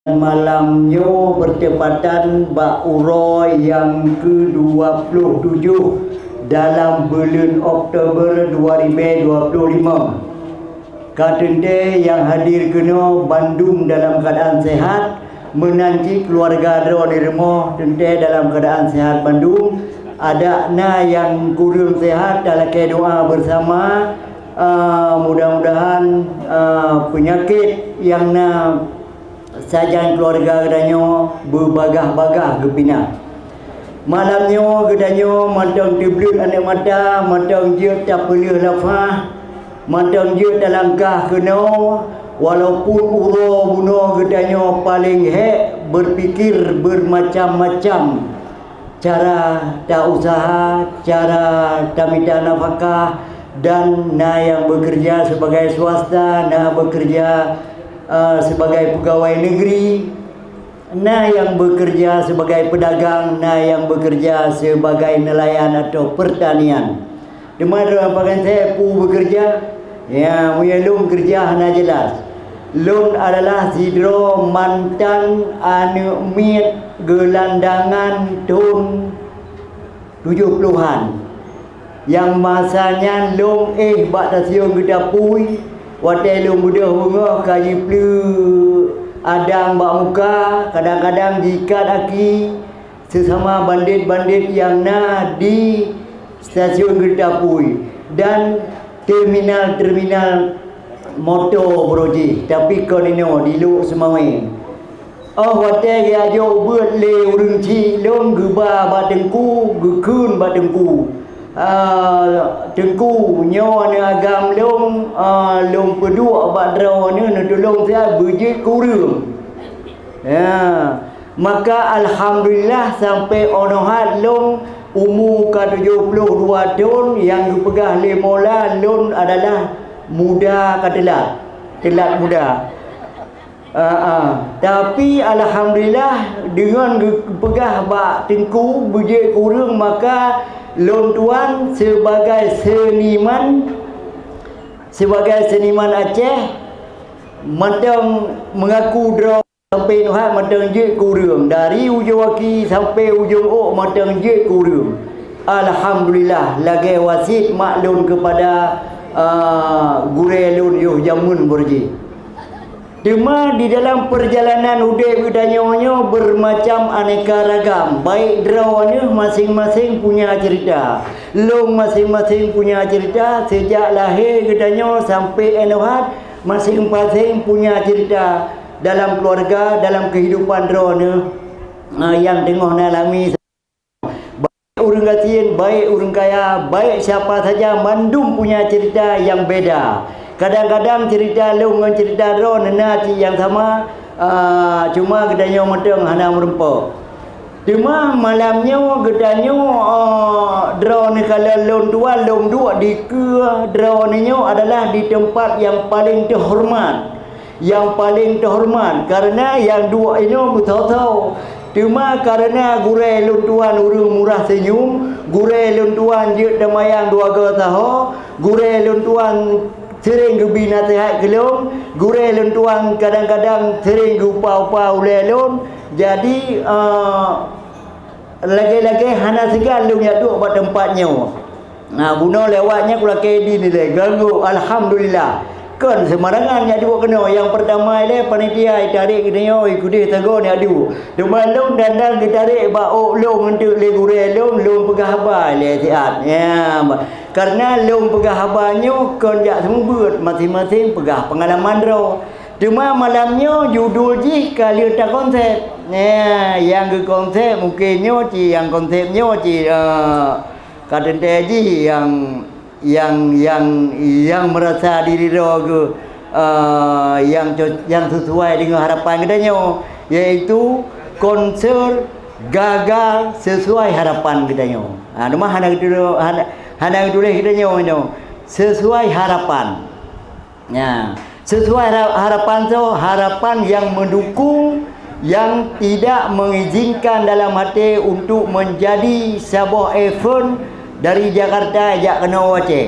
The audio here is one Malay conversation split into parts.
Malamnya bertepatan Bak Uroi yang ke-27 dalam bulan Oktober 2025. Katente yang hadir kena Bandung dalam keadaan sehat, menanti keluarga dro di rumah tente dalam keadaan sehat Bandung. Ada na yang kurang sehat dalam doa bersama. Mudah-mudahan penyakit yang na sajan keluarga gedanya berbagah-bagah gepina. Malamnya gedanya matang diblut anak mata, matang je tak pelih lafah, matang je tak langkah kena, walaupun uro bunuh gedanya paling hek berfikir bermacam-macam cara tak usaha, cara tak minta nafkah, dan na yang bekerja sebagai swasta, na bekerja sebagai pegawai negeri, na yang bekerja sebagai pedagang, na yang bekerja sebagai nelayan atau pertanian. Di mana pakai saya pu bekerja, ya punya lung kerja hana jelas. Lung adalah sidro mantan anu mit gelandangan tahun 70-an. Yang masanya lung bak tasiung kita pui watai lung budah bunga kaji plu adang bak muka. Kadang-kadang jika aki sesama bandit-bandit yang na di stasiun kereta pui dan terminal-terminal motor broji, tapi konino di lu semai. Watai dia jo buat le urang ci long geba batengku gekun batengku. Tengku nyawa ni agam long pedua badraw ni tolong saya berjit kurang. Ya, maka alhamdulillah sampai onohat long umur ke 72 tahun yang dipegah le mola long adalah muda ke telat muda. Tapi alhamdulillah dengan pegah bak tengku berjit kurang, maka lon tuan sebagai seniman Aceh matang mengaku draw sampai nuhat matang je kurang, dari ujung kaki sampai ujung matang je kurang. Alhamdulillah lagi wasit maklum kepada gure lon yo jamun berji. Cuma di dalam perjalanan udai bedanya bermacam aneka ragam. Baik drawanya masing-masing punya cerita, long masing-masing punya cerita. Sejak lahir gedanya sampai enohat masing-masing punya cerita dalam keluarga, dalam kehidupan drawanya yang tengah alami. Baik orang kasihan, baik orang kaya, baik siapa saja, Bandung punya cerita yang beda. Kadang-kadang cerita long dengan cerita ron nanti yang sama, cuma gedanya matang hana merempak. Cuma malamnya gedanya drone kalau long dua di ke drone-nya adalah di tempat yang paling terhormat. Yang paling terhormat karena yang dua ini betul-betul. Cuma karena gure luntuan urung murah senyum, gure luntuan je damayang dua ga taho, gure luntuan sering gebi nasihat kelong, gure luntuan kadang-kadang sering upau-upau lelon. Jadi lagi-lagi hana segan lung ya duk buat tempatnya. Guna lewatnya kula kedi ni deh ganggu. Alhamdulillah. Kan semarangan yang dua kena. Yang pertama ni panitia tarik kena ikuti tanggo ni adu. Demalung dandang ditarik baok long untuk le gure long pegah habar le siat. Ya. Karena long pegah habarnya kan jak semua buat masing-masing pegah pengalaman ro. Cuma malamnya judul ji kali tak konsep. Ya, yang ke konsep mungkinnya ci yang konsepnya ci kata ji yang merasa diri roh yang sesuai dengan harapan kitanya, yaitu konser gagal sesuai harapan kitanya. Nama hana tulis kitanya sesuai harapan. Ya, sesuai harapan harapan yang mendukung, yang tidak mengizinkan dalam hati untuk menjadi sebuah event dari Jakarta ajak kena Aceh.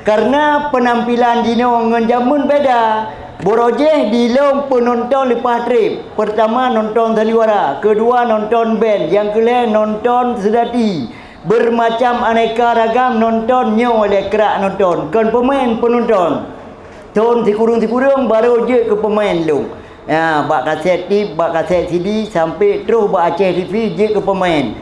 Karena penampilan Dino dengan jamun beda. Borojeh di long penonton lepas trip. Pertama nonton sandiwara, kedua nonton band, yang kelima nonton sedati. Bermacam aneka ragam nonton nyo oleh kerak nonton. Kan pemain penonton. Ton si kurung baru je ke pemain long. Ya, bak kaset tip, bak kaset CD sampai terus bak Aceh TV je ke pemain.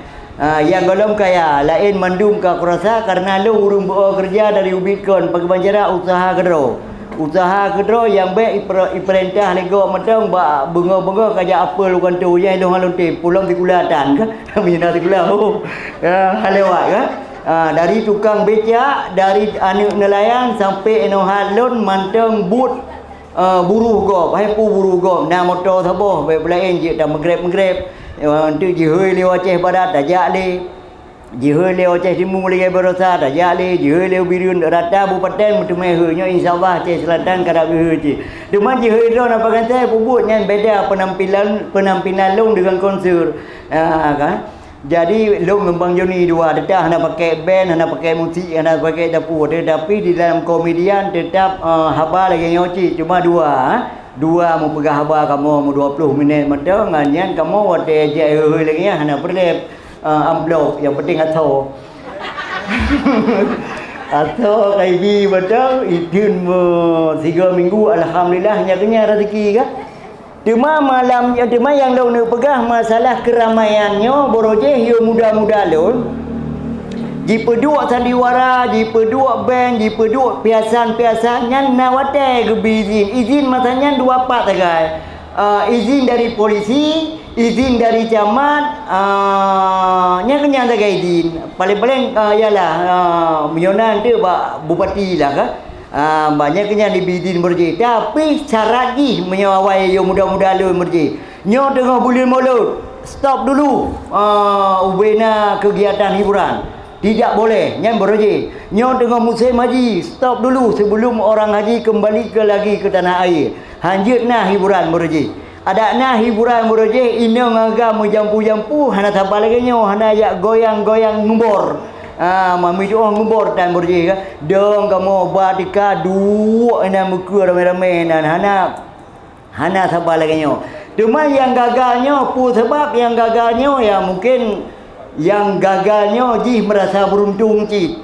Yang golong kaya lain mandum ka kurasa karena lo urung kerja dari Ubitcon pagi banjara usaha kedro. Usaha kedro yang baik perintah lego matang ba bunga-bunga kaja apa lu kan tu yang dong halun tip pulang di kulatan kan mina di kulau halewat kan dari tukang beca dari anak nelayan sampai eno halun mantang but buruh gop hai pu buruh gop na motor sabo be lain je dah menggrep tu je hơi leo Aceh Barat dah jak le je hơi leo Aceh Timur lagi berosa dah jak le je hơi leo Birun Rata Bupaten mutumai heunya insyaallah Aceh Selatan kada heu je deman je hơi ro apa kan saya pubut nyan beda penampilan long dengan konser kan. Jadi long membang Joni dua tetap hendak pakai band, hendak pakai musik, hendak pakai dapur tapi di dalam komedian tetap haba lagi nyoci cuma dua mau pegang haba kamu mau 20 minit macam nganyan kamu wate je heu lagi hendak perlep amplop yang penting atau atau kaji betul idin 3 minggu alhamdulillah nyaknya rezeki kan. Cuma malam cuma yang lo nak pegang masalah keramaiannya borojeh yo muda-muda lo. Jipeduk sandiwara, jipeduk band, jipeduk piasan-piasan nyan nawate izin masanya 2 part tagai. Izin dari polisi, izin dari camat, nya kenyang tagai izin. Paling-paling ialah menyonan tu bupati lah kan. Banyak kenyang dibidin berje tapi syarat ni menyawai yo muda-muda lu berje nyo tengah bulan Maulud stop dulu ubena kegiatan hiburan tidak boleh nyan berje nyo tengah musim haji stop dulu sebelum orang haji kembali lagi ke tanah air hanjut nah hiburan berje ada nah hiburan berje ino ngaga menjampu-jampu hana tabal lagi nyo hana ya goyang-goyang ngumbor mami tu orang ngubur dan berje kan dong kamu badika dua ina muka ramai-ramai dan hana sabar lagi nyo cuma yang gagalnya pu sebab yang gagalnya ya mungkin yang gagalnya ji merasa beruntung ci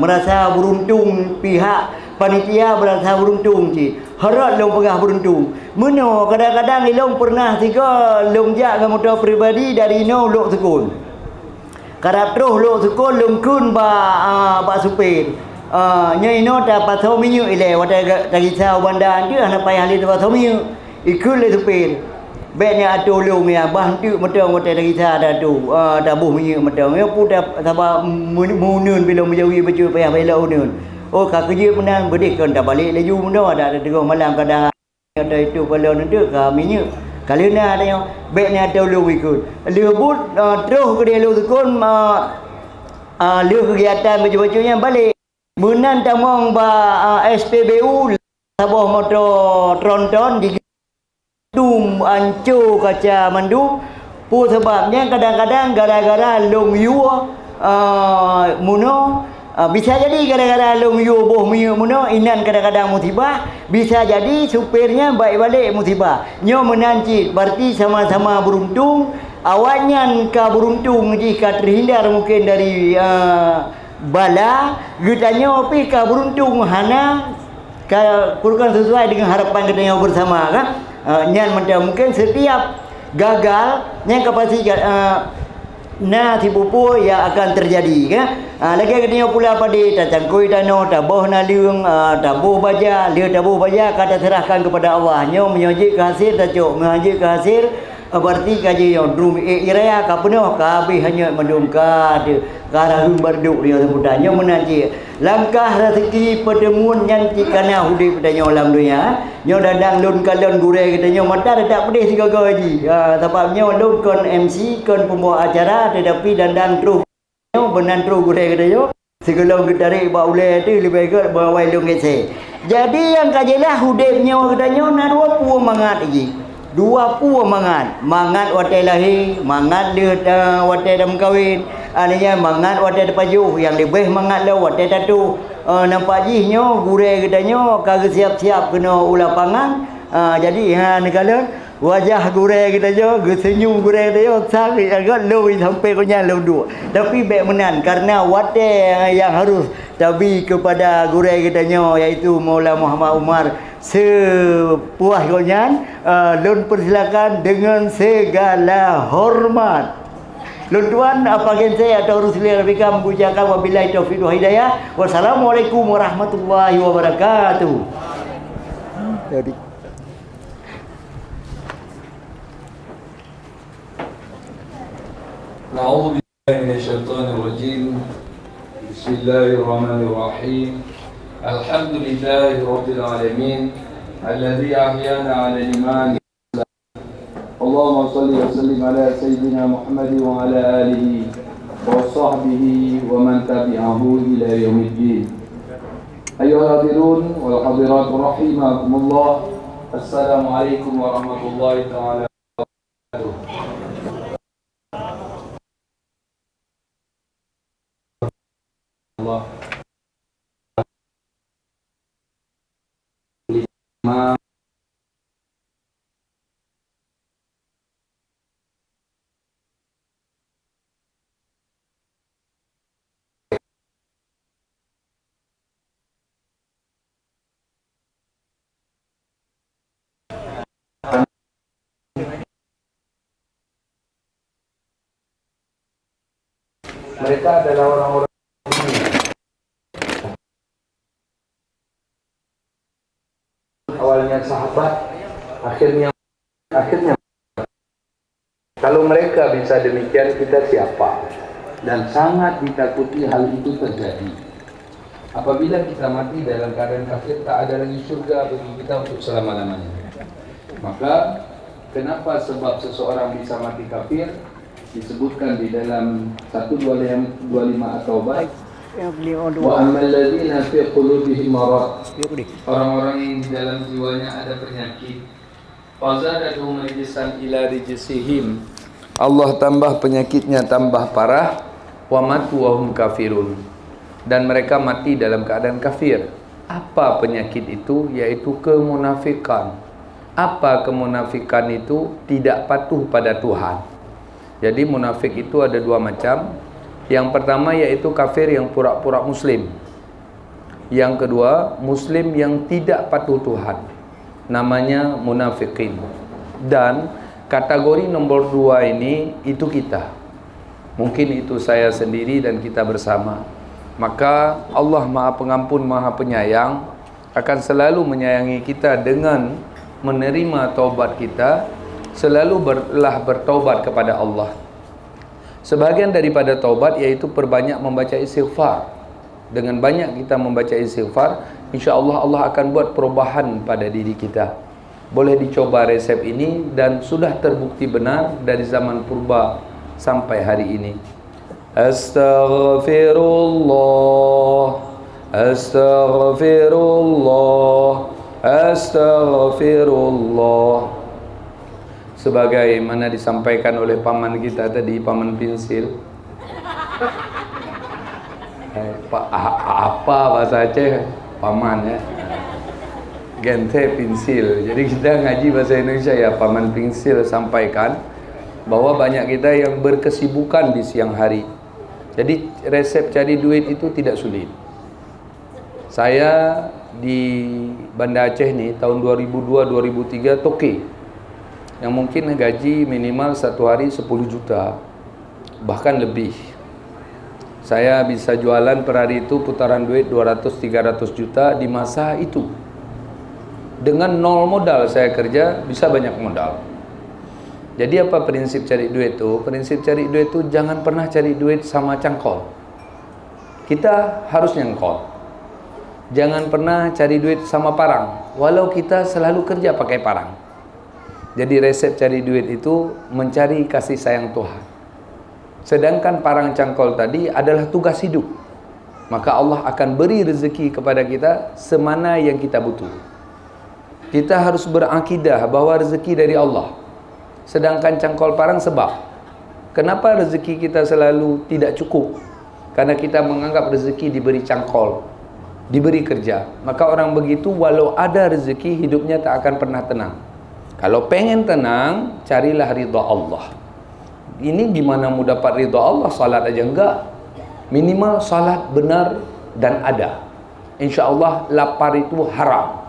merasa beruntung pihak panitia merasa beruntung ci harap long pegah beruntung meno kadang-kadang long pernah tiga long jak ke motor pribadi dari no lok sekun karena terus lo sekolah lungkun ba supir nyai no dah pasau minyu ile wata dari sa bandar dia nak payah li pasau minyu ikut le supir beknya tolong ya bantu metong wata dari sa dah tu dah buh minyu metong ya pu dah sabar munun bila menjauhi baju payah bela unun oh kak kerja menang bedik kan dah balik laju muda dah tengok malam kadang ada itu kalau nanti ka minyu kali ni ada yang baiknya ada lu ikut. Lebut terus ke dia lu tukun lu kegiatan baju-bajunya balik. Menan tamong SPBU sabah motor tronton di dum ancu kaca mandu. Pu sebabnya kadang-kadang gara-gara long yu muno bisa jadi gara-gara long yu boh miu muno inan kadang-kadang musibah bisa jadi supirnya baik balik musibah nyo menanci berarti sama-sama beruntung awaknya ka beruntung jika terhindar mungkin dari bala gitanya pi ka beruntung hana ka kurang sesuai dengan harapan kita bersama kan nyan mungkin setiap gagal yang kapasi nah tipu-tipu yang akan terjadi kan lagi katanya pula pada tak cangkui dano tak boh na liung tak boh baja liu tak boh baja kata serahkan kepada Allah nyo menyojik ke hasil tak cok menyojik ke hasil berarti kaji yang drum iraya ka penuh ka habis hanya mendungka de karahun berduk dia sebutnya menanti langkah rezeki pertemuan yang tikana hudi katanya alam dunia nyo dadang lun kalon gure katanya mata tak pedih segala haji sebabnya lun kon MC kon pembawa acara tetapi dandan terus nyo benan terus gure katanya segala tarik ba ule tu lebih ke bawa lun kese jadi yang kajilah hudipnya katanya na dua pu mangat haji dua pu mangat watai lahir mangat dia watai dalam kahwin adanya mangat watai paju yang lebih mangat lah watai tatu nampak jihnya gurau katanya kagak siap-siap kena ulah pangan. Jadi negara wajah gurau katanya senyum gurau katanya sakit agak loi sampai konya dua. Tapi baik menan karena wadah yang harus tabi kepada gurau katanya iaitu Maula Muhammad Umar sepuas konyan. Lun persilakan dengan segala hormat. Lun tuan apa saya atau Rasulullah Rabbika mengucapkan wabillahi taufiq wal hidayah. Wassalamualaikum warahmatullahi wabarakatuh. Jadi أعوذ بالله من الشيطان الرجيم بسم الله الرحمن الرحيم الحمد لله رب العالمين الذي أحيانا على الإيمان اللهم صل وسلم على سيدنا محمد وعلى آله وصحبه ومن تبعه إلى يوم الدين أيها الحاضرون والحاضرات رحمكم الله السلام عليكم ورحمة الله تعالى وبركاته. Allah mereka adalah orang-orang awalnya sahabat, akhirnya kalau mereka bisa demikian, kita siapa? Dan sangat ditakuti hal itu terjadi. Apabila kita mati dalam keadaan kafir, tak ada lagi surga bagi kita untuk selama-lamanya. Maka kenapa sebab seseorang bisa mati kafir disebutkan di dalam 125 at-Taubah, wa ammal ladzina fi qulubihim marad, orang-orang yang di dalam jiwanya ada penyakit, fazadatuhum rijsan ila rijsihim, Allah tambah penyakitnya tambah parah, wa matu wa hum kafirun, dan mereka mati dalam keadaan kafir. Apa penyakit itu? Yaitu kemunafikan. Apa kemunafikan itu? Tidak patuh pada Tuhan. Jadi munafik itu ada dua macam. Yang pertama yaitu kafir yang pura-pura muslim. Yang kedua, muslim yang tidak patuh Tuhan. Namanya munafikin. Dan kategori nomor dua ini itu kita. Mungkin itu saya sendiri dan kita bersama. Maka Allah Maha Pengampun, Maha Penyayang akan selalu menyayangi kita dengan menerima taubat kita. Selalu bertaubat kepada Allah. Sebagian daripada taubat yaitu perbanyak membaca istighfar. Dengan banyak kita membaca istighfar, insya-Allah Allah akan buat perubahan pada diri kita. Boleh dicoba resep ini dan sudah terbukti benar dari zaman purba sampai hari ini. Astaghfirullah, astaghfirullah, astaghfirullah. Sebagaimana disampaikan oleh paman kita tadi, paman pensil. Apa bahasa Aceh? Paman ya. Gente pensil. Jadi kita ngaji bahasa Indonesia ya, paman pensil sampaikan bahwa banyak kita yang berkesibukan di siang hari. Jadi resep cari duit itu tidak sulit. Saya di Banda Aceh nih tahun 2002-2003 toke yang mungkin gaji minimal satu hari 10 juta bahkan lebih. Saya bisa jualan per hari itu putaran duit 200-300 juta di masa itu. Dengan nol modal saya kerja bisa banyak modal. Jadi apa prinsip cari duit itu? Prinsip cari duit itu jangan pernah cari duit sama cangkol. Kita harus nyangkol. Jangan pernah cari duit sama parang, walau kita selalu kerja pakai parang. Jadi resep cari duit itu mencari kasih sayang Tuhan. Sedangkan parang cangkol tadi adalah tugas hidup. Maka Allah akan beri rezeki kepada kita semana yang kita butuh. Kita harus berakidah bahwa rezeki dari Allah. Sedangkan cangkol parang sebab. Kenapa rezeki kita selalu tidak cukup? Karena kita menganggap rezeki diberi cangkol. diberi kerja. Maka orang begitu walau ada rezeki, hidupnya tak akan pernah tenang. Kalau pengen tenang, carilah ridha Allah. Ini gimana mau dapat ridha Allah? Salat aja enggak. Minimal salat benar dan ada. Insya Allah lapar itu haram.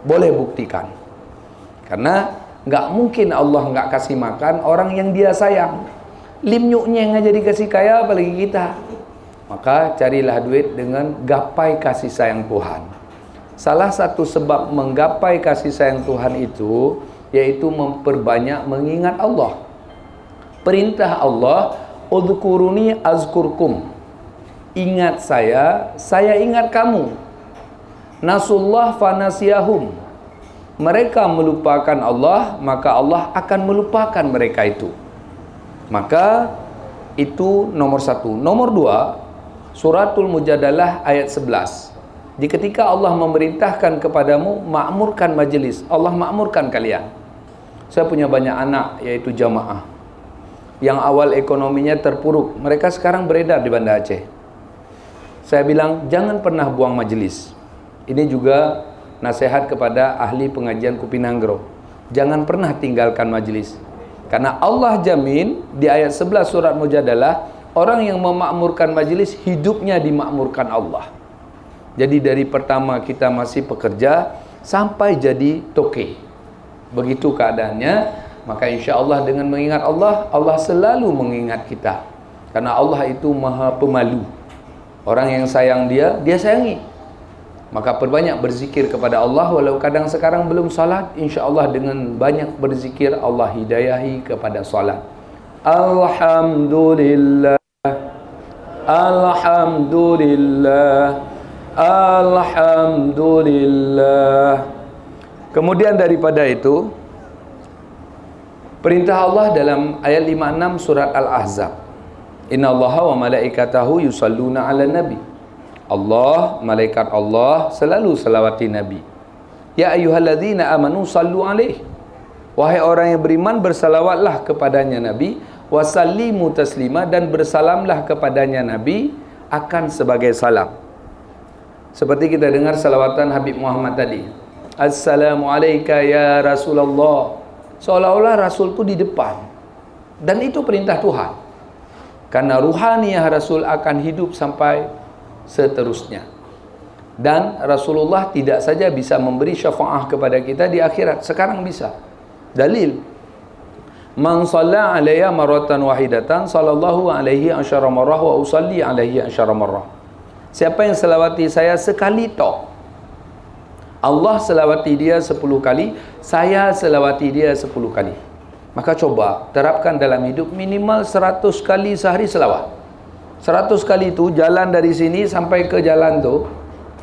Boleh buktikan. Karena enggak mungkin Allah enggak kasih makan orang yang dia sayang. Lim nyuknya yang jadi kasih kaya, apalagi kita. Maka carilah duit dengan gapai kasih sayang Tuhan. Salah satu sebab menggapai kasih sayang Tuhan itu yaitu memperbanyak mengingat Allah. Perintah Allah, udhkuruni azkurkum. Ingat saya ingat kamu. Nasullah fanasiyahum. Mereka melupakan Allah, maka Allah akan melupakan mereka itu. Maka itu nomor satu. Nomor dua, Suratul Mujadalah ayat 11. Di ketika Allah memerintahkan kepadamu, makmurkan majlis. Allah makmurkan kalian. Saya punya banyak anak, yaitu jamaah, yang awal ekonominya terpuruk. Mereka sekarang beredar di Banda Aceh. Saya bilang, jangan pernah buang majlis. Ini juga nasihat kepada ahli pengajian Kupinanggro. Jangan pernah tinggalkan majlis. Karena Allah jamin di ayat 11 surat Mujadalah, orang yang memakmurkan majlis, hidupnya dimakmurkan Allah. Jadi dari pertama kita masih pekerja sampai jadi toke. Begitu keadaannya, maka insya Allah dengan mengingat Allah, Allah selalu mengingat kita. Karena Allah itu maha pemalu. Orang yang sayang dia, dia sayangi. Maka perbanyak berzikir kepada Allah. Walau kadang sekarang belum salat, insya Allah dengan banyak berzikir Allah hidayahi kepada salat. Alhamdulillah, Alhamdulillah, Alhamdulillah. Kemudian daripada itu, perintah Allah dalam ayat 56 surat Al-Ahzab. Inna Allaha wa malaikatahu yusalluna ala nabi. Allah, malaikat Allah selalu selawati Nabi. Ya ayyuhalladzina amanu sallu alaih. Wahai orang yang beriman, bersalawatlah kepadanya Nabi. Wasallimu taslima, dan bersalamlah kepadanya Nabi akan sebagai salam. Seperti kita dengar salawatan Habib Muhammad tadi. Assalamualaikum ya Rasulullah. Seolah-olah Rasul itu di depan. Dan itu perintah Tuhan. Karena ruhaniyah Rasul akan hidup sampai seterusnya. Dan Rasulullah tidak saja bisa memberi syafaah kepada kita di akhirat, sekarang bisa. Dalil, man shalla alayya maratan wahidatan sallallahu alaihi asyara marrah wa usalli alaihi asyara marrah. Siapa yang selawati saya sekali tok, Allah selawati dia 10 kali, saya selawati dia 10 kali. Maka coba terapkan dalam hidup, minimal 100 kali sehari selawat. 100 kali itu jalan dari sini sampai ke jalan tu,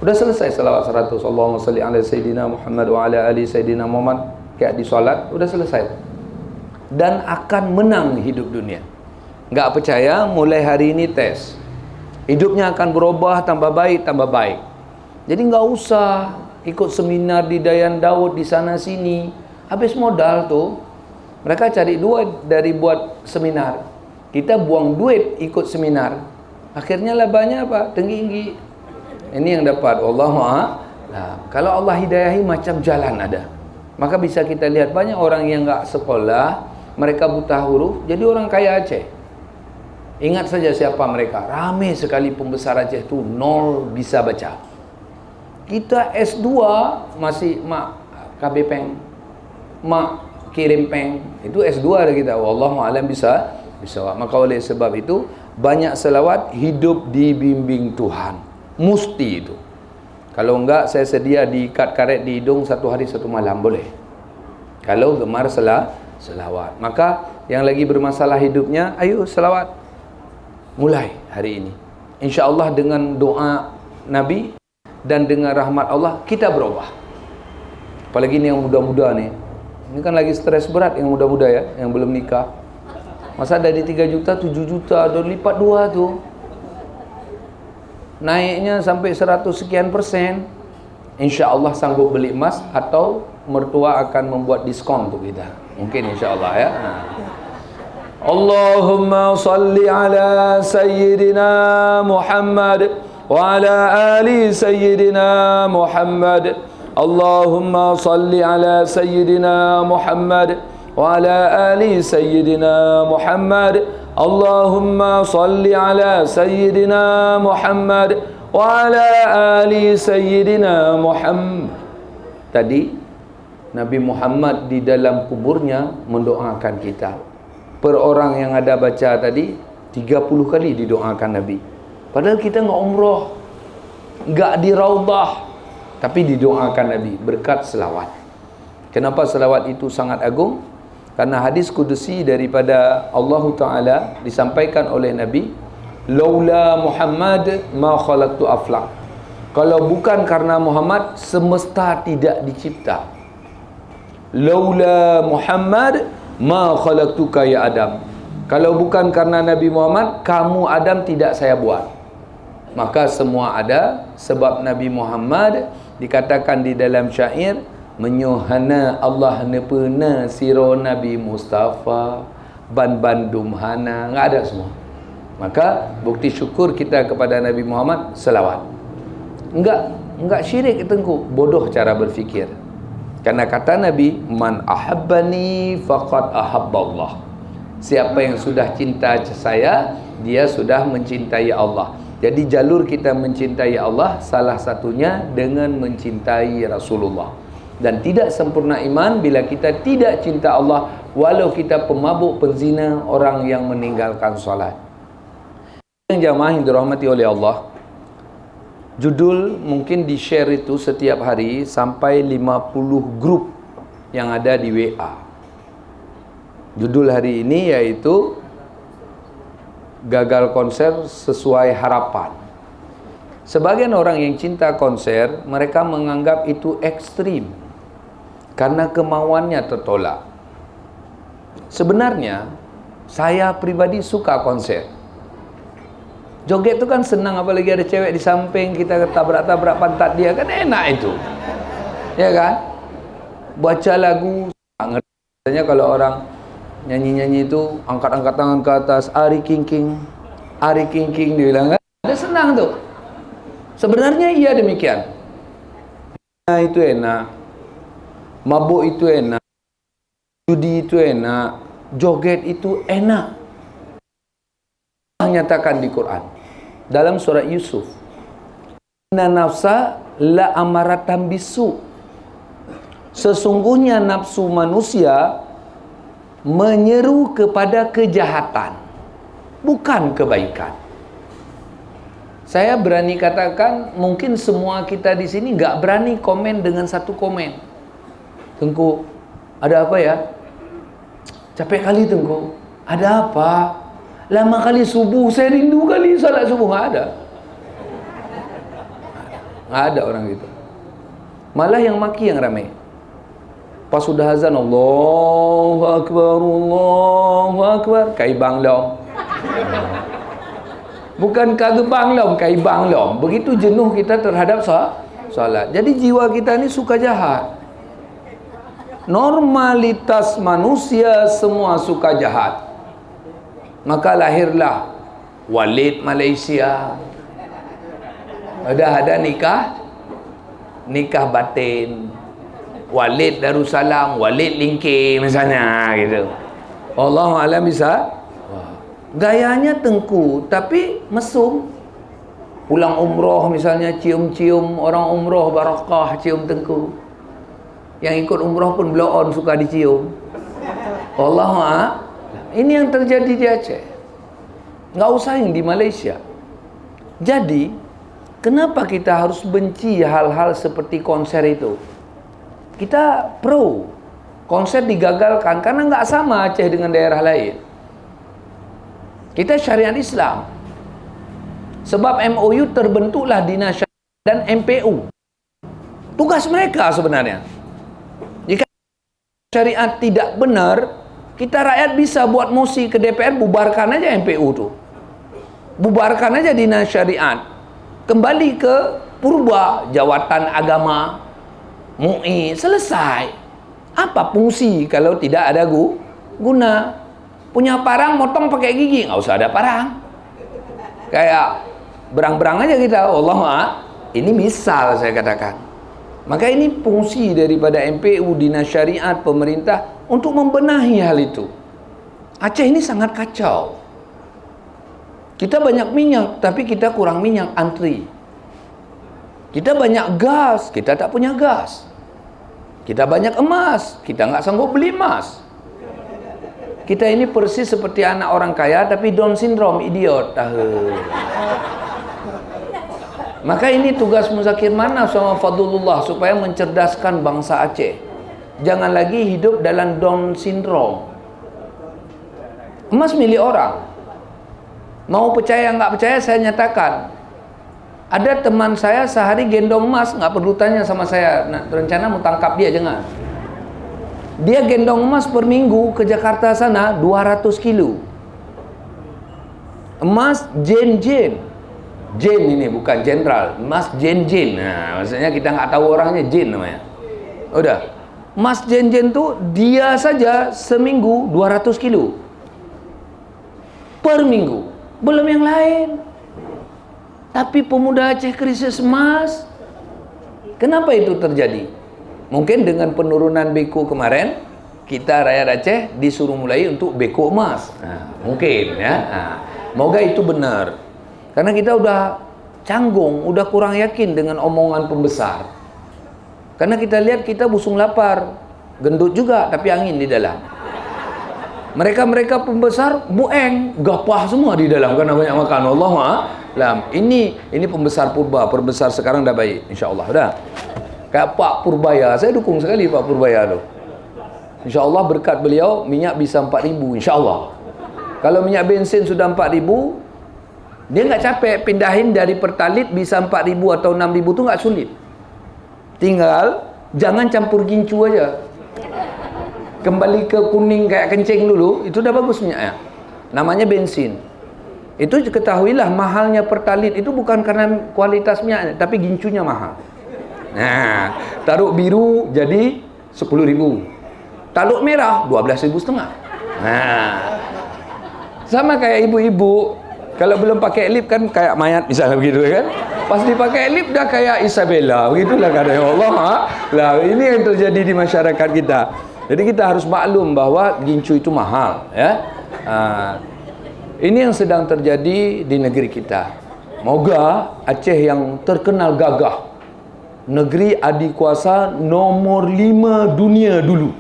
udah selesai selawat 100. Allahumma salli ala sayyidina Muhammad wa ala ali sayyidina Muhammad. Kayak di solat, udah selesai. Dan akan menang hidup dunia. Nggak percaya, mulai hari ini tes. Hidupnya akan berubah, tambah baik, tambah baik. Jadi nggak usah ikut seminar di Dayan Daud di sana sini. Habis modal tuh. Mereka cari duit dari buat seminar. Kita buang duit ikut seminar. Akhirnya labanya apa? Tinggi. Ini yang dapat Allah. Nah, kalau Allah hidayahi macam jalan ada. Maka bisa kita lihat banyak orang yang enggak sekolah, mereka buta huruf, jadi orang kaya Aceh. Ingat saja siapa mereka. Ramai sekali pembesar Aceh itu nol bisa baca. Kita S2 masih mak KB peng, mak kirim peng. Itu S2 ada kita. Wallahu a'lam bisa. Maka oleh sebab itu banyak selawat, hidup dibimbing Tuhan. Mesti itu. Kalau enggak, saya sedia diikat karet di hidung 1 hari 1 malam, boleh. Kalau gemar selawat. Maka yang lagi bermasalah hidupnya, ayo selawat. Mulai hari ini. Insya Allah dengan doa Nabi dan dengan rahmat Allah, kita berubah. Apalagi ini yang muda-muda nih. Ini kan lagi stres berat yang muda-muda ya, yang belum nikah. Masa dari 3 juta, 7 juta, udah lipat 2 tuh. Naiknya sampai 100 sekian %. Insya Allah sanggup beli emas, atau mertua akan membuat diskon untuk kita. Mungkin insya Allah ya. Allahumma salli ala Sayyidina Muhammad وعلى آل سيدنا محمد. اللهم صل على سيدنا محمد وعلى آل سيدنا محمد. اللهم صل على سيدنا محمد وعلى آل سيدنا محمد. Tadi Nabi Muhammad di dalam kuburnya mendoakan kita. Per orang yang ada baca tadi 30 kali didoakan Nabi. Padahal kita enggak umrah, enggak di Raudah, tapi didoakan Nabi berkat selawat. Kenapa selawat itu sangat agung? Karena hadis kudusi daripada Allah Ta'ala disampaikan oleh Nabi, laula Muhammad ma khalaqtu aflaq. Kalau bukan karena Muhammad, semesta tidak dicipta. Laula Muhammad ma khalaqtuka ya Adam. Kalau bukan karena Nabi Muhammad, kamu Adam tidak saya buat. Maka semua ada sebab Nabi Muhammad dikatakan di dalam syair, menyuhana Allah nepena siro Nabi Mustafa ban bandum hana, enggak ada semua. Maka bukti syukur kita kepada Nabi Muhammad selawat. Enggak syirik tengku, bodoh cara berfikir. Karena kata Nabi, man ahabbani faqad ahabballah. Siapa yang sudah cinta saya, dia sudah mencintai Allah. Jadi jalur kita mencintai Allah salah satunya dengan mencintai Rasulullah. Dan tidak sempurna iman bila kita tidak cinta Allah, walau kita pemabuk, penzina, orang yang meninggalkan salat. Yang jamaah yang dirahmati oleh Allah, judul mungkin di share itu setiap hari sampai 50 grup yang ada di WA. Judul hari ini yaitu gagal konser sesuai harapan. Sebagian orang yang cinta konser, mereka menganggap itu ekstrim karena kemauannya tertolak. Sebenarnya saya pribadi suka konser. Joget itu kan senang, apalagi ada cewek di samping, kita tabrak-tabrak pantat dia, kan enak itu. Ya kan? Baca lagu, ngertinya kalau orang nyanyi-nyanyi itu angkat-angkat tangan ke atas, Ari King King, Ari King King, dia bilang kan, ada senang tuh. Sebenarnya iya demikian. Nah, itu enak, mabuk itu enak, judi itu enak, joget itu enak. Allah nyatakan di Quran dalam surah Yusuf, inna nafsa la amaratam bisu. Sesungguhnya nafsu manusia menyeru kepada kejahatan, bukan kebaikan. Saya berani katakan, mungkin semua kita di sini nggak berani komen dengan satu komen. Tengku, ada apa ya? Capek kali Tengku. Ada apa? Lama kali subuh, saya rindu kali salat subuh. Nggak ada. Nggak ada orang gitu. Malah yang maki yang ramai. Pas sudah azan, Allahu Akbar, kai bang lom. Bukan kagak bang lom, kai bang lom. Begitu jenuh kita terhadap salat. Jadi jiwa kita ini suka jahat. Normalitas manusia semua suka jahat. Maka lahirlah Walid Malaysia. Ada nikah batin. Walid Darussalam, Walid Lingkir misalnya gitu. Allahu a'lam bisa. Gayanya Tengku tapi mesum. Pulang umroh misalnya cium-cium orang umroh, barakah cium Tengku. Yang ikut umroh pun blow on suka dicium. Allahu a'lam. Ini yang terjadi di Aceh. Nggak usah yang di Malaysia. Jadi, kenapa kita harus benci hal-hal seperti konser itu? Kita pro. Konser digagalkan karena nggak sama Aceh dengan daerah lain. Kita syariat Islam. Sebab MOU terbentuklah Dinas Syariat dan MPU. Tugas mereka sebenarnya. Jika syariat tidak benar, kita rakyat bisa buat mosi ke DPR, bubarkan aja MPU tuh. Bubarkan aja Dinas Syariat. Kembali ke purba, jawatan agama, MUI, selesai. Apa fungsi kalau tidak ada guna? Punya parang motong pakai gigi, nggak usah ada parang. Kayak berang-berang aja kita. Ini misal saya katakan. Maka ini fungsi daripada MPU, Dinas Syariat, pemerintah untuk membenahi hal itu. Aceh ini sangat kacau. Kita banyak minyak, tapi kita kurang minyak, antri. Kita banyak gas, kita tak punya gas. Kita banyak emas, kita nggak sanggup beli emas. Kita ini persis seperti anak orang kaya, tapi Down syndrome, idiot. Maka ini tugas Muzakir Manaf sama Fadlullah supaya mencerdaskan bangsa Aceh. Jangan lagi hidup dalam Down syndrome. Emas milik orang. Mau percaya nggak percaya, saya nyatakan. Ada teman saya sehari gendong emas, nggak perlu tanya sama saya. Nah, rencana mau tangkap dia, jangan. Dia gendong emas per minggu ke Jakarta sana 200 kilo. Emas jen-jen. Jen ini bukan jenderal, emas jen-jen. Nah, maksudnya kita nggak tahu orangnya, jen namanya. Udah. Emas jen-jen tuh dia saja seminggu 200 kilo. Per minggu. Belum yang lain. Tapi pemuda Aceh krisis emas. Kenapa itu terjadi? Mungkin dengan penurunan beko kemarin, kita rakyat Aceh disuruh mulai untuk beko emas. Nah, mungkin ya. Nah, moga itu benar. Karena kita udah canggung, udah kurang yakin dengan omongan pembesar. Karena kita lihat kita busung lapar, gendut juga tapi angin di dalam. Mereka pembesar bueng, gapah semua di dalam karena banyak makan. Allahuakbar. Ini pembesar purba, perbesar sekarang dah baik, insyaallah dah. Kayak Pak Purbaya, saya dukung sekali Pak Purbaya tu. Insyaallah berkat beliau minyak bisa 4,000 insyaallah. Kalau minyak bensin sudah 4,000, dia nggak capek pindahin dari Pertalit bisa 4,000 atau 6,000 tu nggak sulit. Tinggal jangan campur gincu aja. Kembali ke kuning kayak kencing dulu, itu dah bagus minyaknya. Namanya bensin. Itu ketahuilah mahalnya Pertalit itu bukan karena kualitas minyaknya, tapi gincunya mahal. Nah, taruh biru jadi 10,000. Taruh merah 12,500. Nah, sama kayak ibu-ibu kalau belum pakai lip kan kayak mayat misalnya begitu kan. Pas dipakai lip dah kayak Isabella. Begitulah kata Allah. Lah ini yang terjadi di masyarakat kita. Jadi kita harus maklum bahwa gincu itu mahal ya. Ini yang sedang terjadi di negeri kita. Moga Aceh yang terkenal gagah, negeri adikuasa nomor 5 dunia dulu.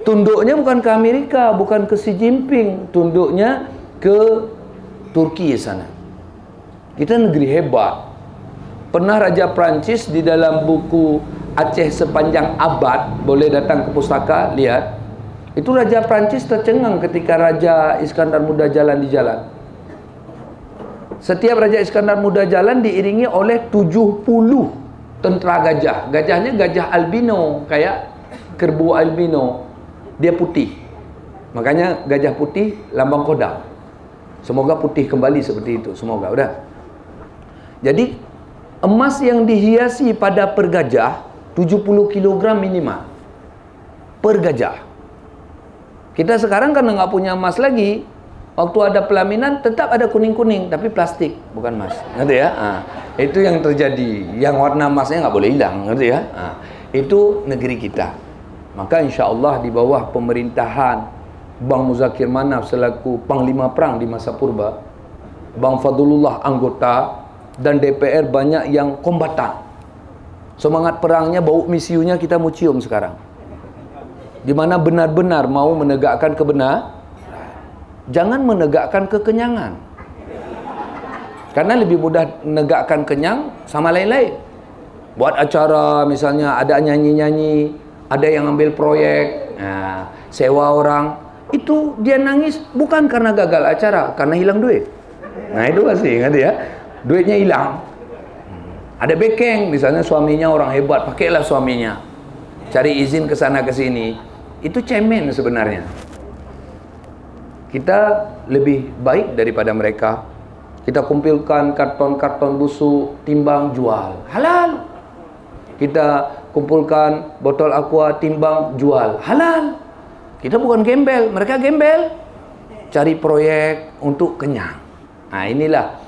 Tunduknya bukan ke Amerika, bukan ke Xi Jinping, tunduknya ke Turki sana. Kita negeri hebat. Pernah Raja Prancis di dalam buku Aceh Sepanjang Abad, boleh datang ke pustaka lihat. Itu Raja Prancis tercengang ketika Raja Iskandar Muda jalan di jalan. Setiap Raja Iskandar Muda jalan diiringi oleh 70 tentera gajah. Gajahnya gajah albino, kayak kerbau albino. Dia putih. Makanya gajah putih lambang kodam. Semoga putih kembali seperti itu. Semoga, udah. Jadi emas yang dihiasi pada per gajah 70 kg minimal per gajah. Kita sekarang karena nggak punya emas lagi, waktu ada pelaminan tetap ada kuning-kuning tapi plastik, bukan emas. Ngerti ya? Itu yang terjadi. Yang warna emasnya nggak boleh hilang, ngerti ya? Itu negeri kita. Maka insya Allah di bawah pemerintahan Bang Muzakir Manaf selaku Panglima Perang di masa purba, Bang Fadlullah anggota, dan DPR banyak yang kombatan. Semangat perangnya, bau misiunya kita mau cium sekarang. Di mana benar-benar mau menegakkan kebenaran, jangan menegakkan kekenyangan. Karena lebih mudah menegakkan kenyang sama lain-lain. Buat acara misalnya ada nyanyi-nyanyi, ada yang ambil proyek, sewa orang, itu dia nangis bukan karena gagal acara, karena hilang duit. Nah itu pasti, ngerti ya? Duitnya hilang. Ada bekeng, misalnya suaminya orang hebat, pakailah suaminya. Cari izin ke sana ke sini. Itu cemen sebenarnya. Kita lebih baik daripada mereka. Kita kumpulkan karton-karton busuk, timbang, jual. Halal. Kita kumpulkan botol aqua, timbang, jual. Halal. Kita bukan gembel, mereka gembel. Cari proyek untuk kenyang. Nah inilah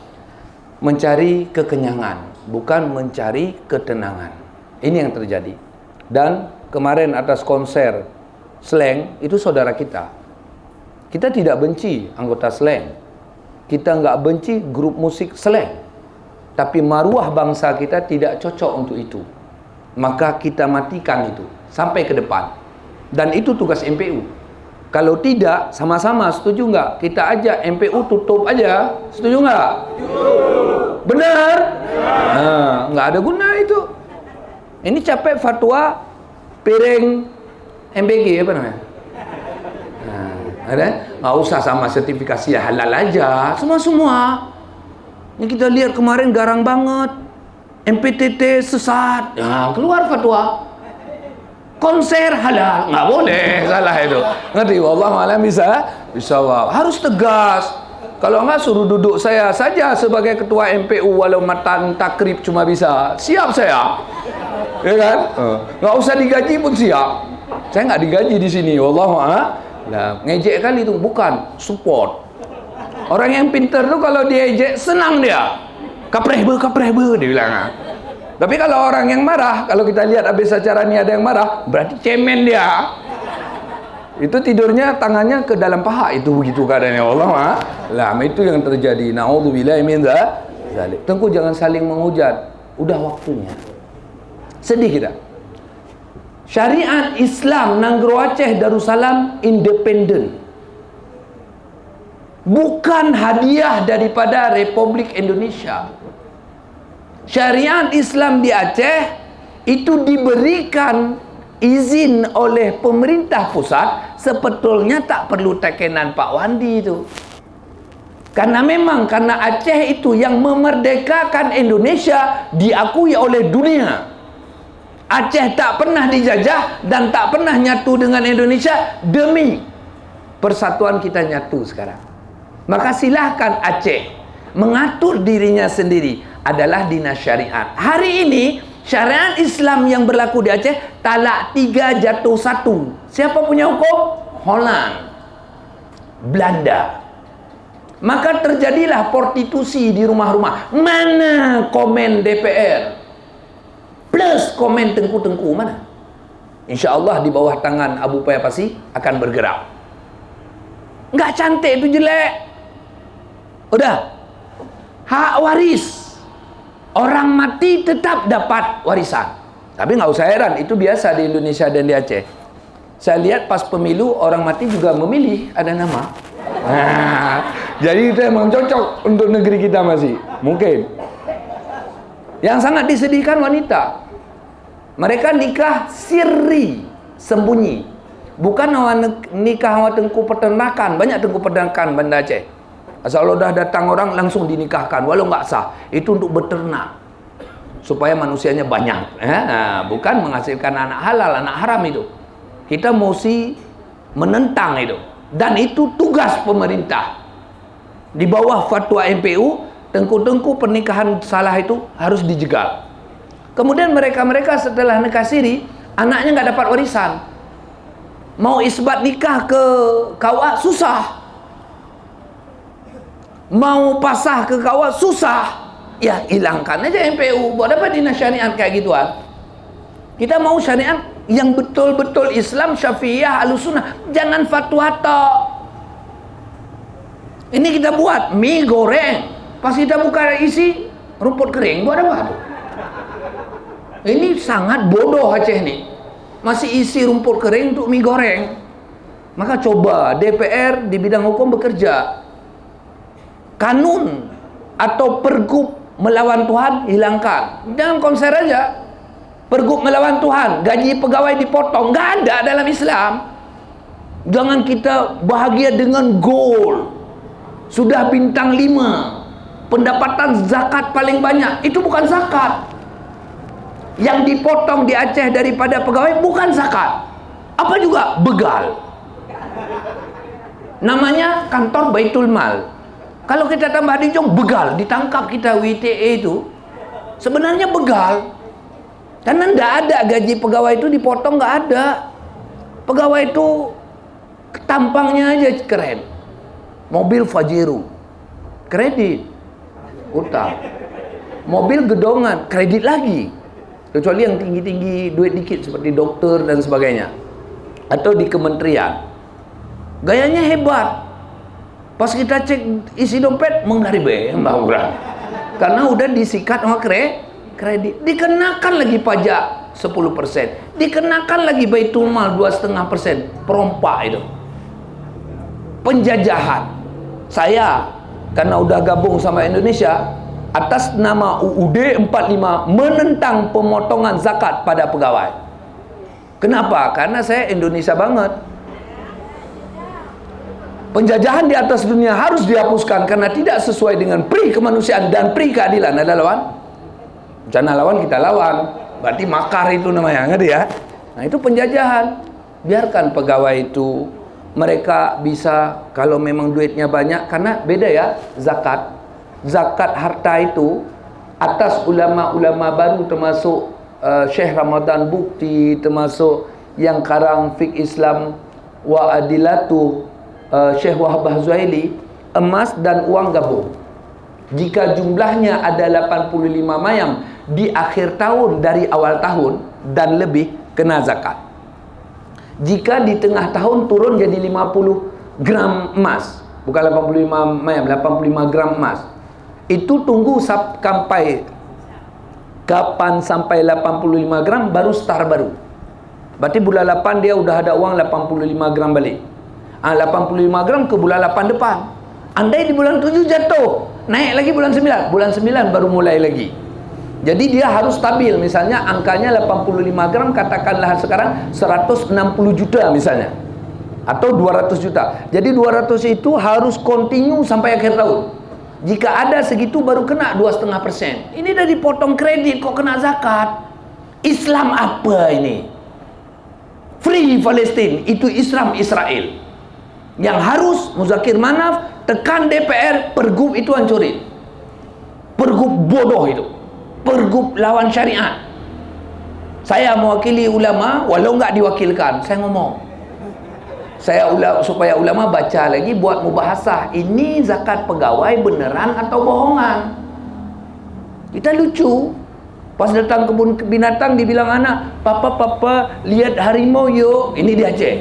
mencari kekenyangan, bukan mencari ketenangan. Ini yang terjadi. Dan kemarin atas konser Slang, itu saudara kita. Kita tidak benci anggota Slang. Kita nggak benci grup musik Slang. Tapi maruah bangsa kita tidak cocok untuk itu. Maka kita matikan itu sampai ke depan. Dan itu tugas MPU. Kalau tidak, sama-sama setuju nggak? Kita ajak MPU tutup aja. Setuju nggak? Benar? Nah, nggak ada guna itu. Ini capek fatwa piring MBG apa namanya? Nah, ada? Nggak usah sama sertifikasi halal aja. Semua. Ini kita lihat kemarin garang banget. MPTT sesat. Ya, keluar fatwa. Konser halal, nggak boleh, salah itu. Ngerti? Wallahu a'lam bishawab. Harus tegas. Kalau nggak suruh duduk saya saja sebagai ketua MPU, walau matan takrib cuma bisa. Siap saya, ya kan? Nggak usah digaji pun siap. Saya nggak digaji di sini. Wallahu a'lam. Ngejek kali itu bukan support. Orang yang pintar tuh kalau dia ejek senang dia. Kapreh dia bilang. Tapi kalau orang yang marah, kalau kita lihat habis acara ini ada yang marah, berarti cemen dia. Itu tidurnya tangannya ke dalam paha, itu begitu keadaannya. Allah itu yang terjadi. Na'udzubillahi min dzalik. Tengku jangan saling menghujat. Udah waktunya. Sedih kita. Syariat Islam Nanggro Aceh Darussalam independen. Bukan hadiah daripada Republik Indonesia. Syariat Islam di Aceh itu diberikan izin oleh pemerintah pusat, sebetulnya tak perlu tekenan Pak Wandi itu. Karena Aceh itu yang memerdekakan Indonesia diakui oleh dunia. Aceh tak pernah dijajah dan tak pernah nyatu dengan Indonesia demi persatuan kita nyatu sekarang. Maka silahkan Aceh mengatur dirinya sendiri. Adalah dinas syariat. Hari ini syariat Islam yang berlaku di Aceh talak 3 jatuh 1. Siapa punya hukum? Holland, Belanda. Maka terjadilah prostitusi di rumah-rumah. Mana komen DPR plus komen Tengku mana? Insya Allah di bawah tangan Abu Payapasi akan bergerak. Nggak cantik itu, jelek. Udah, hak waris. Orang mati tetap dapat warisan. Tapi nggak usah heran, itu biasa di Indonesia dan di Aceh. Saya lihat pas pemilu, orang mati juga memilih ada nama. Nah, jadi itu emang cocok untuk negeri kita masih. Mungkin. Yang sangat disedihkan wanita. Mereka nikah sirri, sembunyi. Bukan nikah sama tengku peternakan. Banyak tengku peternakan Banda Aceh. Asal udah datang orang langsung dinikahkan walau nggak sah. Itu untuk beternak supaya manusianya banyak, bukan menghasilkan anak halal, anak haram itu. Kita mesti menentang itu, dan itu tugas pemerintah. Di bawah fatwa MPU, tengku-tengku pernikahan salah itu harus dijegal. Kemudian mereka setelah nikah siri, anaknya nggak dapat warisan. Mau isbat nikah ke KUA susah. Mau pasah ke KUA susah. Ya hilangkan aja MPU. Buat apa dinas syariat kayak gituan? Kita mau syariat yang betul-betul Islam, Syafi'iyah, Ahlussunnah. Jangan fatwa tok. Ini kita buat mie goreng. Pas kita buka isi rumput kering, buat apa tuh? Ini sangat bodoh Aceh nih. Masih isi rumput kering untuk mie goreng. Maka coba DPR di bidang hukum bekerja. Kanun atau pergub melawan Tuhan hilangkan. Jangan konser aja. Pergub melawan Tuhan, gaji pegawai dipotong, nggak ada dalam Islam. Jangan kita bahagia dengan gold. Sudah bintang 5. Pendapatan zakat paling banyak. Itu bukan zakat. Yang dipotong di Aceh daripada pegawai bukan zakat. Apa juga? Begal. Namanya kantor Baitul Mal. Kalau kita tambah di Jong, begal. Ditangkap kita WTE itu. Sebenarnya begal. Karena tidak ada gaji pegawai itu dipotong, nggak ada. Pegawai itu tampangnya aja keren. Mobil Pajero, kredit, utang. mobil gedongan, kredit lagi. Kecuali yang tinggi-tinggi, duit dikit seperti dokter dan sebagainya. Atau di kementerian. Gayanya hebat. Pas kita cek isi dompet, menggaribe, karena udah disikat sama kredit. Dikenakan lagi pajak 10%. Dikenakan lagi baitul mal 2,5%. Perompak itu. Penjajahan. Saya, karena udah gabung sama Indonesia, atas nama UUD 45 menentang pemotongan zakat pada pegawai. Kenapa? Karena saya Indonesia banget. Penjajahan di atas dunia harus dihapuskan karena tidak sesuai dengan pri kemanusiaan dan pri keadilan. Ada lawan? Jangan lawan, kita lawan. Berarti makar itu namanya, ngerti ya? Nah, itu penjajahan. Biarkan pegawai itu, mereka bisa, kalau memang duitnya banyak, karena beda ya, zakat. Zakat harta itu atas ulama-ulama baru, termasuk Syekh Ramadan Bukti, termasuk yang karang Fiqh Islam wa Adilatu, Syekh Wahab Zuhaili, emas dan uang gabung. Jika jumlahnya ada 85 mayam di akhir tahun dari awal tahun dan lebih, kena zakat. Jika di tengah tahun turun jadi 50 gram emas, bukan 85 mayam, 85 gram emas, itu tunggu sampai kapan sampai 85 gram baru start baru. Berarti bulan 8 dia udah ada uang 85 gram balik. 85 gram ke bulan 8 depan. Andai di bulan 7 jatuh, naik lagi bulan 9. Bulan 9 baru mulai lagi. Jadi dia harus stabil. Misalnya angkanya 85 gram, katakanlah sekarang 160 juta misalnya. Atau 200 juta. Jadi 200 itu harus continue sampai akhir tahun. Jika ada segitu baru kena 2,5%. Ini dah dipotong kredit kok kena zakat. Islam apa ini? Free Palestine, itu Islam Israel. Yang harus Muzakir Manaf tekan DPR, pergub itu hancurin. Pergub bodoh itu. Pergub lawan syariat. Saya mewakili ulama, walau enggak diwakilkan, saya ngomong. Supaya ulama baca lagi, buat mubahasah. Ini zakat pegawai beneran atau bohongan? Kita lucu. Pas datang kebun binatang, dibilang anak, papa lihat harimau yuk. Ini di Aceh.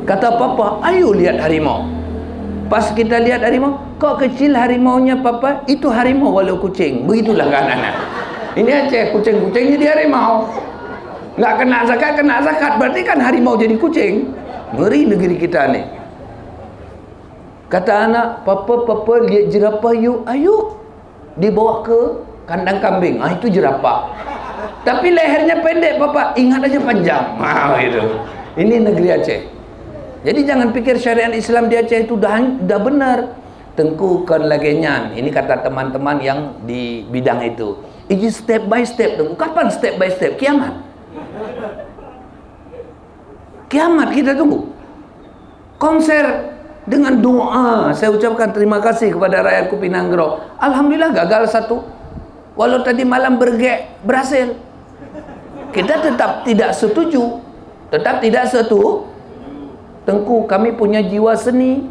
Kata papa, ayo lihat harimau. Pas kita lihat harimau, kok kecil harimaunya papa? Itu harimau walau kucing. Begitulah kan anak. Ini Aceh, kucing-kucing jadi harimau. Nggak kena zakat. Berarti kan harimau jadi kucing. Ngeri negeri kita nih. Kata anak, papa lihat jerapah yuk. Ayo. Dibawa ke kandang kambing. Itu jerapah. Tapi lehernya pendek papa. Ingat aja panjang. Gitu. Ini negeri Aceh. Jadi jangan pikir syariat Islam di Aceh itu dah benar. Tengku kon lagenyan. Ini kata teman-teman yang di bidang itu. Ini step by step. Tengku. Kapan step by step? Kiamat. Kiamat kita tunggu. Konser dengan doa. Saya ucapkan terima kasih kepada rakyat Kupinanggero. Alhamdulillah gagal satu. Walau tadi malam berhasil. Kita tetap tidak setuju. Tengku, kami punya jiwa seni.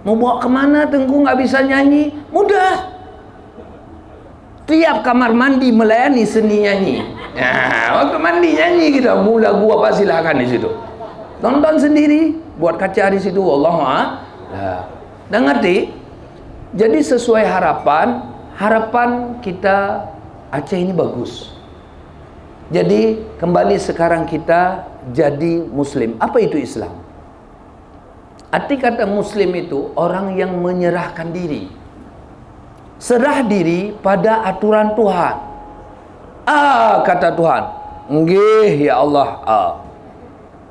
Mau bawa kemana Tengku nggak bisa nyanyi? Mudah. Tiap kamar mandi melayani seni nyanyi. Waktu mandi nyanyi kita. Mula gua apa silakan di situ. Tonton sendiri, buat kaca di situ. Wallahu dan ngerti? Jadi sesuai harapan kita Aceh ini bagus. Jadi kembali sekarang kita jadi Muslim. Apa itu Islam? Arti kata Muslim itu orang yang menyerahkan diri. Serah diri pada aturan Tuhan. Kata Tuhan. Nggih ya Allah.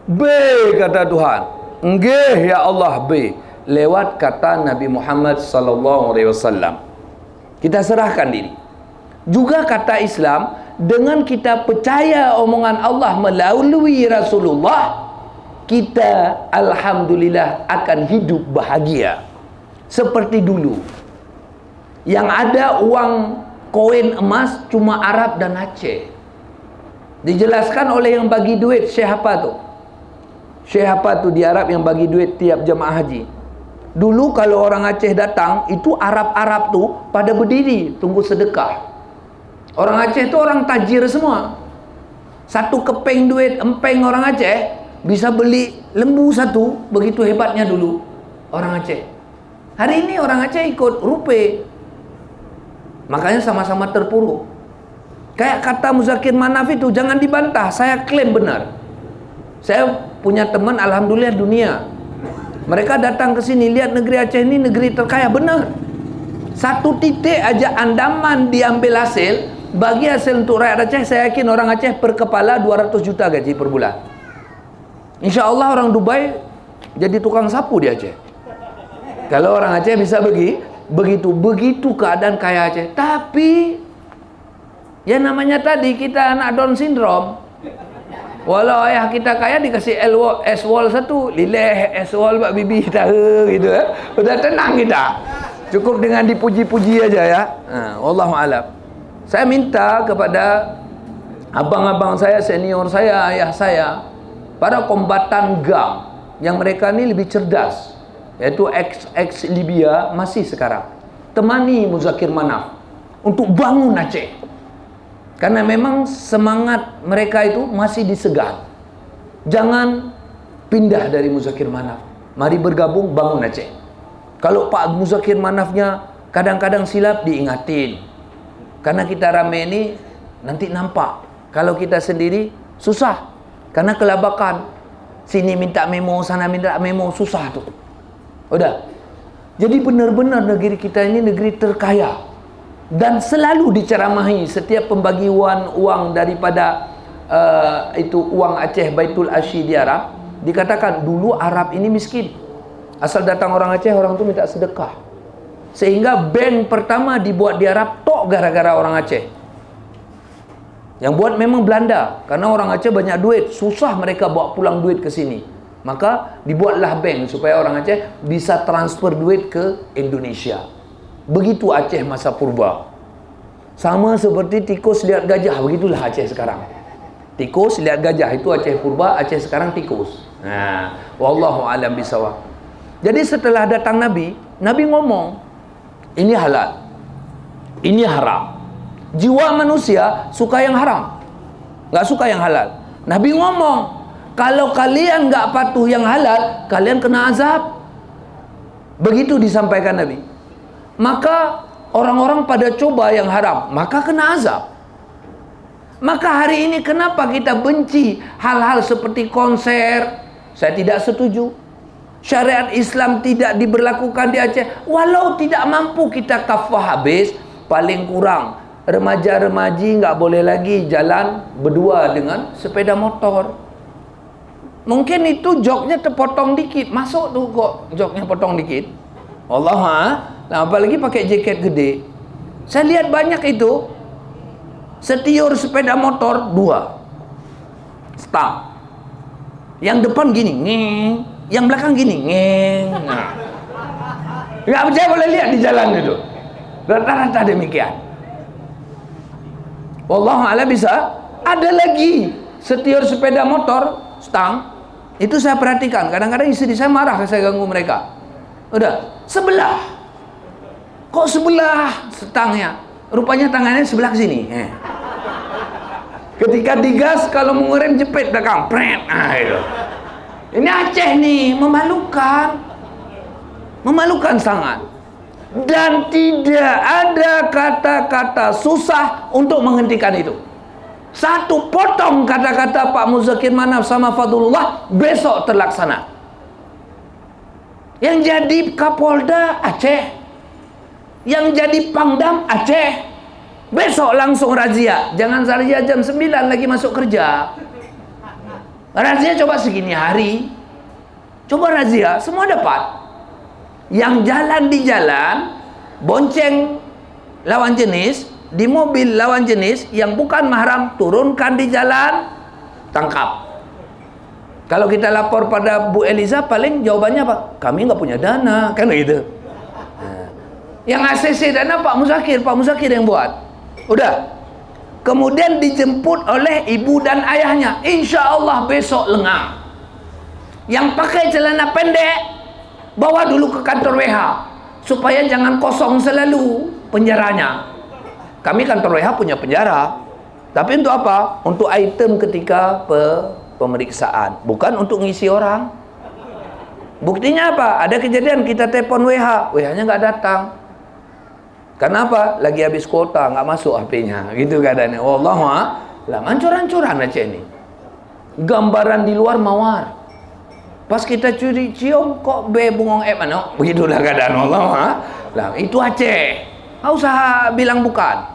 B kata Tuhan. Nggih ya Allah B. Lewat kata Nabi Muhammad sallallahu alaihi wasallam. Kita serahkan diri. Juga kata Islam, dengan kita percaya omongan Allah melalui Rasulullah, kita alhamdulillah akan hidup bahagia seperti dulu. Yang ada uang koin emas cuma Arab dan Aceh. Dijelaskan oleh yang bagi duit, Syekh apa tu? Syekh apa tu di Arab yang bagi duit tiap jemaah haji? Dulu kalau orang Aceh datang, itu Arab-Arab tu pada berdiri tunggu sedekah. Orang Aceh itu orang tajir semua. Satu keping duit empeng orang Aceh bisa beli lembu satu. Begitu hebatnya dulu orang Aceh. Hari ini orang Aceh ikut rupiah. Makanya sama-sama terpuruk. Kayak kata Muzakir Manaf itu jangan dibantah, saya klaim benar. Saya punya teman alhamdulillah dunia. Mereka datang ke sini lihat negeri Aceh ini negeri terkaya, benar. Satu titik aja Andaman diambil hasil, bagi hasil untuk rakyat Aceh, saya yakin orang Aceh per kepala 200 juta gaji per bulan. Insya Allah orang Dubai jadi tukang sapu di Aceh. Kalau orang Aceh bisa begitu keadaan kaya Aceh. Tapi ya namanya tadi kita anak Down syndrome. Walau ayah kita kaya dikasih S-wall satu, lileh S-wall bak bibi tahu gitu ya. Udah tenang kita. Cukup dengan dipuji-puji aja ya. Wallahu alam. Saya minta kepada abang-abang saya, senior saya, ayah saya, para kombatan GAM yang mereka ini lebih cerdas, yaitu ex Libya masih sekarang. Temani Muzakir Manaf untuk bangun Aceh. Karena memang semangat mereka itu masih disegar. Jangan pindah dari Muzakir Manaf. Mari bergabung bangun Aceh. Kalau Pak Muzakir Manafnya kadang-kadang silap, diingatin. Karena kita rame ini nanti nampak. Kalau kita sendiri susah. Karena kelabakan. Sini minta memo, sana minta memo, susah tuh. Udah. Jadi benar-benar negeri kita ini negeri terkaya. Dan selalu diceramahi setiap pembagian uang daripada itu uang Aceh Baitul Asyi di Arab. Dikatakan dulu Arab ini miskin. Asal datang orang Aceh, orang itu minta sedekah. Sehingga bank pertama dibuat di Arab tok gara-gara orang Aceh. Yang buat memang Belanda, karena orang Aceh banyak duit, susah mereka bawa pulang duit ke sini. Maka dibuatlah bank supaya orang Aceh bisa transfer duit ke Indonesia. Begitu Aceh masa purba. Sama seperti tikus lihat gajah, begitulah Aceh sekarang. Tikus lihat gajah, itu Aceh purba, Aceh sekarang tikus. Nah, wallahu alam bisawab. Jadi setelah datang Nabi, Nabi ngomong, ini halal, ini haram. Jiwa manusia suka yang haram, nggak suka yang halal. Nabi ngomong, kalau kalian nggak patuh yang halal, kalian kena azab. Begitu disampaikan Nabi. Maka orang-orang pada coba yang haram, maka kena azab. Maka hari ini kenapa kita benci hal-hal seperti konser? Saya tidak setuju. Syariat Islam tidak diberlakukan di Aceh. Walau tidak mampu kita kafah habis, paling kurang remaja-remaji nggak boleh lagi jalan berdua dengan sepeda motor. Mungkin itu joknya terpotong dikit, masuk tuh kok joknya potong dikit. Allah, nah, apalagi pakai jaket gede. Saya lihat banyak itu setiur sepeda motor 2 stang. Yang depan gini, ngeng. Yang belakang gini, ngeng. Nah. Nggak percaya boleh lihat di jalan itu. Rata-rata demikian. Wallahu a'lam bisa. Ada lagi setiur sepeda motor stang. Itu saya perhatikan. Kadang-kadang istri saya marah kalau saya ganggu mereka. Udah, sebelah. Kok sebelah stangnya? Rupanya tangannya sebelah sini. Ketika digas, kalau mau ngerem jepit belakang, pret. Nah, itu. Ini Aceh nih, memalukan. Memalukan sangat. Dan tidak ada kata-kata susah untuk menghentikan itu. Satu potong kata-kata Pak Muzakir Manaf sama Fadlullah, besok terlaksana. Yang jadi Kapolda Aceh, yang jadi Pangdam Aceh, besok langsung razia. Jangan razia jam 9 lagi masuk kerja. Razia coba segini hari, coba razia, semua dapat. Yang jalan di jalan, bonceng lawan jenis, di mobil lawan jenis, yang bukan mahram, turunkan di jalan, tangkap. Kalau kita lapor pada Bu Eliza, paling jawabannya apa? Kami nggak punya dana, kan gitu. Yang ACC dana Pak Muzakir yang buat. Udah. Kemudian dijemput oleh ibu dan ayahnya. Insya Allah besok lengang. Yang pakai celana pendek, bawa dulu ke kantor WH supaya jangan kosong selalu penjaranya. Kami kantor WH punya penjara. Tapi untuk apa? Untuk item ketika pemeriksaan, bukan untuk ngisi orang. Buktinya apa? Ada kejadian kita telepon WH, WH-nya nggak datang. Kenapa? Lagi habis kuota, nggak masuk HP-nya. Gitu keadaannya. Wallahu a'lam. Hancur-hancuran Aceh ini. Gambaran di luar mawar. Pas kita curi cium kok bengong mana? Begitulah keadaan. Wallahu a'lam. Itu Aceh. Nggak usah bilang bukan.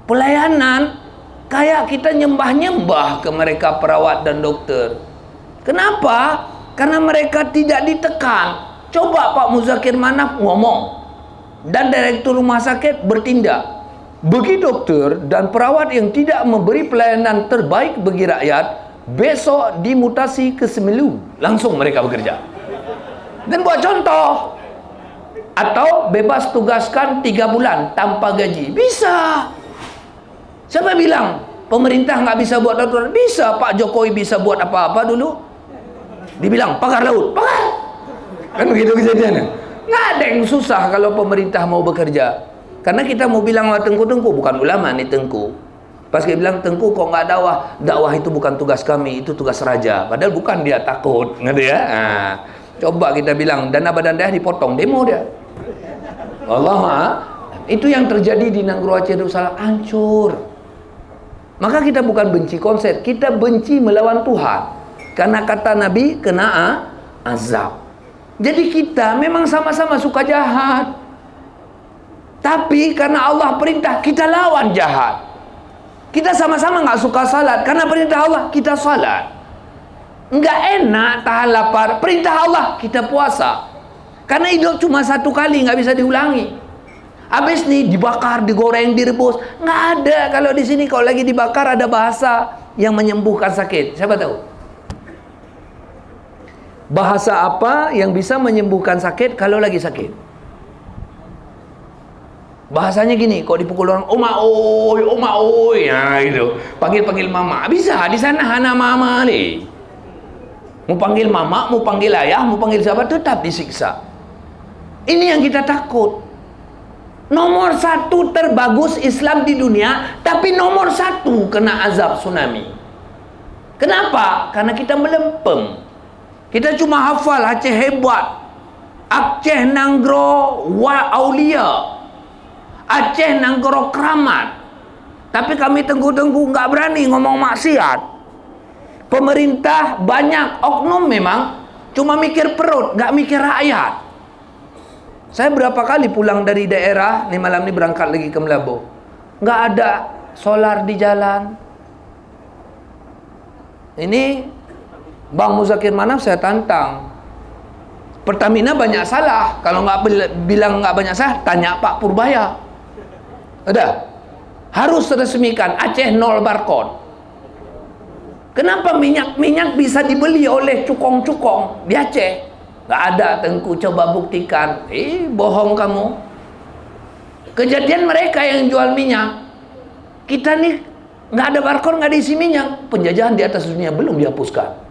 Pelayanan kayak kita nyembah-nyembah ke mereka perawat dan dokter. Kenapa? Karena mereka tidak ditekan. Coba Pak Muzakir Manaf ngomong dan direktur rumah sakit bertindak. Bagi dokter dan perawat yang tidak memberi pelayanan terbaik bagi rakyat, besok dimutasi ke Semelu. Langsung mereka bekerja. Dan buat contoh, atau bebas tugaskan 3 bulan tanpa gaji. Bisa. Siapa bilang pemerintah nggak bisa buat aturan? Bisa. Pak Jokowi bisa buat apa-apa dulu. Dibilang pakar laut, pakar. Kan begitu kejadiannya. Nggak ada yang susah kalau pemerintah mau bekerja. Karena kita mau bilang sama Tengku, bukan ulama nih Tengku. Pas dia bilang, Tengku kok nggak dakwah? Dakwah itu bukan tugas kami, itu tugas raja. Padahal bukan, dia takut, ngerti ya? Nah, coba kita bilang dana badan daerah dipotong, demo dia. Allah, itu yang terjadi di Nanggro Aceh Darussalam, hancur. Maka kita bukan benci konsep, kita benci melawan Tuhan. Karena kata Nabi, kena azab. Jadi kita memang sama-sama suka jahat. Tapi karena Allah perintah, kita lawan jahat. Kita sama-sama nggak suka salat. Karena perintah Allah, kita salat. Nggak enak tahan lapar. Perintah Allah, kita puasa. Karena hidup cuma satu kali, nggak bisa diulangi. Habis nih dibakar, digoreng, direbus. Nggak ada. Kalau di sini kalau lagi dibakar ada bahasa yang menyembuhkan sakit. Siapa tahu? Bahasa apa yang bisa menyembuhkan sakit kalau lagi sakit? Bahasanya gini, kok dipukul orang, oma oi, ya gitu. Panggil mama, bisa di sana hana mama nih. Mau panggil mama, mau panggil ayah, mau panggil siapa, tetap disiksa. Ini yang kita takut. Nomor 1 terbagus Islam di dunia, tapi nomor 1 kena azab tsunami. Kenapa? Karena kita melempem. Kita cuma hafal Aceh hebat, Aceh Nanggro Aulia, Aceh Nanggro keramat. Tapi kami tengku-tengku nggak berani ngomong maksiat. Pemerintah banyak oknum memang, cuma mikir perut, nggak mikir rakyat. Saya berapa kali pulang dari daerah, nih malam ini berangkat lagi ke Melabu, nggak ada solar di jalan. Ini Bang Muzakir Manaf saya tantang. Pertamina banyak salah. Kalau nggak bilang nggak banyak salah, tanya Pak Purbaya. Udah, harus resmikan Aceh 0 barcode. Kenapa minyak bisa dibeli oleh cukong-cukong di Aceh? Nggak ada, Tengku coba buktikan. Bohong kamu. Kejadian mereka yang jual minyak. Kita nih nggak ada barcode, nggak diisi minyak. Penjajahan di atas dunia belum dihapuskan.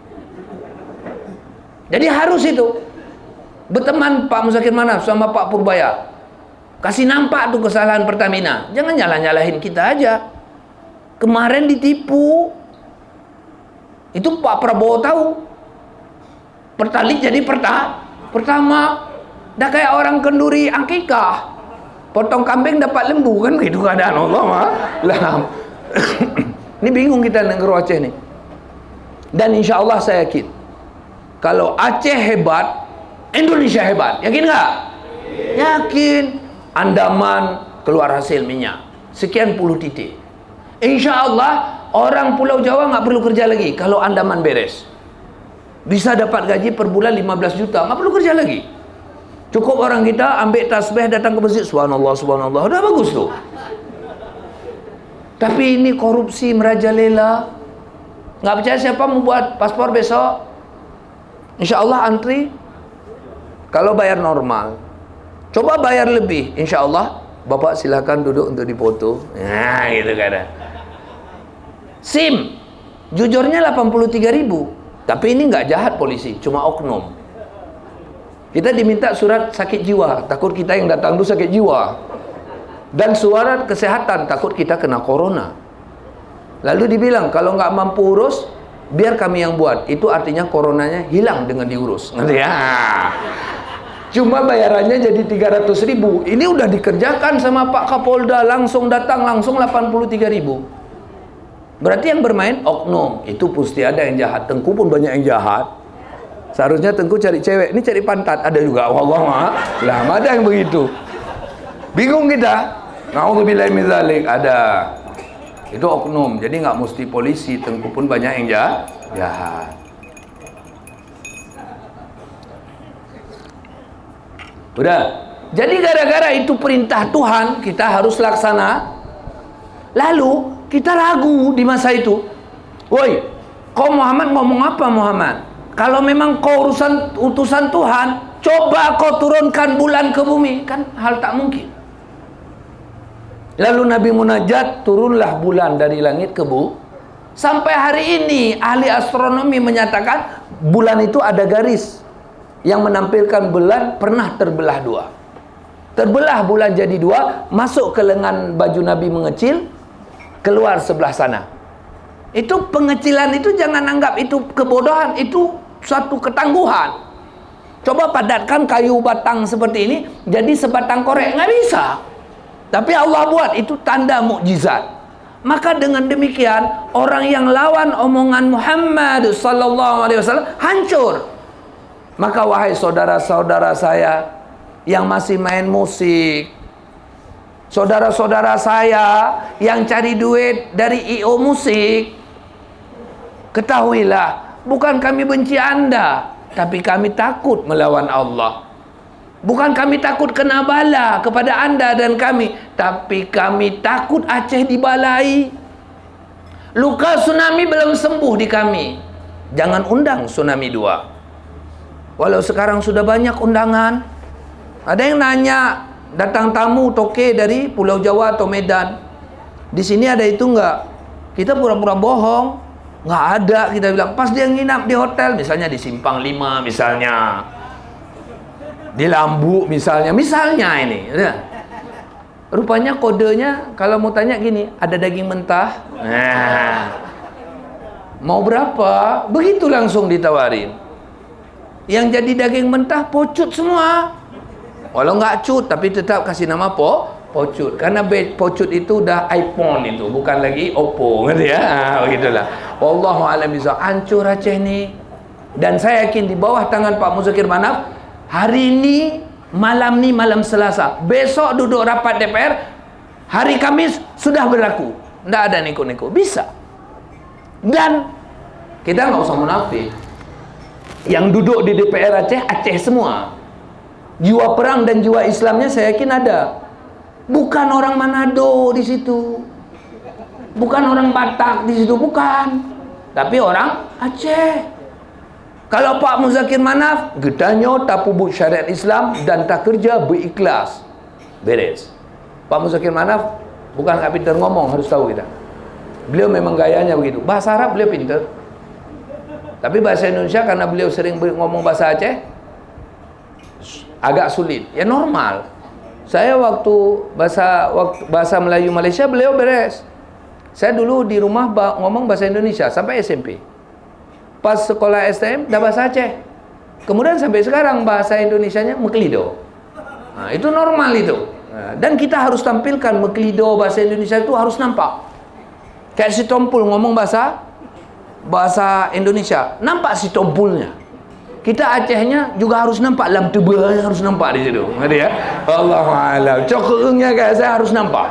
Jadi harus itu. Berteman Pak Muzakir Manaf sama Pak Purbaya. Kasih nampak tuh kesalahan Pertamina. Jangan nyalah-nyalahin kita aja. Kemarin ditipu. Itu Pak Prabowo tahu. Pertalite jadi pertama. Dah kayak orang kenduri akikah. Potong kambing dapat lembu, kan gitu keadaan Allah mah. Lah. Ini bingung kita Nanggro Aceh nih. Dan insya Allah saya yakin, kalau Aceh hebat, Indonesia hebat. Yakin nggak? Yakin. Andaman keluar hasil minyak. Sekian puluh titik. Insya Allah orang Pulau Jawa nggak perlu kerja lagi kalau Andaman beres. Bisa dapat gaji per bulan 15 juta. Nggak perlu kerja lagi. Cukup orang kita ambil tasbih datang ke masjid. Subhanallah, subhanallah. Udah bagus tuh. Tapi ini korupsi merajalela. Nggak percaya siapa mau buat paspor besok? Insya Allah antri. Kalau bayar normal, coba bayar lebih, insya Allah Bapak silakan duduk untuk dipoto. Nah gitu kan. SIM jujurnya 83.000, tapi ini nggak jahat polisi, cuma oknum. Kita diminta surat sakit jiwa, takut kita yang datang itu sakit jiwa. Dan surat kesehatan, takut kita kena corona. Lalu dibilang, kalau nggak mampu urus, biar kami yang buat. Itu artinya coronanya hilang dengan diurus. Nanti ya. Cuma bayarannya jadi 300.000. Ini udah dikerjakan sama Pak Kapolda, langsung datang, langsung 83.000. Berarti yang bermain oknum. Itu pasti ada yang jahat. Tengku pun banyak yang jahat. Seharusnya Tengku cari cewek, ini cari pantat. Ada juga, wallah lah, ada yang begitu. Bingung kita. Na'udzubillahi min dzalik, ada. Itu oknum. Jadi nggak mesti polisi. Tengku pun banyak yang jahat. Udah. Jadi gara-gara itu perintah Tuhan, kita harus laksana. Lalu kita ragu di masa itu. Woi, kau Muhammad ngomong apa Muhammad? Kalau memang kau utusan Tuhan, coba kau turunkan bulan ke bumi. Kan hal tak mungkin. Lalu Nabi munajat, turunlah bulan dari langit ke bumi. Sampai hari ini ahli astronomi menyatakan bulan itu ada garis yang menampilkan bulan pernah terbelah dua. Terbelah bulan jadi dua, masuk ke lengan baju Nabi mengecil, keluar sebelah sana. Itu pengecilan itu jangan anggap itu kebodohan, itu suatu ketangguhan. Coba padatkan kayu batang seperti ini jadi sebatang korek, nggak bisa. Tapi Allah buat, itu tanda mukjizat. Maka dengan demikian orang yang lawan omongan Muhammad sallallahu alaihi wasallam hancur. Maka wahai saudara-saudara saya yang masih main musik, saudara-saudara saya yang cari duit dari IO musik, ketahuilah, bukan kami benci Anda, tapi kami takut melawan Allah. Bukan kami takut kena bala kepada Anda dan kami, tapi kami takut Aceh dibalai. Luka tsunami belum sembuh di kami. Jangan undang tsunami 2. Walau sekarang sudah banyak undangan. Ada yang nanya, datang tamu toke dari Pulau Jawa atau Medan. Di sini ada itu enggak? Kita pura-pura bohong. Enggak ada, kita bilang. Pas dia nginap di hotel, misalnya di Simpang 5 misalnya. Di Lambu misalnya ini ya. Rupanya kodenya kalau mau tanya gini, ada daging mentah, nah, mau berapa, begitu langsung ditawarin. Yang jadi daging mentah pocut semua, walau nggak cut tapi tetap kasih nama pocut, karena pocut itu udah iPhone, itu bukan lagi Oppo, ngerti ya, begitulah. Wallahu a'lam bishawab. Hancur Aceh nih, dan saya yakin di bawah tangan Pak Muzakir Manaf. Hari ini, malam Selasa. Besok duduk rapat DPR. Hari Kamis sudah berlaku. Tidak ada neko-neko. Bisa. Dan kita nggak usah munafik. Yang duduk di DPR Aceh semua. Jiwa perang dan jiwa Islamnya saya yakin ada. Bukan orang Manado di situ. Bukan orang Batak di situ. Bukan. Tapi orang Aceh. Kalau Pak Muzakir Manaf, getahnya tak pubuk syariat Islam dan tak kerja berikhlas. Beres. Pak Muzakir Manaf bukan tak pintar ngomong, harus tahu kita. Beliau memang gayanya begitu. Bahasa Arab beliau pintar. Tapi bahasa Indonesia karena beliau sering ngomong bahasa Aceh, agak sulit. Ya normal. Saya waktu bahasa Melayu Malaysia beliau beres. Saya dulu di rumah ngomong bahasa Indonesia sampai SMP. Pas sekolah STM dah bahasa Aceh. Kemudian sampai sekarang bahasa Indonesianya Meklido. Nah, itu normal itu. Nah, dan kita harus tampilkan Meklido bahasa Indonesia itu harus nampak. Kayak si Tompul ngomong bahasa Indonesia, nampak si Tompulnya. Kita Acehnya juga harus nampak, lam tebal harus nampak di situ. Ngerti ya? Allahu'alam. Cokeungnya kayak saya harus nampak.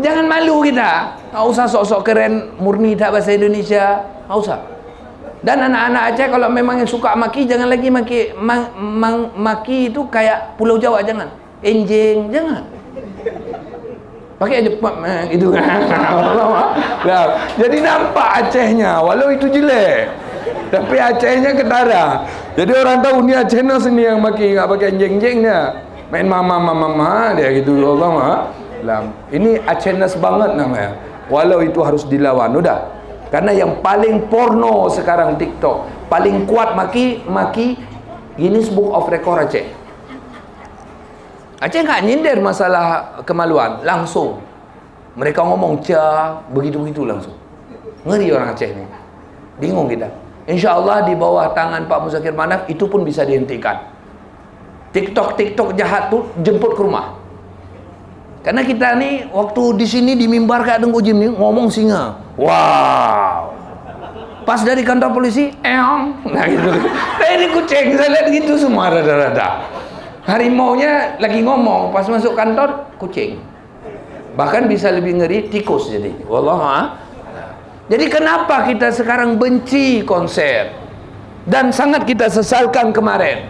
Jangan malu kita. Enggak usah sok-sok keren murni tak bahasa Indonesia. Enggak usah. Dan anak-anak Aceh kalau memang yang suka maki, jangan lagi maki itu kayak Pulau Jawa, jangan. Enjing, jangan. Pakai aja gitu kan. Jadi nampak Acehnya, walau itu jelek. Tapi Acehnya ketara. Jadi orang tahu ni Acehnya sendiri yang maki, enggak pakai enjing-enjingnya. Main mama dia gitu. Allah. Ini Acehnya banget namanya. Walau itu harus dilawan, udah. Karena yang paling porno sekarang TikTok, paling kuat maki Guinness Book of Record Aceh. Aceh nggak nyindir masalah kemaluan, langsung mereka ngomong begitu-begitu langsung. Ngeri orang Aceh ini, bingung kita. Insya Allah di bawah tangan Pak Muzakir Manaf itu pun bisa dihentikan. TikTok jahat tuh jemput ke rumah. Karena kita nih waktu di sini di mimbar kayak Dengku Jim nih ngomong singa. Wow. Pas dari kantor polisi, nah gitu. Nah ini kucing, saya lihat gitu semua rada-rada. Harimaunya lagi ngomong, pas masuk kantor kucing. Bahkan bisa lebih ngeri tikus jadi. Wallah. Jadi kenapa kita sekarang benci konser? Dan sangat kita sesalkan kemarin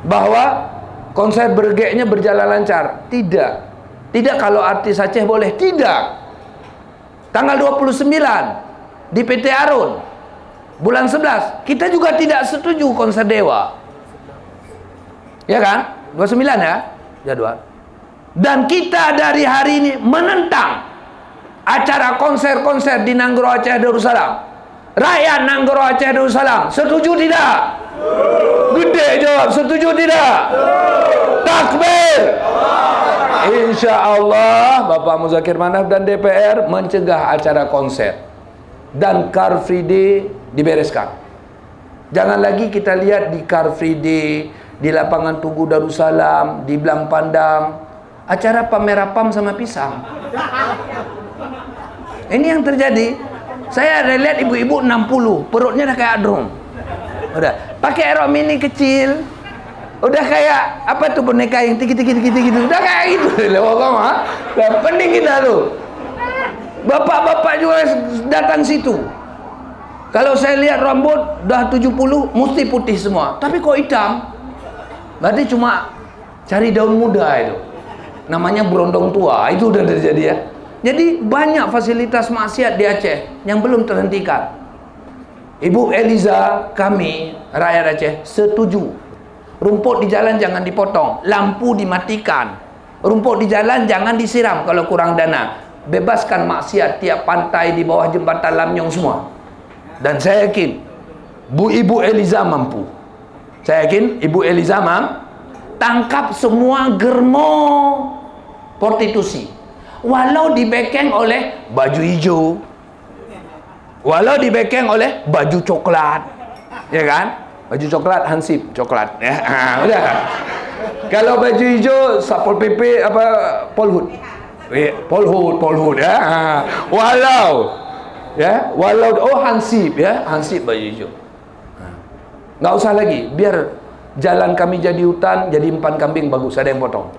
bahwa konser bergeknya berjalan lancar. Tidak. Tidak kalau artis Aceh boleh. Tidak. Tanggal 29 di PT Arun bulan 11 kita juga tidak setuju konser Dewa. Ya kan? 29 ya jadwal. Dan kita dari hari ini menentang acara konser-konser di Nanggro Aceh Darussalam. Rakyat Nanggro Aceh Darussalam setuju tidak? Gede jawab, setuju tidak? Takbir. Insya Allah Bapak Muzakir Manaf dan DPR mencegah acara konser dan Car Free Day dibereskan. Jangan lagi kita lihat di Car Free Day, di lapangan Tugu Darussalam, di Belang Pandang, acara pamer apam sama pisang. Ini yang terjadi. Saya ada lihat ibu-ibu 60, perutnya udah kayak drum. Udah, pakai rok mini kecil. Udah kayak apa tuh boneka yang tiki gitu. Udah kayak gitu. Allah, pening kita tuh. Bapak-bapak juga datang situ. Kalau saya lihat rambut udah 70 mesti putih semua. Tapi kok hitam? Berarti cuma cari daun muda itu. Namanya berondong tua. Itu udah terjadi ya. Jadi banyak fasilitas maksiat di Aceh yang belum terhentikan. Ibu Eliza, kami rakyat Aceh setuju. Rumput di jalan jangan dipotong, lampu dimatikan. Rumput di jalan jangan disiram kalau kurang dana. Bebaskan maksiat tiap pantai di bawah jembatan Lamnyong semua. Dan saya yakin Ibu Eliza mampu. Saya yakin Ibu Eliza tangkap semua germo prostitusi. Walau dibekeng oleh baju hijau, walau dibekeng oleh baju coklat, ya kan? Baju coklat hansip coklat, ya. Udah. Kalau baju hijau Satpol PP apa Polhut, Polhut, ya. Walau hansip, ya, hansip baju hijau. Nggak usah lagi, biar jalan kami jadi hutan, jadi empan kambing bagus, ada yang potong.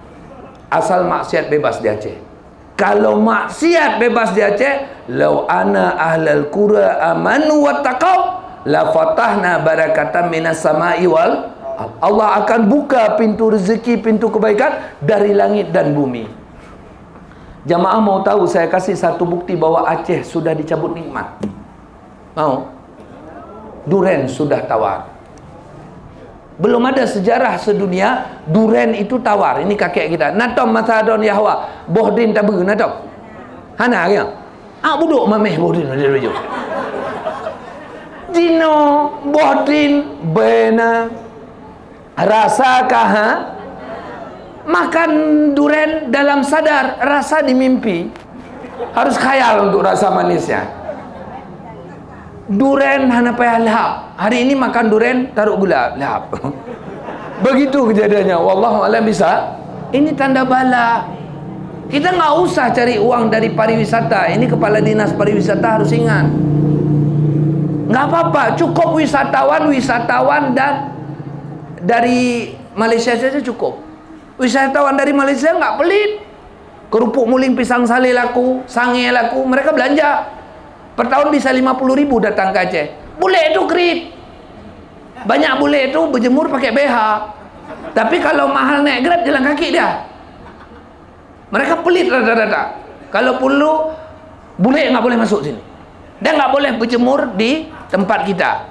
Asal maksiat bebas di Aceh. Kalau maksiat bebas di Aceh, lau ana ahlal qura amanu wattaqau la fatahna barakatan minas sama'i wal. Allah akan buka pintu rezeki, pintu kebaikan dari langit dan bumi. Jamaah mau tahu, saya kasih satu bukti bahwa Aceh sudah dicabut nikmat. Mau? Duren sudah tawar. Belum ada sejarah sedunia duren itu tawar. Ini kakek kita. Natom matadon Yahwa. Bohdin tabu natom. Hana ya. Buduk mameh bohdin ada rujuk. Jino bohdin bena rasakah makan duren dalam sadar, rasa di mimpi. Harus khayal untuk rasa manisnya. Duren hana payah lahap. Hari ini makan duren taruh gula lahap. Begitu kejadiannya. Wallahu a'lam bisa. Ini tanda bala. Kita nggak usah cari uang dari pariwisata. Ini kepala dinas pariwisata harus ingat. Nggak apa-apa. Cukup wisatawan dan dari Malaysia saja cukup. Wisatawan dari Malaysia nggak pelit. Kerupuk muling pisang sale laku, sange laku, mereka belanja. Per tahun bisa 50.000 datang ke Aceh. Bule itu krit. Banyak bule itu berjemur pakai BH. Tapi kalau mahal naik Grab jalan kaki dia. Mereka pelit rata-rata. Kalau perlu bule nggak boleh masuk sini. Dan nggak boleh berjemur di tempat kita.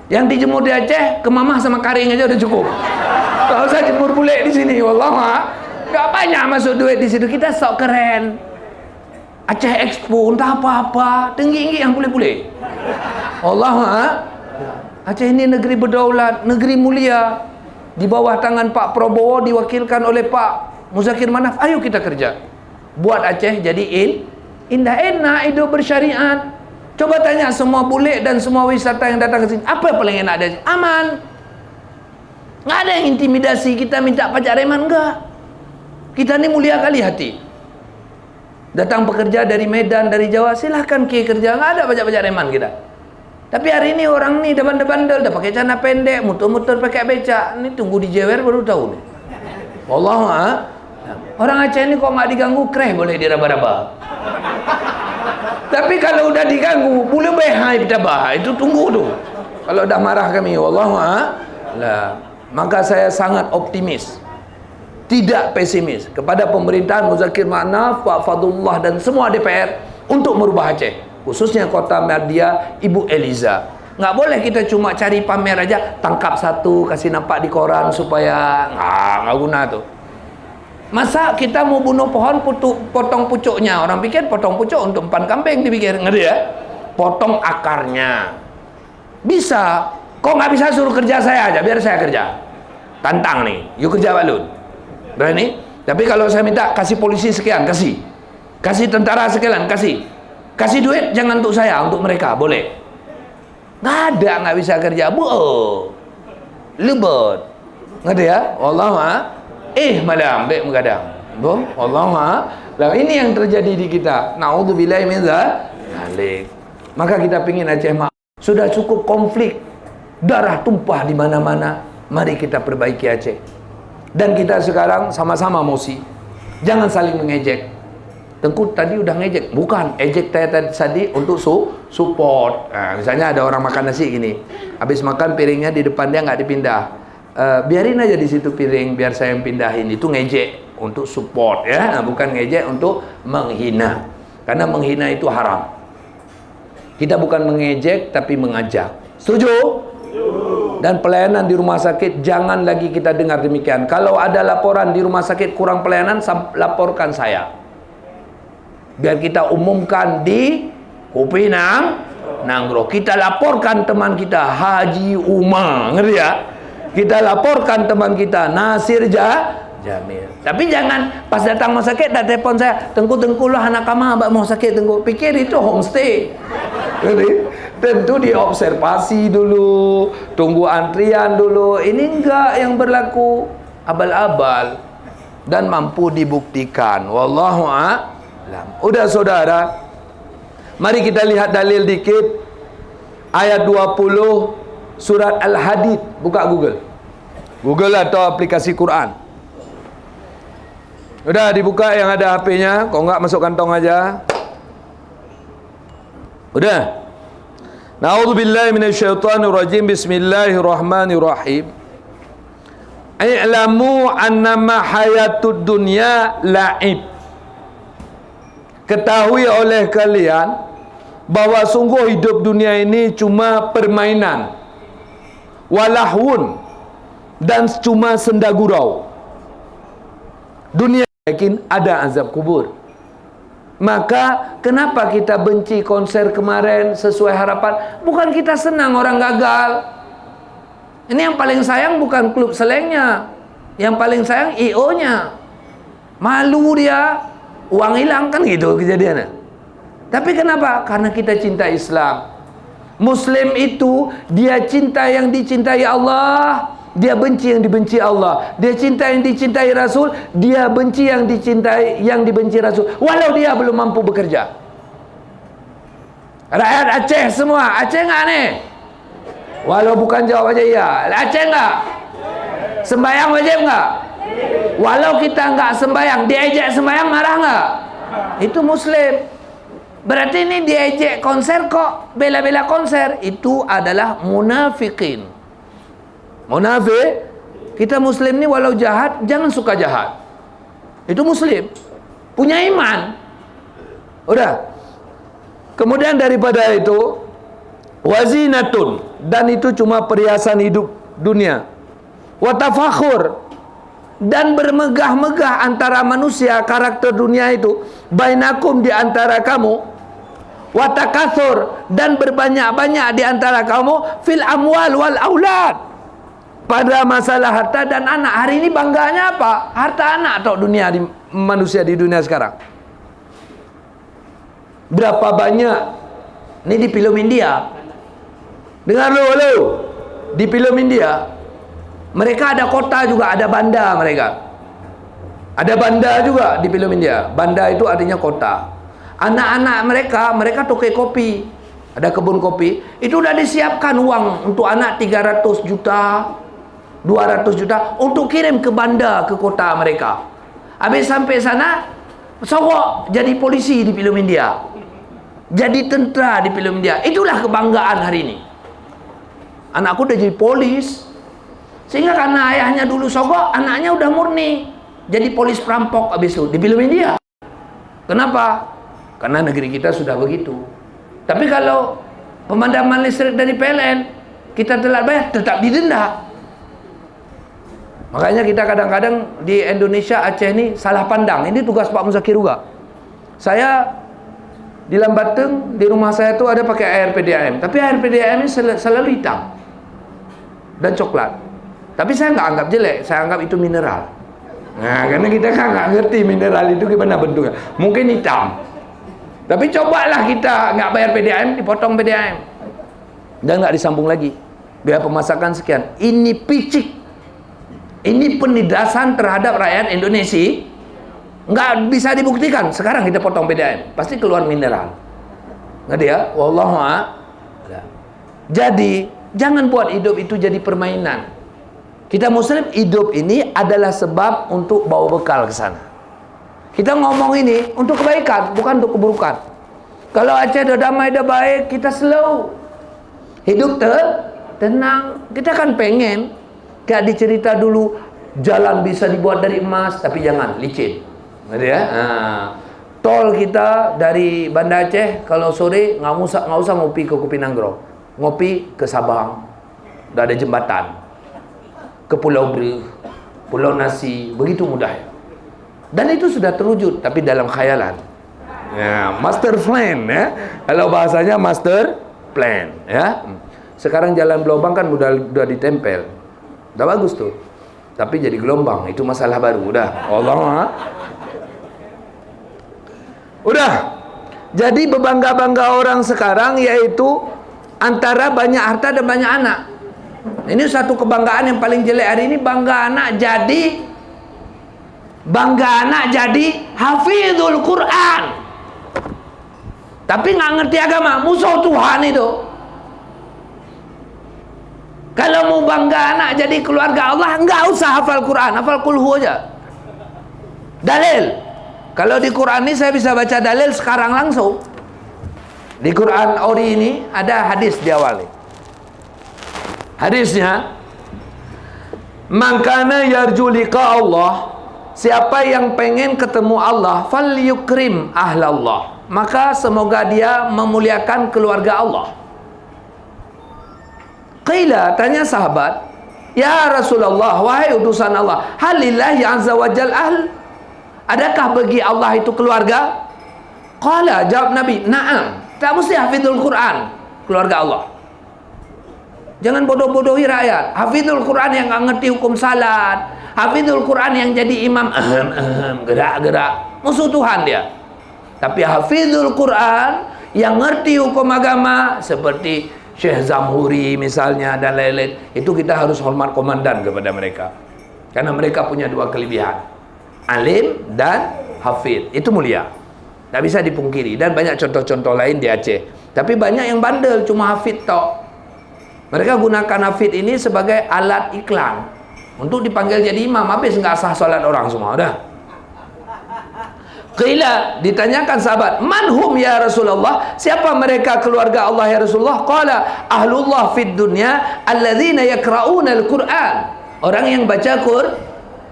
Yang dijemur di Aceh kemamah sama karing aja udah cukup. Kalau usah jemur bule di sini, wallah nggak banyak masuk duit di situ. Kita sok keren. Aceh Expo entah apa-apa, tinggi-tinggi yang boleh-boleh. Allah, Aceh ini negeri berdaulat, negeri mulia. di bawah tangan Pak Prabowo diwakilkan oleh Pak Muzakir Manaf. Ayo kita kerja. Buat Aceh jadi indah, enak hidup bersyariat. Coba tanya semua bule dan semua wisata yang datang ke sini, apa yang paling enak dari sini? Aman. Nggak ada yang intimidasi kita minta pajak reman, enggak. Kita ini mulia kali hati. Datang pekerja dari Medan, dari Jawa, silahkan kerja, nggak ada pajak-pajak reman kita. Tapi hari ini orang nih bandel-bandel, udah pakai celana pendek, muter-muter pakai becak. Ini tunggu di jewer baru tahu nih. Allah, orang Aceh ini kok nggak diganggu, kreh boleh diraba-raba. Tapi kalau udah diganggu, boleh behai kita bah. Itu tunggu tuh. Kalau udah marah kami, wallahu a'lam. Maka saya sangat optimis, tidak pesimis kepada pemerintahan Muzakir Ma'naf, Pak Fadullah dan semua DPR untuk merubah Aceh, khususnya Kota Media, Ibu Eliza. Nggak boleh kita cuma cari pamer aja, tangkap satu, kasih nampak di koran supaya nggak guna tuh. Masa kita mau bunuh pohon, potong pucuknya? Orang pikir potong pucuk untuk empan kambing, dipikir, ngerti ya? Potong akarnya. Bisa. Kok nggak bisa suruh kerja saya aja, biar saya kerja. Tantang nih, yuk kerja Pak Lun. Berani? Tapi kalau saya minta kasih polisi sekian, kasih. Kasih tentara sekian, kasih. Kasih duit jangan untuk saya, untuk mereka, boleh. Nggak ada, nggak bisa kerja. Lebet. Ngerti ya? Wallahu malah ambek mengadang. Bom, Allah. Lah ini yang terjadi di kita. Naudzubillahi min dzalik. Maka kita pingin Aceh sudah cukup konflik, darah tumpah di mana-mana. Mari kita perbaiki Aceh. Dan kita sekarang sama-sama mosi. Jangan saling mengejek. Tengku tadi udah ngejek, bukan ejek tadi untuk support. Nah, misalnya ada orang makan nasi gini, habis makan piringnya di depan dia nggak dipindah. Biarin aja di situ piring, biar saya yang pindahin. Itu ngejek untuk support ya, bukan ngejek untuk menghina. Karena menghina itu haram. Kita bukan mengejek tapi mengajak. Setuju? Dan pelayanan di rumah sakit jangan lagi kita dengar demikian. Kalau ada laporan di rumah sakit kurang pelayanan, laporkan saya. Biar kita umumkan di Kupinang Nanggro. Kita laporkan teman kita Haji Umar, ngerti ya? Kita laporkan teman kita Nasir Jamil. Tapi jangan pas datang mau sakit dah telepon saya, Tengku lah anak kamu abang mau sakit Tengku. Pikir itu homestay. Jadi tentu diobservasi dulu, tunggu antrian dulu. Ini enggak yang berlaku abal-abal dan mampu dibuktikan. Wallahu a'lam. Udah saudara, mari kita lihat dalil dikit. Ayat 20 Surat Al-Hadid, buka Google atau aplikasi Quran. Udah dibuka yang ada HP-nya, kalau enggak masuk kantong aja. Udah. Na'udzubillahi minasyaitonirrajim. Bismillahirrahmanirrahim. I'lamu annama hayatud dunya la'ib. Ketahui oleh kalian bahwa sungguh hidup dunia ini cuma permainan, walahun, dan cuma senda gurau. Dunia yakin ada azab kubur. Maka kenapa kita benci konser kemarin sesuai harapan? Bukan kita senang orang gagal. Ini yang paling sayang bukan klub selengnya, yang paling sayang IO-nya. Malu dia, uang hilang, kan gitu kejadiannya. Tapi kenapa? Karena kita cinta Islam. Muslim itu dia cinta yang dicintai Allah, dia benci yang dibenci Allah. Dia cinta yang dicintai Rasul, dia benci yang dibenci Rasul. Walau dia belum mampu bekerja. Rakyat Aceh semua, Aceh enggak nih? Walau bukan jawab aja iya. Aceh enggak? Sembayang wajib enggak? Walau kita enggak sembayang, diejek sembayang marah enggak? Itu Muslim. Berarti ini diejek konser kok bela-bela konser. Itu adalah munafikin. Munafik. Kita Muslim ini walau jahat jangan suka jahat. Itu Muslim, punya iman. Udah. Kemudian daripada itu wazinatun, dan itu cuma perhiasan hidup dunia. Watafakhur, dan bermegah-megah antara manusia, karakter dunia itu bainakum, di antara kamu. Watakatsur, dan berbanyak-banyak di antara kamu, fil amwal wal aulad, pada masalah harta dan anak. Hari ini bangganya apa? Harta anak atau dunia di manusia di dunia sekarang. Berapa banyak? Ini di film India. Dengar lo. Di film India, mereka ada kota juga, ada banda mereka. Ada banda juga di film India. Banda itu artinya kota. Anak-anak mereka toke kopi. Ada kebun kopi. Itu udah disiapkan uang untuk anak 300 juta, 200 juta untuk kirim ke banda, ke kota mereka. Habis sampai sana, sogok jadi polisi di film India. Jadi tentera di film India. Itulah kebanggaan hari ini. Anakku udah jadi polis. Sehingga karena ayahnya dulu sogok, anaknya udah murni jadi polis perampok habis itu di film India. Kenapa? Karena negeri kita sudah begitu. Tapi kalau pemadaman listrik dari PLN kita telat bayar, tetap didenda. Makanya kita kadang-kadang di Indonesia, Aceh ini salah pandang. Ini tugas Pak Muzakir juga. Saya di Lambateng, di rumah saya itu ada pakai air PDAM. Tapi air PDAM ini selalu hitam dan coklat. Tapi saya nggak anggap jelek, saya anggap itu mineral. Nah, karena kita kan nggak ngerti mineral itu gimana bentuknya. Mungkin hitam. Tapi cobalah kita nggak bayar PDAM, dipotong PDAM. Dan nggak disambung lagi. Biaya pemasakan sekian. Ini picik. Ini penindasan terhadap rakyat Indonesia. Nggak bisa dibuktikan. Sekarang kita potong PDAM. Pasti keluar mineral. Ngerti ya? Wallahu a'lam. Jadi, jangan buat hidup itu jadi permainan. Kita Muslim hidup ini adalah sebab untuk bawa bekal ke sana. Kita ngomong ini untuk kebaikan, bukan untuk keburukan. Kalau Aceh dah damai, dah baik, kita slow. Hidup tenang. Kita kan pengen, kayak dicerita dulu, jalan bisa dibuat dari emas, tapi jangan, licin. Ngerti ya? Tol kita dari Banda Aceh, kalau sore nggak usah ngopi ke Kopi Nanggro. Ngopi ke Sabang. Udah ada jembatan. Ke Pulau Brih, Pulau Nasi, begitu mudah. Dan itu sudah terwujud, tapi dalam khayalan. Ya, master plan ya. Kalau bahasanya master plan ya. Sekarang jalan gelombang kan udah ditempel. Udah bagus tuh. Tapi jadi gelombang, itu masalah baru. Udah. Udah. Jadi berbangga-bangga orang sekarang yaitu antara banyak harta dan banyak anak. Ini satu kebanggaan yang paling jelek hari ini. Bangga anak jadi hafizul Quran, tapi nggak ngerti agama, musuh Tuhan itu. Kalau mau bangga anak jadi keluarga Allah, nggak usah hafal Quran, hafal kulhu aja. Dalil. Kalau di Quran ini saya bisa baca dalil sekarang langsung. Di Quran Ori ini ada hadis di awal. Hadisnya, man kana yarju liqa Allah, siapa yang pengen ketemu Allah, falyukrim ahlallah, maka semoga dia memuliakan keluarga Allah. Qila, tanya sahabat, ya Rasulullah, wahai utusan Allah, halillahi azza wa jal ahl, adakah bagi Allah itu keluarga? Qala, jawab Nabi, na'am, tak mesti hafizul Quran, keluarga Allah. Jangan bodoh-bodohi rakyat. Hafizul Quran yang nggak ngerti hukum salat, hafizul Quran yang jadi imam gerak-gerak, musuh Tuhan dia. Tapi hafizul Quran yang ngerti hukum agama seperti Syekh Zamhuri misalnya dan lain-lain, itu kita harus hormat komandan kepada mereka. Karena mereka punya dua kelebihan, alim dan hafid. Itu mulia, tak bisa dipungkiri. Dan banyak contoh-contoh lain di Aceh. Tapi banyak yang bandel cuma hafid tok. Mereka gunakan hafid ini sebagai alat iklan untuk dipanggil jadi imam. Habis nggak sah salat orang semua. Udah. Qila, ditanyakan sahabat, manhum ya Rasulullah, siapa mereka keluarga Allah ya Rasulullah? Qala ahlullah fid dunya alladzina yaqra'una al-Qur'an. Orang yang baca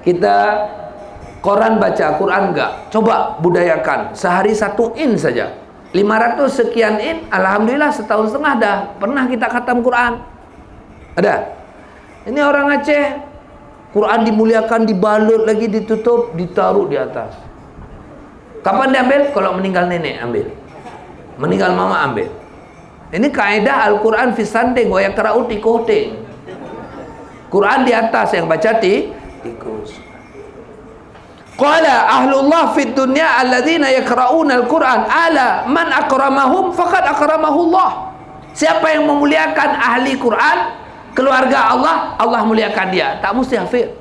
kita koran baca, Quran enggak. Coba budayakan sehari 1 in saja. 500 sekian in, alhamdulillah setahun setengah dah pernah kita khatam Quran. Ada. Ini orang Aceh, Quran dimuliakan, dibalut lagi, ditutup, ditaruh di atas. Kapan diambil? Kalau meninggal nenek ambil, meninggal mama ambil. Ini kaidah Al-Quran fi sanding wa yakra'u tikoting. Quran di atas, yang baca tikus. Qala ahlullah fid dunya alladzina yaqra'una al-Quran ala man akramahum faqad akramahullah. Siapa yang memuliakan ahli Quran, keluarga Allah, Allah muliakan dia. Tak mesti hafid.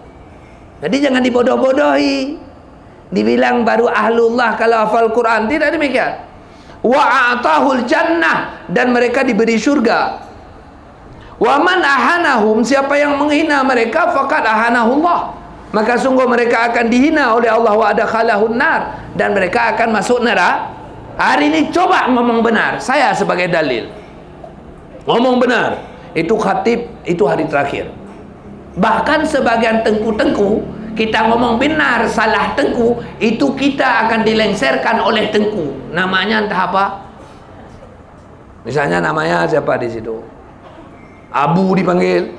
Jadi jangan dibodoh-bodohi. Dibilang baru ahlullah kalau hafal Quran. Tidak demikian. Wa a'tahul jannah, dan mereka diberi surga. Wa man ahanahum, siapa yang menghina mereka, faqad ahanahullah, maka sungguh mereka akan dihina oleh Allah. Wa adkhalahun nar, dan mereka akan masuk neraka. Hari ini coba ngomong benar, saya sebagai dalil. Ngomong benar, itu khatib, itu hari terakhir. Bahkan sebagian tengku-tengku, kita ngomong benar, salah tengku, itu kita akan dilengserkan oleh tengku. Namanya entah apa. Misalnya namanya siapa di situ? Abu dipanggil.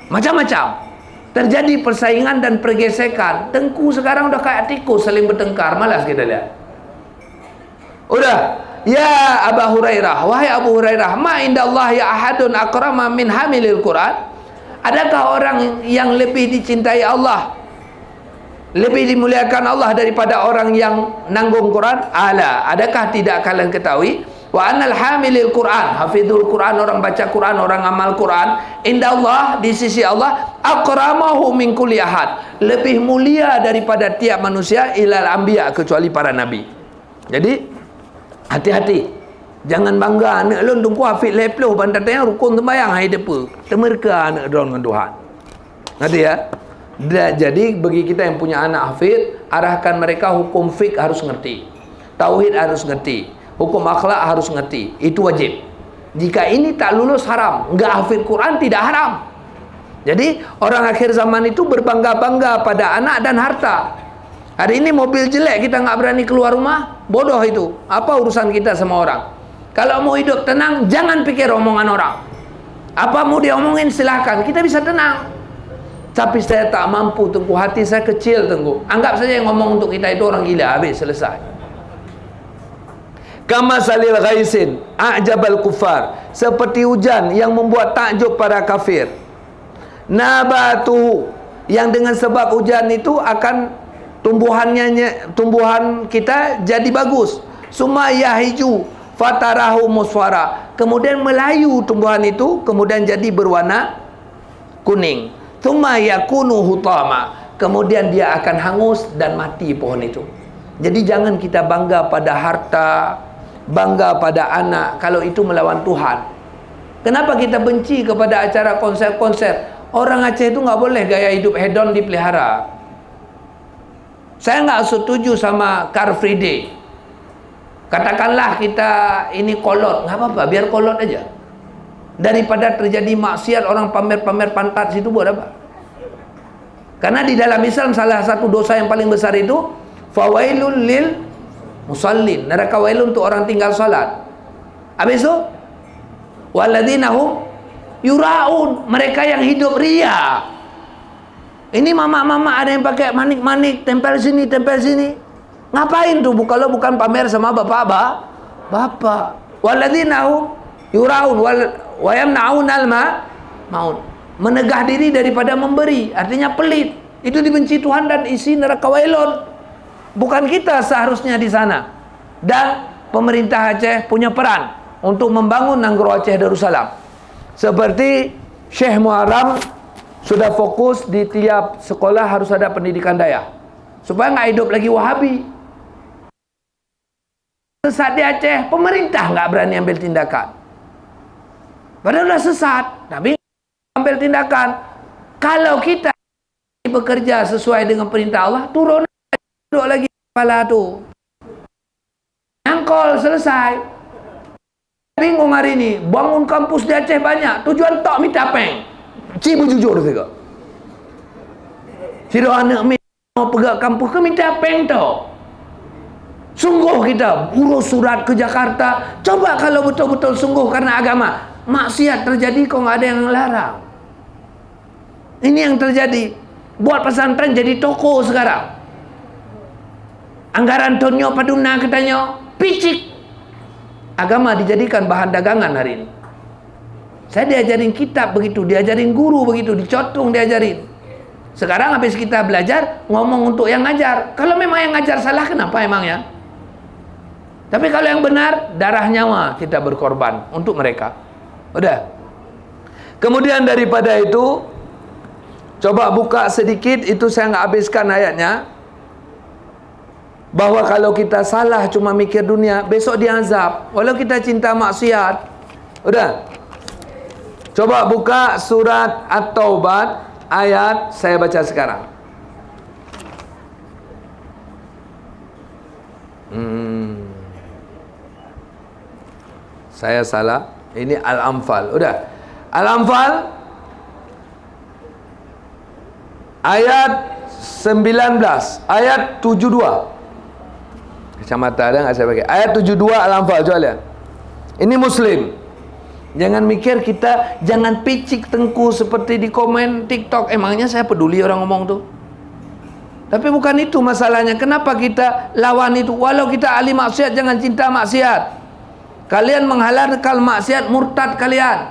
Macam-macam. Terjadi persaingan dan pergesekan. Tengku sekarang udah kayak tikus, saling bertengkar. Malas kita lihat. Udah. Ya Abu Hurairah, wahai Abu Hurairah, ma indallahi ahadun akrama min hamilil Quran. Adakah orang yang lebih dicintai Allah, lebih dimuliakan Allah daripada orang yang nanggung Quran? Ala, adakah tidak kalian ketahui? Wa annal hamilil Quran, hafizul Quran, orang baca Quran, orang amal Quran, indallah, di sisi Allah, akramahu min kulli ahad, lebih mulia daripada tiap manusia, ilal anbiya, kecuali para nabi. Jadi hati-hati, jangan bangga anak lun tunggu hafid leploh bandar tayang rukun sembahyang hai depa. Temerka anak drone dengan Tuhan. Ngerti ya? Jadi bagi kita yang punya anak hafid, arahkan mereka hukum fiqh harus ngerti. Tauhid harus ngerti. Hukum akhlak harus ngerti. Itu wajib. Jika ini tak lulus haram. Enggak hafid Quran tidak haram. Jadi orang akhir zaman itu berbangga-bangga pada anak dan harta. Hari ini mobil jelek kita nggak berani keluar rumah, bodoh itu. Apa urusan kita sama orang? Kalau mau hidup tenang, jangan pikir omongan orang. Apa mau diomongin silahkan, kita bisa tenang. Tapi saya tak mampu, Tengku, hati saya kecil, Tengku. Anggap saja yang ngomong untuk kita itu orang gila, habis, selesai. Kama salil ghaisin a'jabal kufar, seperti hujan yang membuat takjub para kafir. Nabatu, yang dengan sebab hujan itu akan tumbuhan kita jadi bagus. Summa yahiju fatarahu musfara, kemudian melayu tumbuhan itu, kemudian jadi berwarna kuning. Summa yakunu hutama, kemudian dia akan hangus dan mati pohon itu. Jadi jangan kita bangga pada harta, bangga pada anak, kalau itu melawan Tuhan. Kenapa kita benci kepada acara konser-konser? Orang Aceh itu nggak boleh gaya hidup hedon dipelihara. Saya nggak setuju sama Car Free Day. Katakanlah kita ini kolot, nggak apa-apa, biar kolot aja. Daripada terjadi maksiat orang pamer-pamer pantat situ, buat apa? Karena di dalam Islam salah satu dosa yang paling besar itu fawailul lil musallin, neraka wailun untuk orang tinggal salat. Habis itu walladzina hum yuraun, mereka yang hidup ria. Ini mama-mama ada yang pakai manik-manik, tempel sini, tempel sini. Ngapain tuh kalau bukan pamer sama bapak? Walladzina hum yuraun wa yamnaun maun, menegah diri daripada memberi, artinya pelit. Itu dibenci Tuhan dan isi neraka wailun. Bukan kita seharusnya di sana. Dan pemerintah Aceh punya peran untuk membangun Nanggro Aceh Darussalam. Seperti Syekh Muharram sudah fokus di tiap sekolah harus ada pendidikan daya, supaya nggak hidup lagi Wahabi. Sesat di Aceh, pemerintah nggak berani ambil tindakan. Padahal sudah sesat, tapi ambil tindakan. Kalau kita bekerja sesuai dengan perintah Allah, turun duduk lagi kepala tu, nyangkol, selesai. Bingung hari ini, bangun kampus di Aceh banyak, tujuan tak minta peng. Cibu jujur juga. Sido anak mau pegang kampus ke minta peng tau. Sungguh kita urus surat ke Jakarta. Coba kalau betul-betul sungguh karena agama, maksiat terjadi kok nggak ada yang larang. Ini yang terjadi. Buat pesantren jadi toko sekarang. Anggaran Tonyo Paduna katanya picik. Agama dijadikan bahan dagangan hari ini. Saya diajarin kitab begitu, diajarin guru begitu, dicotong diajarin. Sekarang habis kita belajar, ngomong untuk yang ngajar. Kalau memang yang ngajar salah, kenapa emangnya? Tapi kalau yang benar, darah nyawa kita berkorban untuk mereka. Udah. Kemudian daripada itu, coba buka sedikit, itu saya nggak habiskan ayatnya. Bahwa kalau kita salah cuma mikir dunia, besok diazab. Walau kita cinta maksiat. Udah. Coba buka surat At-Taubah, ayat saya baca sekarang. Saya salah. Ini Al-Anfal. Udah. Al-Anfal ayat 19, ayat 72. Kacamata ada nggak saya pakai? Ayat 72 Al-Anfal, coba lihat. Ini Muslim. Jangan mikir kita, jangan picik tengku seperti di komen TikTok. Emangnya saya peduli orang ngomong tuh? Tapi bukan itu masalahnya. Kenapa kita lawan itu? Walau kita ahli maksiat, jangan cinta maksiat. Kalian menghalalkan maksiat, murtad kalian.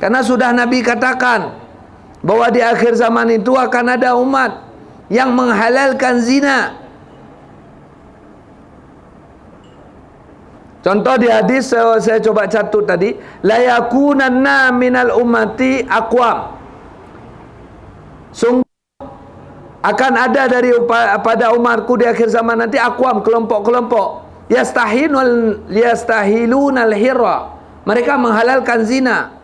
Karena sudah Nabi katakan bahwa di akhir zaman itu akan ada umat yang menghalalkan zina. Contoh di hadis saya coba catut tadi, la yakunanna minal ummati aqwam. Sungguh akan ada pada umatku di akhir zaman nanti aqwam, kelompok-kelompok, yastahilunal hirra. Mereka menghalalkan zina.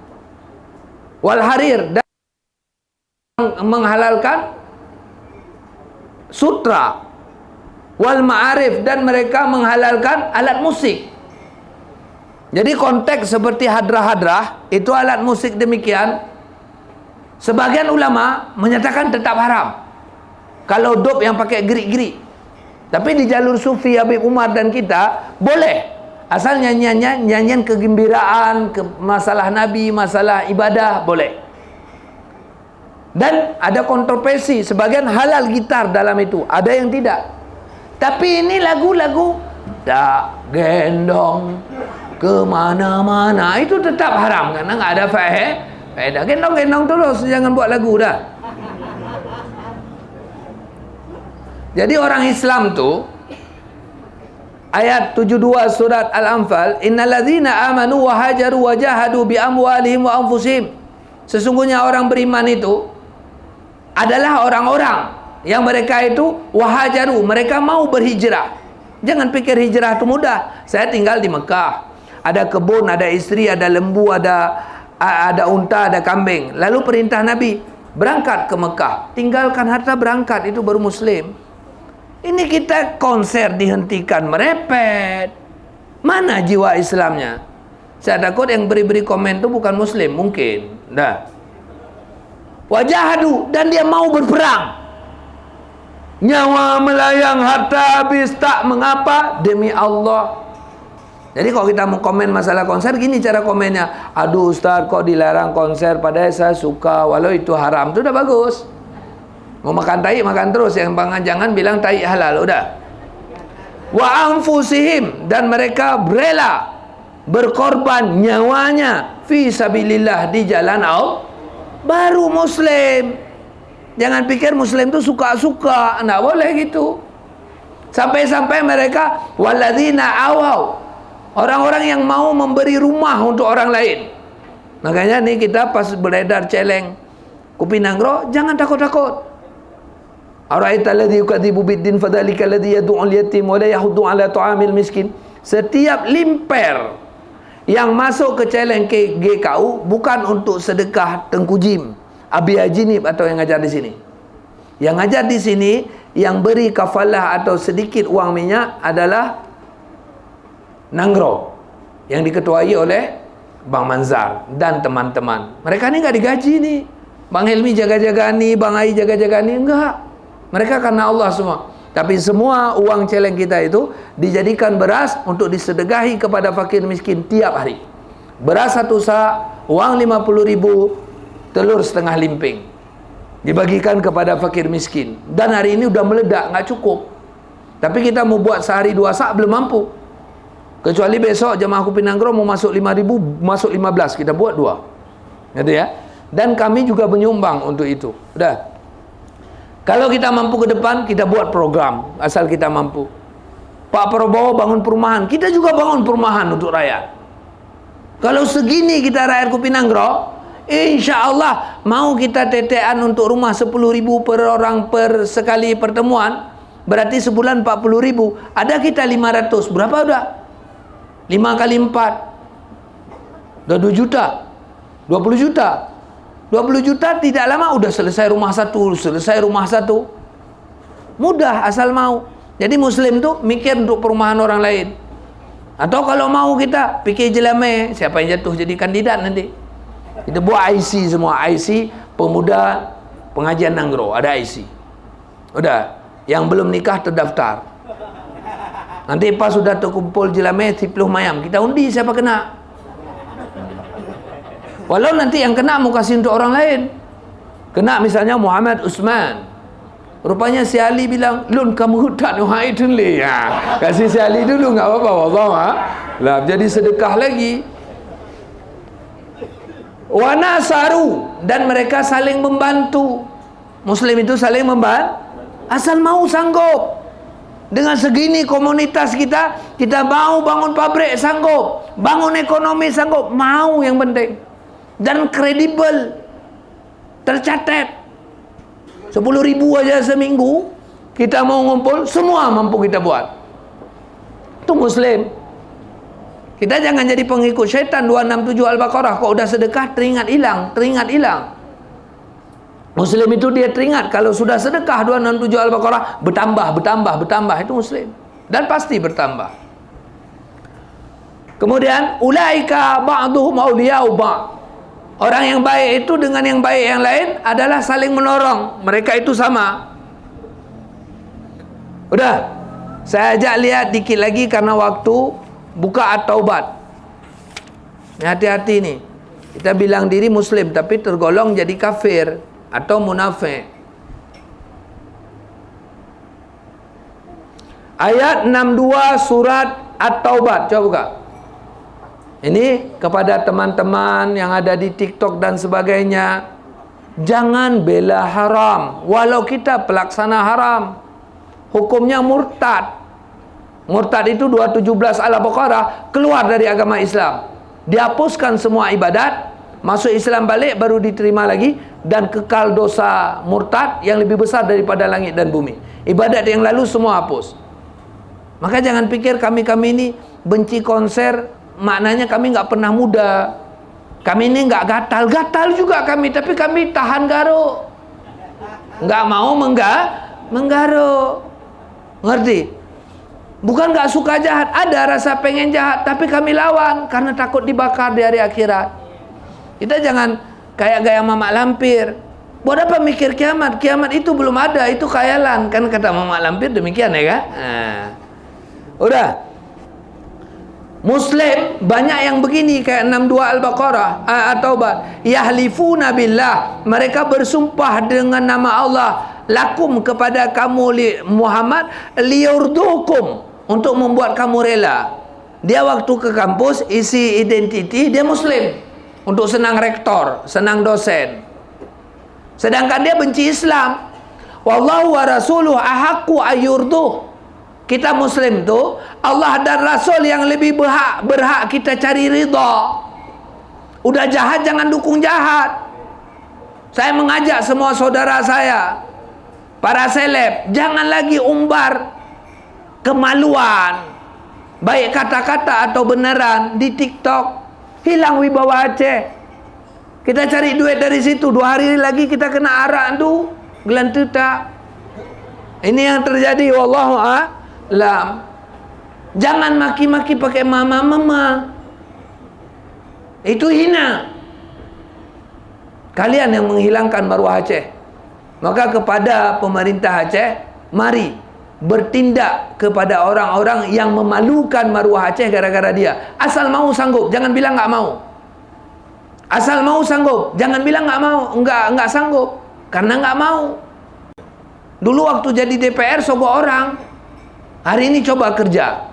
Wal harir, dan menghalalkan sutra. Wal ma'arif, dan mereka menghalalkan alat musik. Jadi konteks seperti hadrah-hadrah itu alat musik demikian. Sebagian ulama menyatakan tetap haram kalau dop yang pakai gerik-gerik. Tapi di jalur sufi Habib Umar dan kita boleh, asal nyanyian kegembiraan, masalah Nabi, masalah ibadah boleh. Dan ada kontroversi, sebagian halal gitar dalam itu, ada yang tidak. Tapi ini lagu-lagu tak gendong kemana-mana, itu tetap haram karena nggak ada faedah. Gendong-gendong terus, jangan buat lagu dah. Jadi orang Islam tuh, ayat 72 surat Al-Anfal, innalladzina amanu wa hajaru wa jahadu bi amwalihim wa anfusihim. Sesungguhnya orang beriman itu adalah orang-orang yang mereka itu wahajaru, mereka mau berhijrah. Jangan pikir hijrah itu mudah. Saya tinggal di Mekah, ada kebun, ada istri, ada lembu, ada unta, ada kambing. Lalu perintah Nabi, berangkat ke Mekah. Tinggalkan harta, berangkat, itu baru Muslim. Ini kita konser dihentikan, merepet. Mana jiwa Islamnya? Saya takut yang beri-beri komen itu bukan Muslim, mungkin. Dah. Wajahadu, dan dia mau berperang. Nyawa melayang, harta habis, tak mengapa, demi Allah. Jadi kalau kita mau komen masalah konser, gini cara komennya. Aduh Ustaz, kok dilarang konser, padahal saya suka, walau itu haram. Itu udah bagus. Mau makan tai, makan terus. Yang jangan bilang tai halal, udah. Wa anfusihim, dan mereka rela berkorban nyawanya fi sabilillah, di jalan Allah, baru Muslim. Jangan pikir Muslim itu suka-suka, enggak boleh gitu. Sampai-sampai mereka walladzina awau, orang-orang yang mau memberi rumah untuk orang lain. Makanya nih kita pas beredar celeng Kupinangro, jangan takut-takut. Ara'aita alladhi yukadzibu biddin fadzalika alladhi yad'ul yatim wa la yahuddu 'ala ta'amil miskin. Setiap limper yang masuk ke celeng ke GKU bukan untuk sedekah Tengku Jim, Abi Ajinib atau yang ngajar di sini. Yang ngajar di sini, yang beri kafalah atau sedikit uang minyak adalah Nangro, yang diketuai oleh Bang Manzar dan teman-teman. Mereka ini nggak digaji nih. Bang Helmi jaga-jaga nih, Bang Ai jaga-jaga nih, enggak. Mereka karena Allah semua. Tapi semua uang celeng kita itu dijadikan beras untuk disedekahi kepada fakir miskin tiap hari. Beras 1 sak, uang 50.000, telur setengah limping, dibagikan kepada fakir miskin. Dan hari ini udah meledak, nggak cukup. Tapi kita mau buat sehari 2 sak belum mampu. Kecuali besok jemaah Kupinangro mau masuk 5.000, masuk 15, kita buat 2. Gitu ya. Dan kami juga menyumbang untuk itu. Udah. Kalau kita mampu ke depan, kita buat program asal kita mampu. Pak Prabowo bangun perumahan, kita juga bangun perumahan untuk rakyat. Kalau segini kita rakyat Kupinanggro, insya Allah mau kita tetean untuk rumah 10.000 per orang per sekali pertemuan, berarti sebulan 40.000. Ada kita 500, berapa udah? 5 kali 4 udah 2 juta, 20 juta. 20 juta tidak lama udah selesai rumah satu. Mudah asal mau. Jadi Muslim tuh mikir untuk perumahan orang lain. Atau kalau mau kita pikir jelame siapa yang jatuh jadi kandidat nanti. Kita buat IC semua, IC pemuda pengajian Nanggro, ada IC. Udah, yang belum nikah terdaftar. Nanti pas sudah terkumpul jelame 10 mayam, kita undi siapa kena. Walau nanti yang kena mau kasih untuk orang lain. Kena misalnya Muhammad Usman. Rupanya si Ali bilang, "Lun kamu hutan wahai tunli." Ya, kasih si Ali dulu enggak apa-apa, wallah. Lah jadi sedekah lagi. Wa nasaru, dan mereka saling membantu. Muslim itu saling membantu. Asal mau sanggup. Dengan segini komunitas kita mau bangun pabrik sanggup, bangun ekonomi sanggup, mau yang penting. Dan kredibel, tercatat 10.000 aja seminggu kita mau ngumpul, semua mampu kita buat. Itu Muslim. Kita jangan jadi pengikut syaitan. 267 Al-Baqarah, kok udah sedekah teringat hilang. Muslim itu dia teringat kalau sudah sedekah 267 Al-Baqarah bertambah, itu Muslim. Dan pasti bertambah. Kemudian ulaika ba'duhum awliya'u ba'd. Orang yang baik itu dengan yang baik yang lain adalah saling menolong. Mereka itu sama. Udah, saya ajak lihat dikit lagi karena waktu. Buka At-Taubat. Hati-hati nih. Kita bilang diri Muslim tapi tergolong jadi kafir atau munafik. Ayat 62 surat At-Taubat. Coba buka. Ini kepada teman-teman yang ada di TikTok dan sebagainya. Jangan bela haram. Walau kita pelaksana haram. Hukumnya murtad. Murtad itu 217 Al-Baqarah. Keluar dari agama Islam. Dihapuskan semua ibadat. Masuk Islam balik baru diterima lagi. Dan kekal dosa murtad yang lebih besar daripada langit dan bumi. Ibadat yang lalu semua hapus. Maka jangan pikir kami-kami ini benci konser. Maknanya kami nggak pernah muda. Kami ini nggak gatal juga kami, tapi kami tahan garuk. Nggak mau menggaruk. Ngerti? Bukan nggak suka jahat, ada rasa pengen jahat, tapi kami lawan karena takut dibakar di hari akhirat. Kita jangan kayak gaya mamak lampir. Buat apa mikir kiamat? Kiamat itu belum ada, itu khayalan. Kan kata mamak lampir demikian ya kan? Nah. Udah. Muslim banyak yang begini kayak 62 Al-Baqarah At-Taubat. Yahlifuna billah, mereka bersumpah dengan nama Allah, lakum kepada kamu Muhammad, liyurdukum, untuk membuat kamu rela. Dia waktu ke kampus isi identiti dia Muslim untuk senang rektor, senang dosen. Sedangkan dia benci Islam. Wallahu wa rasuluhu ahaqqu ayyurduh. Kita Muslim tu Allah dan Rasul yang lebih berhak kita cari ridha. Udah jahat jangan dukung jahat. Saya mengajak semua saudara saya, para seleb, jangan lagi umbar kemaluan, baik kata-kata atau beneran di TikTok. Hilang wibawa Aceh. Kita cari duit dari situ. 2 hari lagi kita kena arak tu gelantuta. Ini yang terjadi, wallahu a'lam. Jangan maki-maki pakai mama. Itu hina. Kalian yang menghilangkan maruah Aceh. Maka kepada pemerintah Aceh, mari bertindak kepada orang-orang yang memalukan maruah Aceh gara-gara dia. Asal mau sanggup, jangan bilang nggak mau. Asal mau sanggup, jangan bilang nggak mau, nggak sanggup, karena nggak mau. Dulu waktu jadi DPR sogo orang, hari ini coba kerja.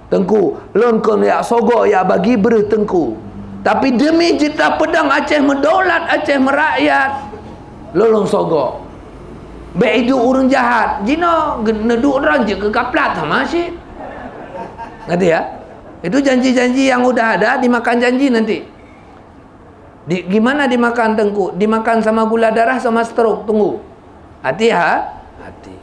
Tengku, lon kon ya sogo ya bagi bertengku. Tapi demi jita pedang Aceh mendaulat, Aceh merakyat, lolong sogok. Baik itu urang jahat. Jino neduk orang je ke kaplat sama sih. Ngerti ya? Itu janji-janji yang udah ada, dimakan janji nanti. Gimana dimakan Tengku? Dimakan sama gula darah sama stroke. Tunggu. Hati hati.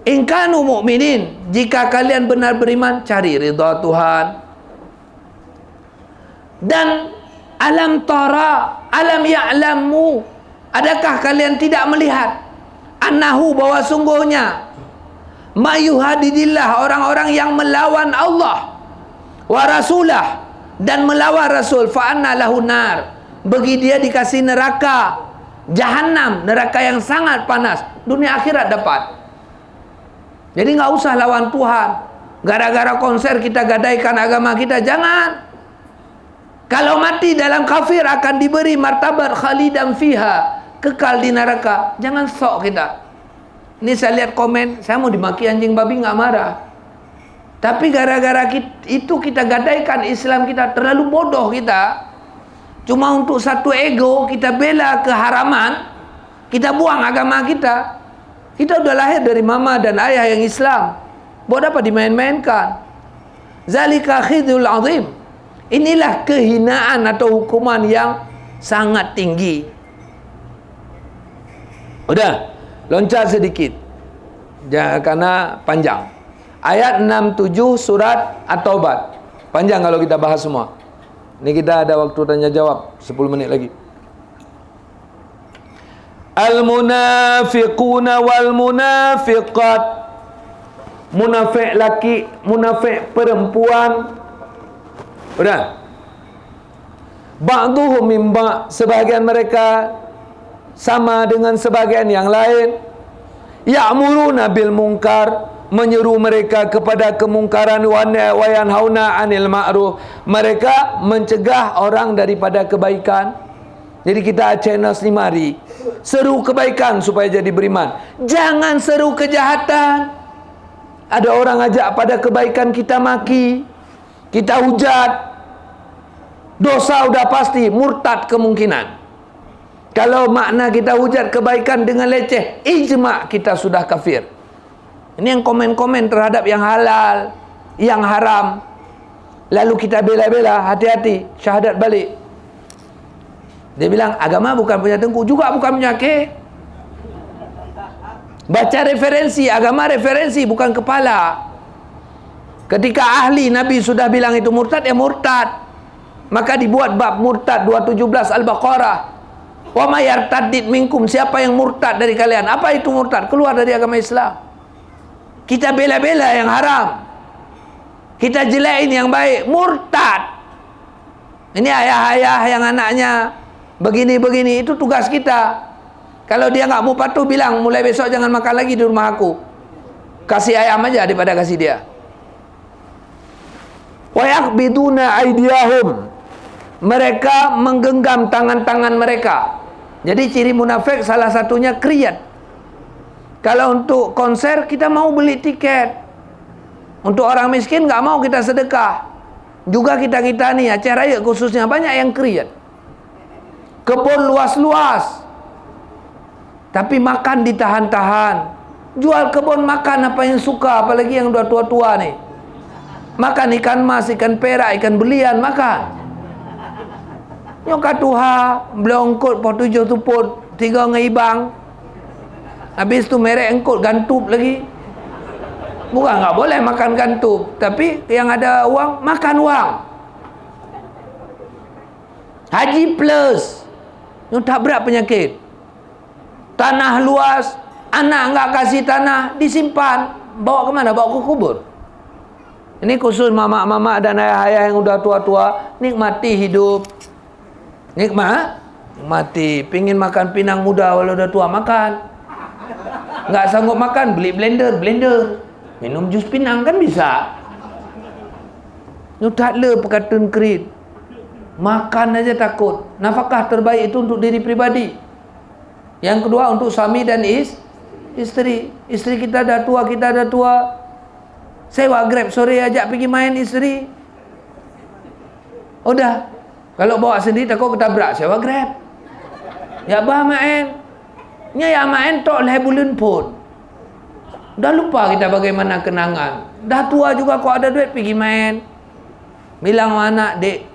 In kanu mu'minin, jika kalian benar beriman, cari ridha Tuhan. Dan alam tara, alam ya'lamu, adakah kalian tidak melihat annahu, bahwa sungguhnya mayuhadidillah, orang-orang yang melawan Allah wa rasulah, dan melawan Rasul, fa anna lahu nar, bagi dia dikasih neraka Jahannam, neraka yang sangat panas, dunia akhirat dapat. Jadi nggak usah lawan Tuhan gara-gara konser kita gadaikan agama kita, jangan. Kalau mati dalam kafir akan diberi martabat khalidan fiha, kekal di neraka. Jangan sok kita. Ini saya lihat komen, saya mau dimaki anjing babi nggak marah. Tapi gara-gara itu kita gadaikan Islam kita, terlalu bodoh kita. Cuma untuk satu ego kita bela keharaman, kita buang agama kita. Kita udah lahir dari mama dan ayah yang Islam. Buat apa dimain-mainkan? Zalika khidul azim. Inilah kehinaan atau hukuman yang sangat tinggi. Udah, loncat sedikit. Jangan, karena panjang. Ayat 67 surat At-Taubah. Panjang kalau kita bahas semua. Ini kita ada waktu tanya jawab 10 menit lagi. Al-munafiquna wal munafiqat. Munafik laki, munafik perempuan. Udah. Ba'duhum min ba', sebahagian mereka sama dengan sebahagian yang lain. Ya'muruna bil munkar, menyeru mereka kepada kemungkaran, wa yanhauna 'anil ma'ruf, mereka mencegah orang daripada kebaikan. Jadi kita channel 5 hari seru kebaikan supaya jadi beriman, jangan seru kejahatan. Ada orang ajak pada kebaikan kita maki, kita hujat, dosa udah pasti, murtad kemungkinan. Kalau makna kita hujat kebaikan dengan leceh, ijma' kita sudah kafir. Ini yang komen-komen terhadap yang halal, yang haram, lalu kita bela-bela, hati-hati, syahadat balik. Dia bilang agama bukan punya Tengku, juga bukan punya K. Baca referensi, agama referensi bukan kepala. Ketika ahli Nabi sudah bilang itu murtad, ya murtad. Maka dibuat bab murtad 217 Al-Baqarah. Wa may yartaddid minkum, siapa yang murtad dari kalian? Apa itu murtad? Keluar dari agama Islam. Kita bela-bela yang haram, kita jelekin yang baik, murtad. Ini ayah-ayah yang anaknya begini-begini, itu tugas kita. Kalau dia nggak mau patuh, bilang mulai besok jangan makan lagi di rumah aku, kasih ayam aja daripada kasih dia. Wa yaqbiduna aydiyahum, mereka menggenggam tangan-tangan mereka. Jadi ciri munafik salah satunya kriyat. Kalau untuk konser kita mau beli tiket, untuk orang miskin nggak mau kita sedekah. Juga kita nih Aceh Raya khususnya banyak yang kriyat. Kebun luas-luas, tapi makan ditahan-tahan. Jual kebun makan apa yang suka, apalagi yang udah tua-tua nih. Makan ikan mas, ikan perak, ikan belian, makan. Nyoka tuha, belongkot, po 7 tuput, 3 ngeibang. Habis tu merek engkot, gantup lagi. Bukan nggak boleh makan gantup, tapi yang ada uang, makan uang. Haji plus, yang tak berat penyakit. Tanah luas, anak nggak kasih tanah, disimpan. Bawa kemana? Bawa ke kubur. Ini khusus mama-mama dan ayah-ayah yang udah tua-tua, nikmati hidup. Nikmati. Pingin makan pinang muda walau udah tua, makan. Nggak sanggup makan, beli blender. Minum jus pinang kan bisa. Itu tak le perkataan kerit. Makan aja takut. Nafkah terbaik itu untuk diri pribadi. Yang kedua untuk suami dan istri. Istri kita dah tua, kita dah tua. Sewa Grab sore ajak pergi main istri. Udah. Kalau bawa sendiri takut ketabrak, sewa Grab. Ya bah main. Nya ya main tok leh bulan pun. Dah lupa kita bagaimana kenangan. Dah tua juga kok ada duit pergi main. Bilang anak, dek,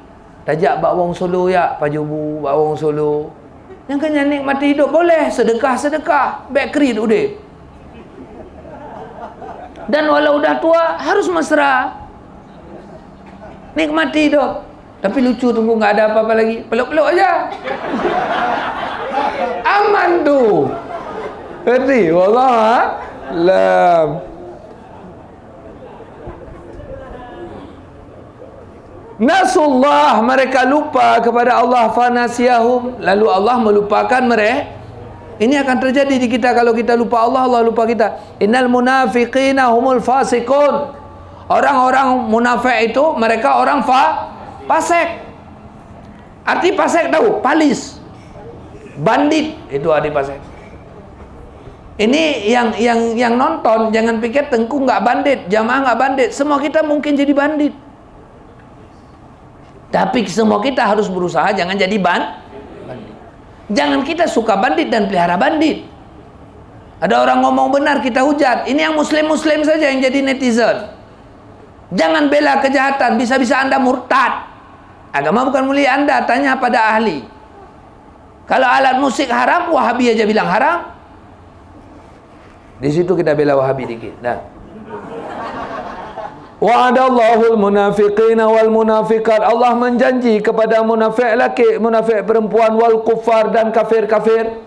tajak bak wong Solo ya, pajubu bak wong Solo. Yang kena nikmati hidup boleh, sedekah, bakery tu dek. Dan walau dah tua harus mesra. Nikmati hidup. Tapi lucu, tunggu nggak ada apa-apa lagi. Peluk-peluk aja. Aman tu. Ngerti? Wallahualam. Nasullah, mereka lupa kepada Allah, fanasiyahum, lalu Allah melupakan mereka. Ini akan terjadi di kita kalau kita lupa Allah, Allah lupa kita. Innal munafiqina humul fasiqun. Orang-orang munafik itu mereka orang fasik. Arti fasik tahu? Palis. Bandit itu arti fasik. Ini yang nonton jangan pikir Tengku nggak bandit, jamaah nggak bandit. Semua kita mungkin jadi bandit. Tapi semua kita harus berusaha jangan jadi bandit. Jangan kita suka bandit dan pelihara bandit. Ada orang ngomong benar kita hujat. Ini yang muslim-muslim saja yang jadi netizen. Jangan bela kejahatan, bisa-bisa Anda murtad. Agama bukan milik Anda, tanya pada ahli. Kalau alat musik haram, Wahabi aja bilang haram. Di situ kita bela Wahabi dikit. Dah. Wa'adallahul munafiqina wal munafiqat. Allah menjanji kepada munafik laki, munafik perempuan, wal kuffar dan kafir-kafir.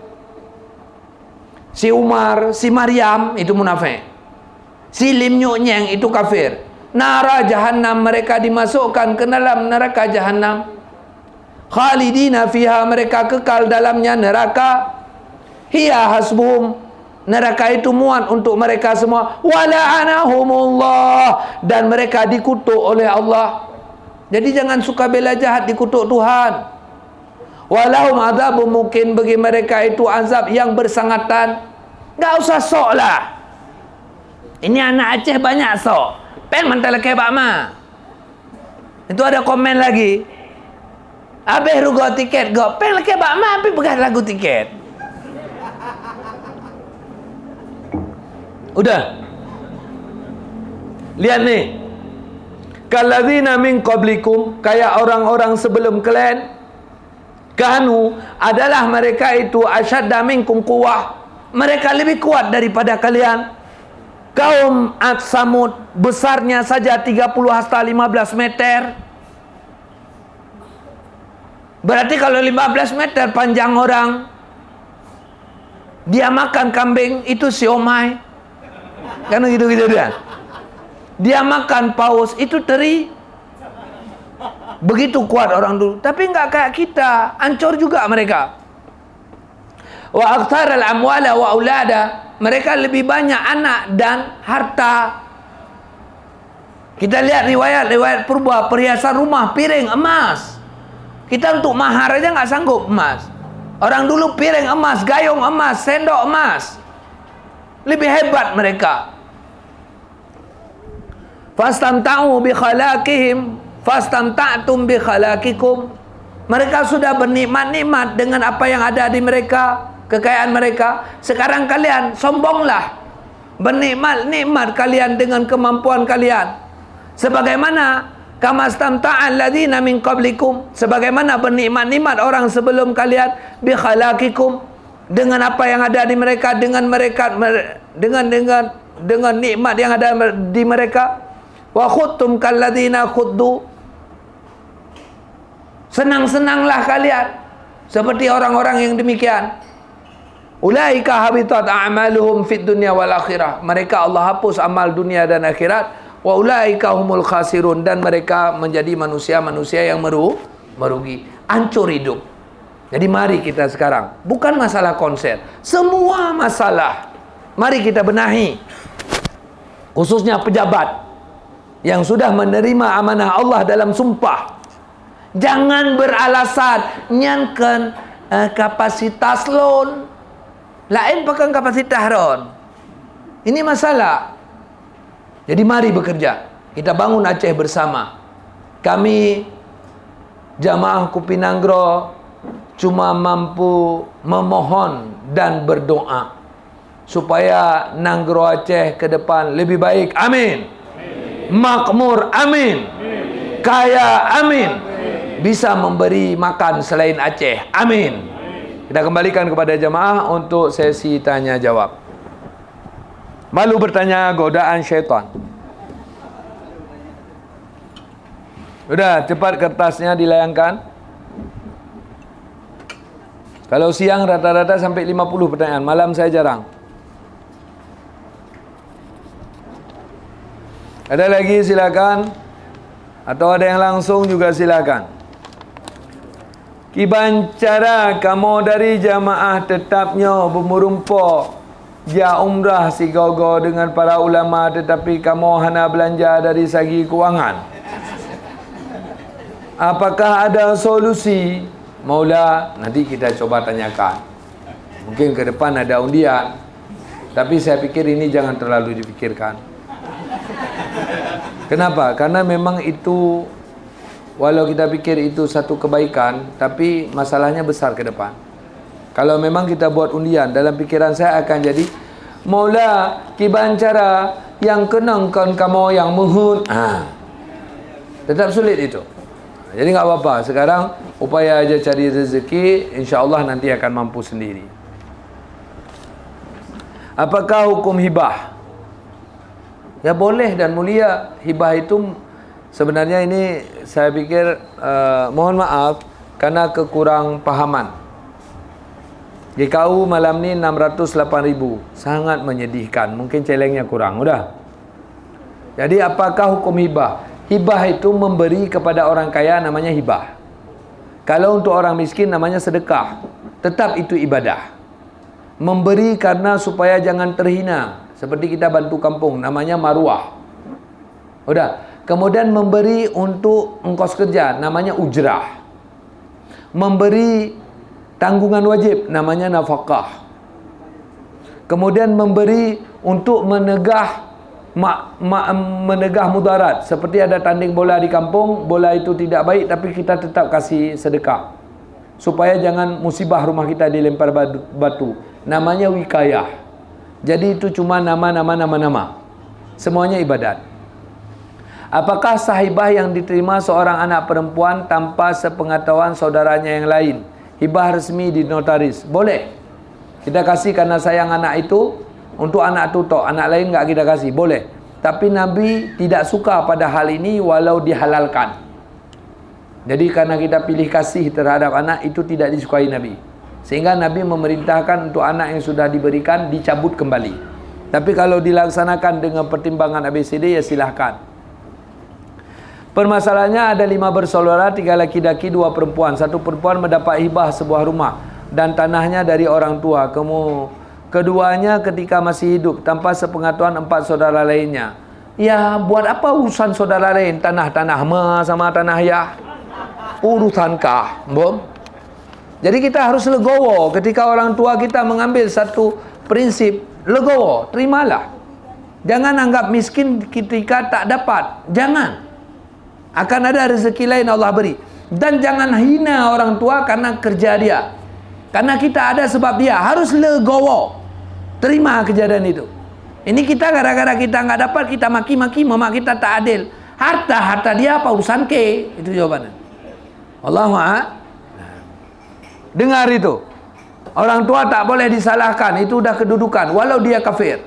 Si Umar, si Maryam itu munafik. Si Lim Nyok Nyeng itu kafir. Nara jahannam, mereka dimasukkan ke dalam neraka jahannam. Khalidina fiha, mereka kekal dalamnya neraka. Hiya hasbuhum, neraka itu muat untuk mereka semua. Wala'anahumullah, dan mereka dikutuk oleh Allah. Jadi jangan suka bela jahat, dikutuk Tuhan. Walahum azabun mungkin, bagi mereka itu azab yang bersangatan. Gak usah sok lah. Ini anak Aceh banyak sok. Pen mantal kebak ma. Itu ada komen lagi. Habis rugo tiket go. Pen kebak ma tapi begas lagu tiket. Udah. Lihat nih. Kalladzina min qablikum, kayak orang-orang sebelum kalian. Kanu, adalah mereka itu asyadda minkum quwwah. Mereka lebih kuat daripada kalian. Kaum Ad Samud besarnya saja 30 hasta 15 meter. Berarti kalau 15 meter panjang orang, dia makan kambing itu siomay. Kan gitu-gitu dia. Dia makan paus itu teri. Begitu kuat orang dulu. Tapi enggak kayak kita, hancur juga mereka. Wa aktsaral amwala wa aulada, mereka lebih banyak anak dan harta. Kita lihat riwayat purba, perhiasan rumah, piring, emas. Kita untuk mahar aja nggak sanggup emas. Orang dulu piring emas, gayung emas, sendok emas. Lebih hebat mereka. Fastamta'u bi khalaqihim, fastamta'tum bi khalaqikum. Mereka sudah bernikmat-nikmat dengan apa yang ada di mereka, kekayaan mereka. Sekarang kalian sombonglah, bernikmat-nikmat kalian dengan kemampuan kalian. Sebagaimana kamastamta'al ladzina min qablikum, sebagaimana bernikmat-nikmat orang sebelum kalian, bi khalaqikum, dengan apa yang ada di mereka, dengan nikmat yang ada di mereka. Wa khuttum kalladzina khuddu, senang-senanglah kalian seperti orang-orang yang demikian. Ulaika habitat a'maluhum fid dunya wal akhirah, mereka Allah hapus amal dunia dan akhirat. Wa ulaika humul khasirun, dan mereka menjadi manusia-manusia yang merugi, hancur hidup. Jadi mari kita sekarang, bukan masalah konser, semua masalah mari kita benahi, khususnya pejabat yang sudah menerima amanah Allah dalam sumpah. Jangan beralasan nyankan kapasitas loan, lain pakai kapasitas ron. Ini masalah. Jadi mari bekerja. Kita bangun Aceh bersama. Kami Jamaah Kupi Nanggro cuma mampu memohon dan berdoa supaya Nanggro Aceh ke depan lebih baik. Amin. Makmur. Amin. Kaya. Amin. Bisa memberi makan selain Aceh. Amin. Kita kembalikan kepada jemaah untuk sesi tanya jawab. Malu bertanya, godaan syaitan. Sudah, cepat kertasnya dilayangkan. Kalau siang rata-rata sampai 50 pertanyaan. Malam saya jarang. Ada lagi silakan. Atau ada yang langsung juga silakan. Kibancara kamu dari jamaah tetapnya bermerumpok dia umrah si gogo dengan para ulama, tetapi kamu hanya belanja dari segi kewangan. Apakah ada solusi? Maula, nanti kita coba tanyakan. Mungkin ke depan ada undian. Tapi saya pikir ini jangan terlalu dipikirkan. Kenapa? Karena memang itu, walau kita pikir itu satu kebaikan, tapi masalahnya besar ke depan. Kalau memang kita buat undian, dalam pikiran saya akan jadi, Maula, kibancara yang kenangkan kamu yang muhud. Tetap sulit itu. Jadi nggak apa-apa. Sekarang upaya aja cari rezeki, insya-Allah nanti akan mampu sendiri. Apakah hukum hibah? Ya boleh dan mulia. Hibah itu sebenarnya ini saya pikir mohon maaf karena kekurang pahaman. GKU malam ni 608,000. Sangat menyedihkan. Mungkin celengnya kurang. Udah. Jadi apakah hukum hibah? Hibah itu memberi kepada orang kaya namanya hibah. Kalau untuk orang miskin namanya sedekah. Tetap itu ibadah. Memberi karena supaya jangan terhina. Seperti kita bantu kampung, namanya maruah. Udah. Kemudian memberi untuk ongkos kerja, namanya ujrah. Memberi tanggungan wajib, namanya nafkah. Kemudian memberi untuk menegah mudarat. Seperti ada tanding bola di kampung, bola itu tidak baik, tapi kita tetap kasih sedekah supaya jangan musibah rumah kita dilempar batu. Namanya wikayah. Jadi itu cuma nama. Semuanya ibadat. Apakah sahibah yang diterima seorang anak perempuan tanpa sepengetahuan saudaranya yang lain? Hibah resmi di notaris. Boleh. Kita kasih karena sayang anak itu. Untuk anak tu tok, anak lain enggak kita kasih. Boleh. Tapi Nabi tidak suka pada hal ini walau dihalalkan. Jadi karena kita pilih kasih terhadap anak, itu tidak disukai Nabi. Sehingga Nabi memerintahkan untuk anak yang sudah diberikan dicabut kembali. Tapi kalau dilaksanakan dengan pertimbangan ABCD, ya silahkan. Permasalahannya ada 5 bersaudara, 3 laki-laki, 2 perempuan. 1 perempuan mendapat hibah sebuah rumah dan tanahnya dari orang tua. Keduanya ketika masih hidup tanpa sepengetahuan 4 saudara lainnya. Ya, buat apa urusan saudara lain? Tanah-tanah ma sama tanah ya. Urusankah? Bom. Jadi kita harus legowo ketika orang tua kita mengambil satu prinsip, legowo, terimalah. Jangan anggap miskin ketika tak dapat. Jangan. Akan ada rezeki lain Allah beri. Dan jangan hina orang tua karena kerja dia. Karena kita ada sebab dia. Harus legowo. Terima kejadian itu. Ini kita gara-gara kita nggak dapat, kita maki-maki, mama kita tak adil. Harta dia apa urusan ke? Itu jawabannya. Allahumma. Dengar itu. Orang tua tak boleh disalahkan. Itu udah kedudukan. Walau dia kafir.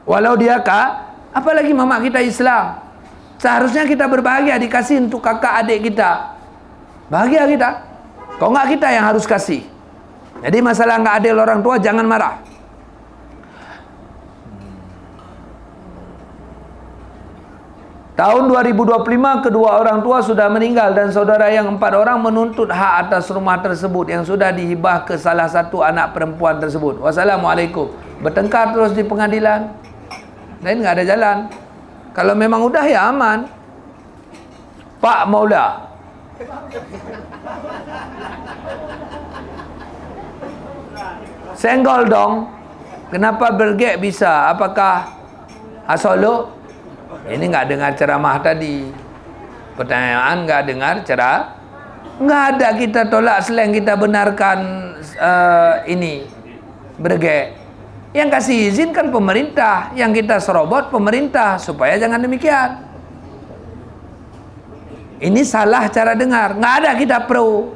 Walau dia apalagi mama kita Islam. Seharusnya kita berbahagia dikasih untuk kakak adik kita. Bahagia kita. Kau nggak kita yang harus kasih. Jadi masalah nggak adil orang tua, jangan marah. Tahun 2025 kedua orang tua sudah meninggal dan saudara yang 4 orang menuntut hak atas rumah tersebut yang sudah dihibah ke salah satu anak perempuan tersebut. Wassalamualaikum. Bertengkar terus di pengadilan. Lain nggak ada jalan. Kalau memang udah ya aman. Pak Maula. Senggol dong. Kenapa bergek bisa? Apakah asolo? Ini nggak dengar ceramah tadi. Pertanyaan nggak dengar Nggak ada kita tolak selain kita benarkan ini berge. Yang kasih izin kan pemerintah, yang kita serobot pemerintah, supaya jangan demikian. Ini salah cara dengar. Nggak ada kita pro.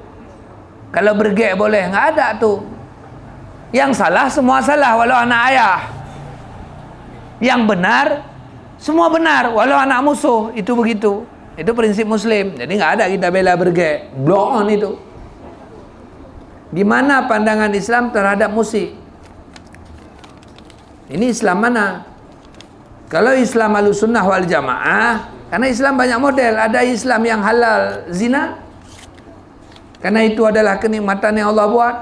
Kalau berge boleh, nggak ada tuh. Yang salah semua salah, walau anak ayah. Yang benar semua benar, walau anak musuh. Itu begitu. Itu prinsip Muslim. Jadi nggak ada kita bela berge. Blow on itu. Gimana pandangan Islam terhadap musik? Ini Islam mana? Kalau Islam Ahlussunnah wal Jamaah, karena Islam banyak model. Ada Islam yang halal zina, karena itu adalah kenikmatan yang Allah buat.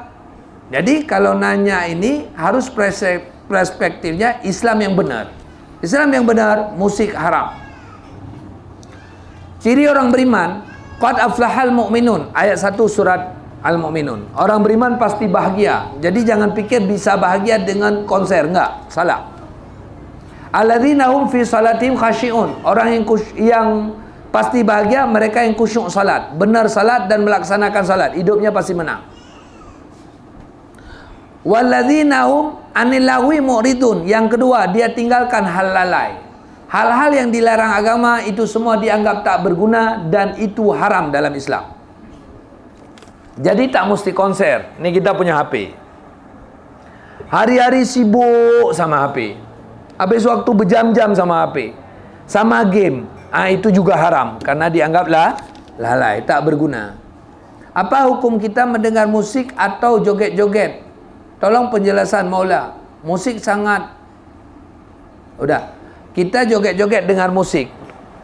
Jadi kalau nanya ini harus perspektifnya Islam yang benar. Islam yang benar, musik haram. Ciri orang beriman, qad aflahal mu'minun, ayat 1 surat Al-Mu'minun. Orang beriman pasti bahagia. Jadi jangan pikir bisa bahagia dengan konser, enggak, salah. Alladzina hum fi salatihim khashi'un. Orang yang pasti bahagia mereka yang khusyuk salat, benar salat dan melaksanakan salat, hidupnya pasti menang. Walladzina hum anil lagwi mu'ridun. Yang kedua, dia tinggalkan hal lalai. Hal-hal yang dilarang agama itu semua dianggap tak berguna dan itu haram dalam Islam. Jadi tak mesti konser. Ini kita punya HP. Hari-hari sibuk sama HP. Habis waktu berjam-jam sama HP. Sama game. Itu juga haram karena dianggaplah lalai, tak berguna. Apa hukum kita mendengar musik atau joget-joget? Tolong penjelasan Maula. Musik sangat... Udah. Kita joget-joget dengar musik.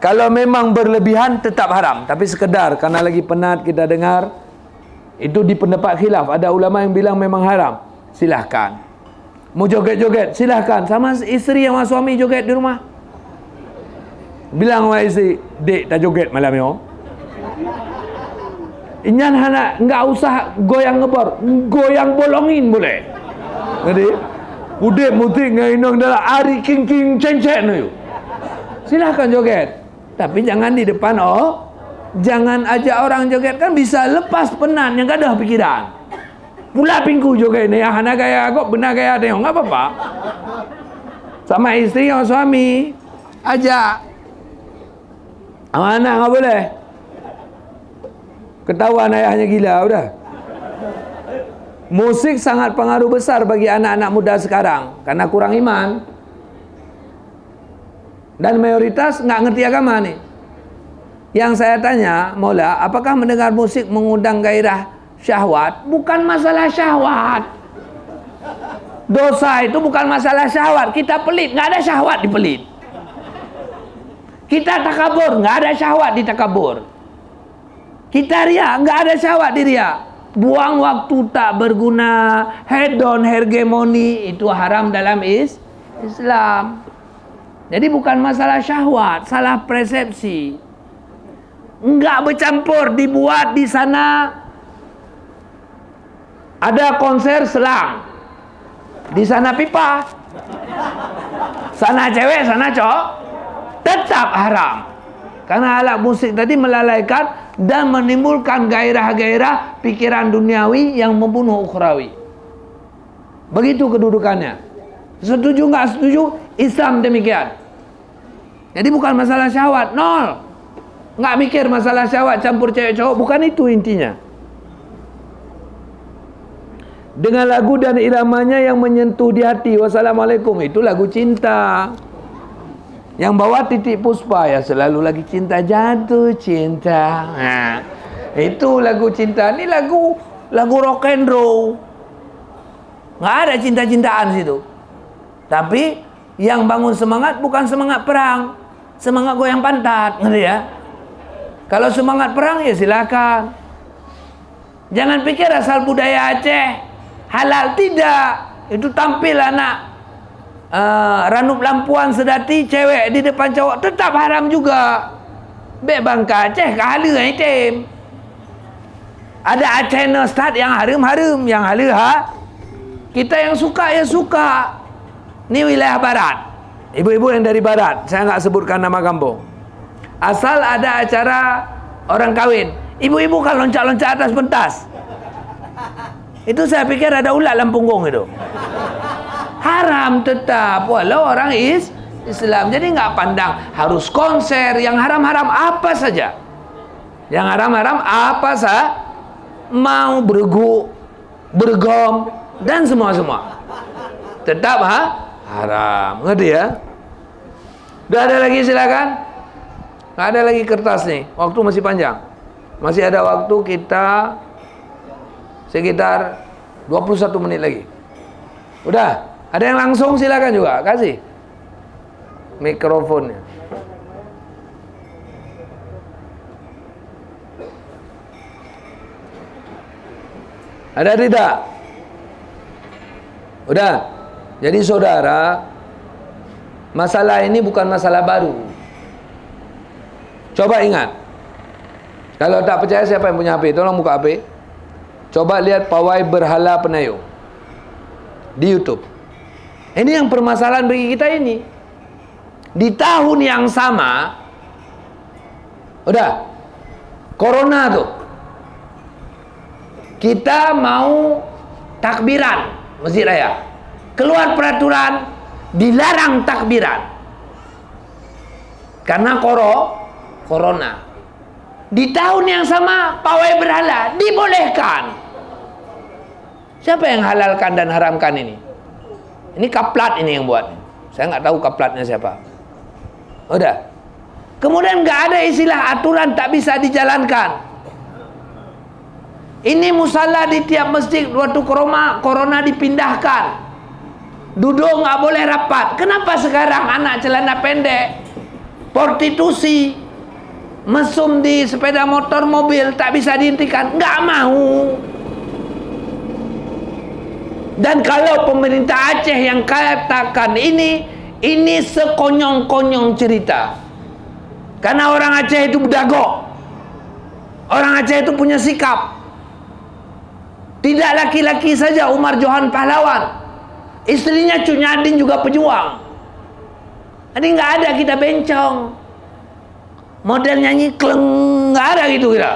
Kalau memang berlebihan tetap haram. Tapi sekedar karena lagi penat kita dengar. Itu di pendapat khilaf. Ada ulama yang bilang memang haram. Silahkan. Mau joget-joget, silahkan. Sama isteri sama suami joget di rumah. Bilang sama isteri, dek tak joget malam ni. Inyan hana enggak usah goyang ngebor, goyang bolongin boleh. Jadi, udah mutik ngainong dalam ari king cencen tu. Silahkan joget, tapi jangan di depan jangan ajak orang joget, kan bisa lepas penat yang ada pikiran. Pula pingku joget ni, hana gaya kok benar gaya tengok, enggak apa-apa. Sama isteri atau suami, ajak. Anak enggak boleh. Ketahuan ayahnya gila, udah. Musik sangat pengaruh besar bagi anak-anak muda sekarang karena kurang iman. Dan mayoritas nggak ngerti agama nih. Yang saya tanya, Maula, apakah mendengar musik mengundang gairah syahwat? Bukan masalah syahwat. Dosa itu bukan masalah syahwat. Kita pelit, nggak ada syahwat di pelit. Kita takabur, nggak ada syahwat di takabur. Kita ria, nggak ada syahwat di ria. Buang waktu tak berguna, hedon, hegemoni, itu haram dalam Islam. Jadi bukan masalah syahwat, salah persepsi. Enggak bercampur, dibuat di sana. Ada konser selang. Di sana pipa. Sana cewek, sana cowok. Tetap haram. Karena alat musik tadi melalaikan dan menimbulkan gairah-gairah pikiran duniawi yang membunuh ukhrawi. Begitu kedudukannya. Setuju nggak setuju? Islam demikian. Jadi bukan masalah syahwat, nol. Nggak mikir masalah syahwat campur cewek cowok, bukan itu intinya. Dengan lagu dan iramanya yang menyentuh di hati. Wassalamualaikum. Itu lagu cinta. Yang bawa Titik Puspa ya selalu lagi cinta, jatuh cinta. Nah, itu lagu cinta. Ini lagu rock and roll. Nggak ada cinta-cintaan situ. Tapi yang bangun semangat bukan semangat perang, semangat goyang pantat, ngerti ya? Kalau semangat perang ya silakan. Jangan pikir asal budaya Aceh halal, tidak. Itu tampil anak Ranup Lampuan Sedati cewek di depan cowok tetap haram juga. Bek Bangka Aceh kehala item. Ada Aceh Stad yang harum-harum, yang hala kita yang suka ya suka. Ini wilayah barat. Ibu-ibu yang dari barat, saya nggak sebutkan nama kampung. Asal ada acara orang kawin, Ibu-ibu kan loncat-loncat atas pentas. Itu saya pikir ada ulat dalam punggung itu. Haram tetap walau orang Islam. Jadi nggak pandang harus konser, yang haram-haram apa saja. Yang haram-haram apa saja, mau bergu, bergom dan semua-semua. Tetap haram. Ngerti ya? Udah ada lagi silakan. Nggak ada lagi kertas nih. Waktu masih panjang. Masih ada waktu kita sekitar 21 menit lagi. Udah, ada yang langsung silakan juga, kasih mikrofonnya. Ada tidak? Udah. Jadi saudara, masalah ini bukan masalah baru. Coba ingat. Kalau tak percaya, siapa yang punya HP? Tolong buka HP. Coba lihat pawai berhala penayung di YouTube. Ini yang permasalahan bagi kita ini. Di tahun yang sama, udah, corona tuh, kita mau takbiran Masjid Raya. Keluar peraturan dilarang takbiran karena corona. Di tahun yang sama pawai berhala dibolehkan. Siapa yang halalkan dan haramkan ini? Ini kaplat ini yang buat. Saya nggak tahu kaplatnya siapa. Udah. Kemudian nggak ada istilah aturan tak bisa dijalankan. Ini musala di tiap masjid waktu corona dipindahkan. Duduk nggak boleh rapat. Kenapa sekarang anak celana pendek, prostitusi, mesum di sepeda motor mobil tak bisa dihentikan? Nggak mau. Dan kalau pemerintah Aceh yang katakan ini sekonyong-konyong cerita. Karena orang Aceh itu bedagok. Orang Aceh itu punya sikap. Tidak laki-laki saja Umar Johan pahlawan. Istrinya Cunyadin juga pejuang. Jadi nggak ada kita bencong. Model nyanyi kleng, nggak ada gitu kita.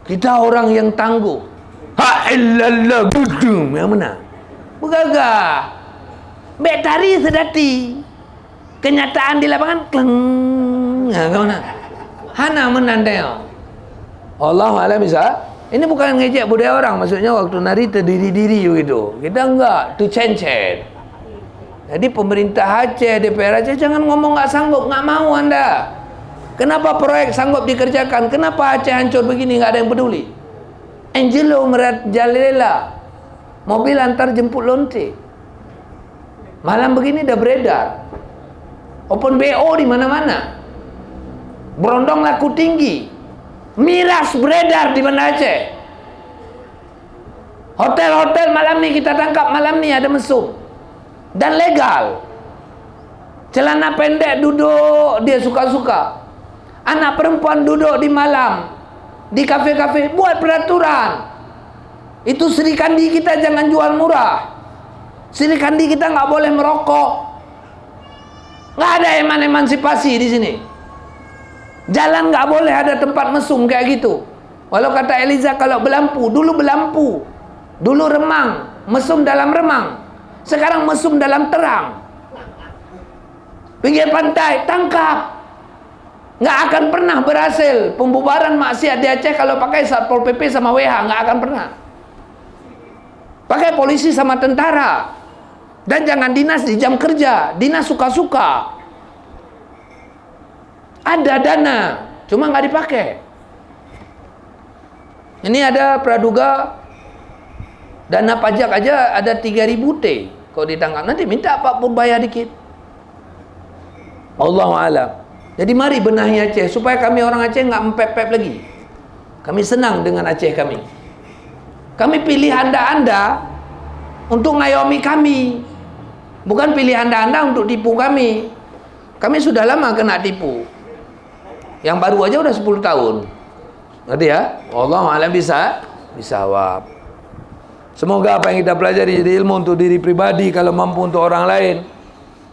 Kita orang yang tangguh. Ha'illallah budum yang menang. Begagah. Bek tari sedati. Kenyataan di lapangan kleng. Ya, kau nak. Hana menandai. Allah alam bisa. Ini bukan ngejek budaya orang. Maksudnya waktu nari terdiri-diri gitu. Kita enggak. Tu cencet. Jadi pemerintah Aceh, DPR Aceh jangan ngomong nggak sanggup. Nggak mau anda. Kenapa proyek sanggup dikerjakan? Kenapa Aceh hancur begini? Nggak ada yang peduli. Angelo Merajalela. Mobil antar jemput lonte. Malam begini dah beredar. Open BO di mana-mana. Berondong laku tinggi. Miras beredar di Banda Aceh. Hotel-hotel malam ni kita tangkap, malam ni ada mesum. Dan legal. Celana pendek duduk dia suka-suka. Anak perempuan duduk di malam di kafe-kafe, buat peraturan. Itu Sri Kandi kita jangan jual murah. Sri Kandi kita nggak boleh merokok. Nggak ada emansipasi di sini. Jalan nggak boleh ada tempat mesum kayak gitu. Walau kata Eliza kalau belampu, dulu remang, mesum dalam remang. Sekarang mesum dalam terang. Pinggir pantai, tangkap. Nggak akan pernah berhasil pembubaran maksiat di Aceh kalau pakai Satpol PP sama WH, nggak akan pernah. Pakai polisi sama tentara. Dan jangan dinas di jam kerja, dinas suka-suka. Ada dana, cuma nggak dipakai. Ini ada praduga dana pajak aja ada 3.000 T. Kalau ditangkap nanti minta Pak Pur bayar dikit. Allahu a'lam. Jadi mari benahi Aceh supaya kami orang Aceh nggak mepep-pep lagi. Kami senang dengan Aceh kami. Kami pilih anda untuk ngayomi kami. Bukan pilih anda untuk tipu kami. Kami sudah lama kena tipu. Yang baru aja udah 10 tahun. Ngerti ya? Allahu a'lam bisawab. Semoga apa yang kita pelajari jadi ilmu untuk diri pribadi, kalau mampu untuk orang lain.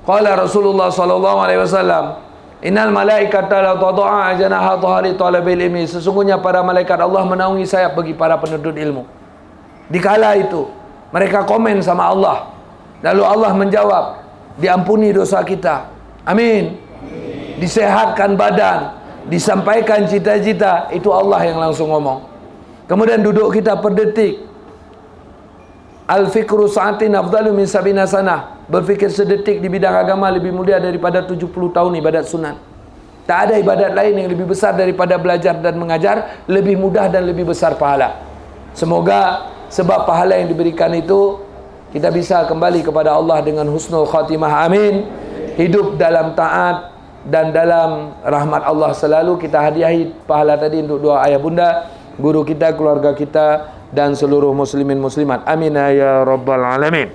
Qala Rasulullah sallallahu alaihi wasallam, Innal malaikata la tad'a ajnahataha li talabil ilmi. Sesungguhnya para malaikat Allah menaungi sayap bagi para penuntut ilmu. Dikala itu mereka komen sama Allah. Lalu Allah menjawab, diampuni dosa kita. Amin. Disehatkan badan, disampaikan cita-cita, itu Allah yang langsung ngomong. Kemudian duduk kita per detik. Al-fikru sa'atin afdalu min sabina sanah. Berfikir sedetik di bidang agama lebih mulia daripada 70 tahun ibadat sunat. Tak ada ibadat lain yang lebih besar daripada belajar dan mengajar, lebih mudah dan lebih besar pahala. Semoga sebab pahala yang diberikan itu kita bisa kembali kepada Allah dengan husnul khatimah. Amin. Hidup dalam taat dan dalam rahmat Allah selalu. Kita hadiahi pahala tadi untuk doa ayah bunda, guru kita, keluarga kita, dan seluruh muslimin muslimat. Amin ya rabbal alamin.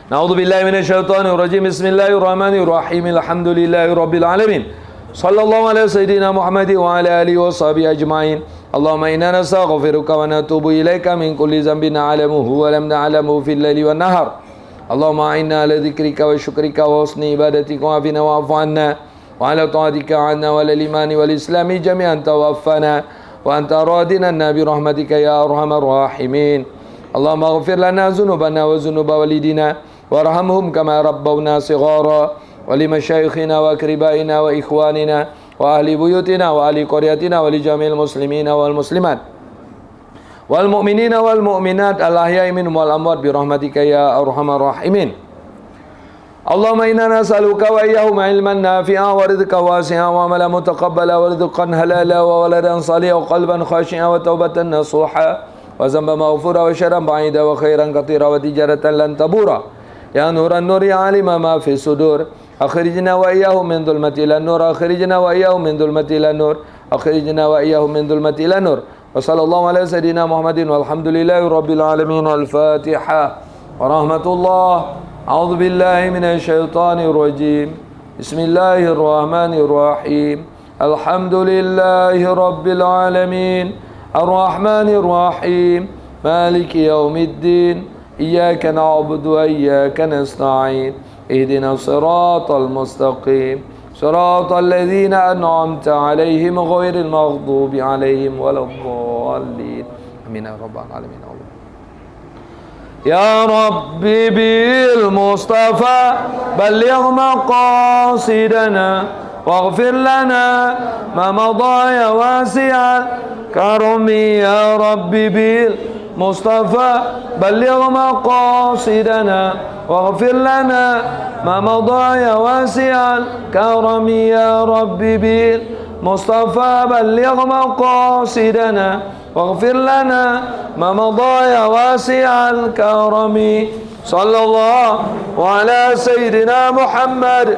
Na'udzubillahi minasyaitonir rajim. Bismillahirrahmanirrahim. Alhamdulillahi rabbil alamin. Sallallahu alaihi sayyidina Muhammad wa ala alihi wa sahbihi ajma'in. Allahumma inna nastaghfiruka wa natubu ilaika min kulli dhanbin na'lamuhu wa lam na'lamuhu fil laili wan nahar. Allahumma inna ala dzikrika wa syukrika wa husni ibadatika wa afina wa'fu anna wa ala ta'atika 'anna wa lil imani wal islami jami'an tawaffana wa anta radina bi rahmatika ya arhamar rahimin. Allahumma ighfir lana dhunubana wa dhunuba walidina warhamhum kama rabbawna shighara wa limashayikhina wa akribaina wa ikhwanina wa ahli buyutina wa ahli qaryatina wa li jami'il muslimina wal muslimat wal mu'minina wal mu'minat al ahya'i minhum wal amwat bi rahmatika ya arhamar rahimin. Allahumma inna nas'aluka wa iyyahum ilman nafi'a wa rizqan wasi'a wa amalan mutaqabbala wa rizqan halala wa waladan salihan wa qalban khashi'a wa taubatan nasuha wa zamban maghfura wa syarran ba'ida wa khairan katira wa tijaratan lan tabura ya nuran nur ya alima ma fi sudur akhrijna wa iyyahum min dhulmati ila nur akhrijna wa iyyahum min dhulmati ila nur akhrijna wa iyyahum min dhulmati ila nur. Wa sallallahu ala sayyidina Muhammadin walhamdulillahi rabbil alamin. Al-Fatiha wa rahmatullah. A'udzu billahi minasy syaithanir rajim. Bismillahirrahmanirrahim. Alhamdulillahi rabbil alamin. Ar-Rahmanir Rahim. Maliki yaumiddin. Iyyaka na'budu wa iyyaka nasta'in. Ihdinas siratal mustaqim. Siratal ladzina an'amta 'alaihim ghairil maghdubi 'alaihim waladdallin. Amin ya rabbal alamin. Ya Rabbi bil Mustafa balligh maqasidana waghfir lana ma madha ya wasi'al karami. Ya Rabbi bil Mustafa balligh maqasidana waghfir lana ma madha ya wasi'al karami. Ya Rabbi bil Mustafa balligh maqasidana waghfir lana ma madha ya wasi'al karami. Sallallahu ala sayyidina Muhammad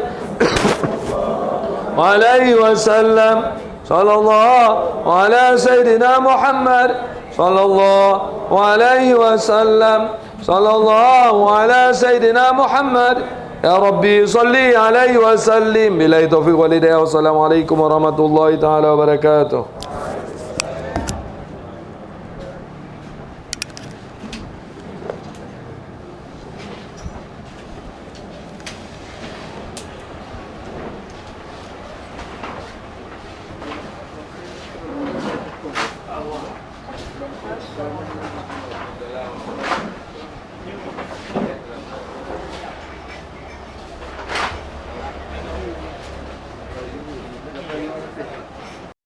wa alaihi wasallam. Sallallahu ala sayyidina Muhammad sallallahu alaihi wasallam. Sallallahu ala sayyidina Muhammad. Ya Rabbi salli alaihi wasallim. Billahi taufiq wal hidayah. Wassalamualaikum warahmatullahi taala wabarakatuh.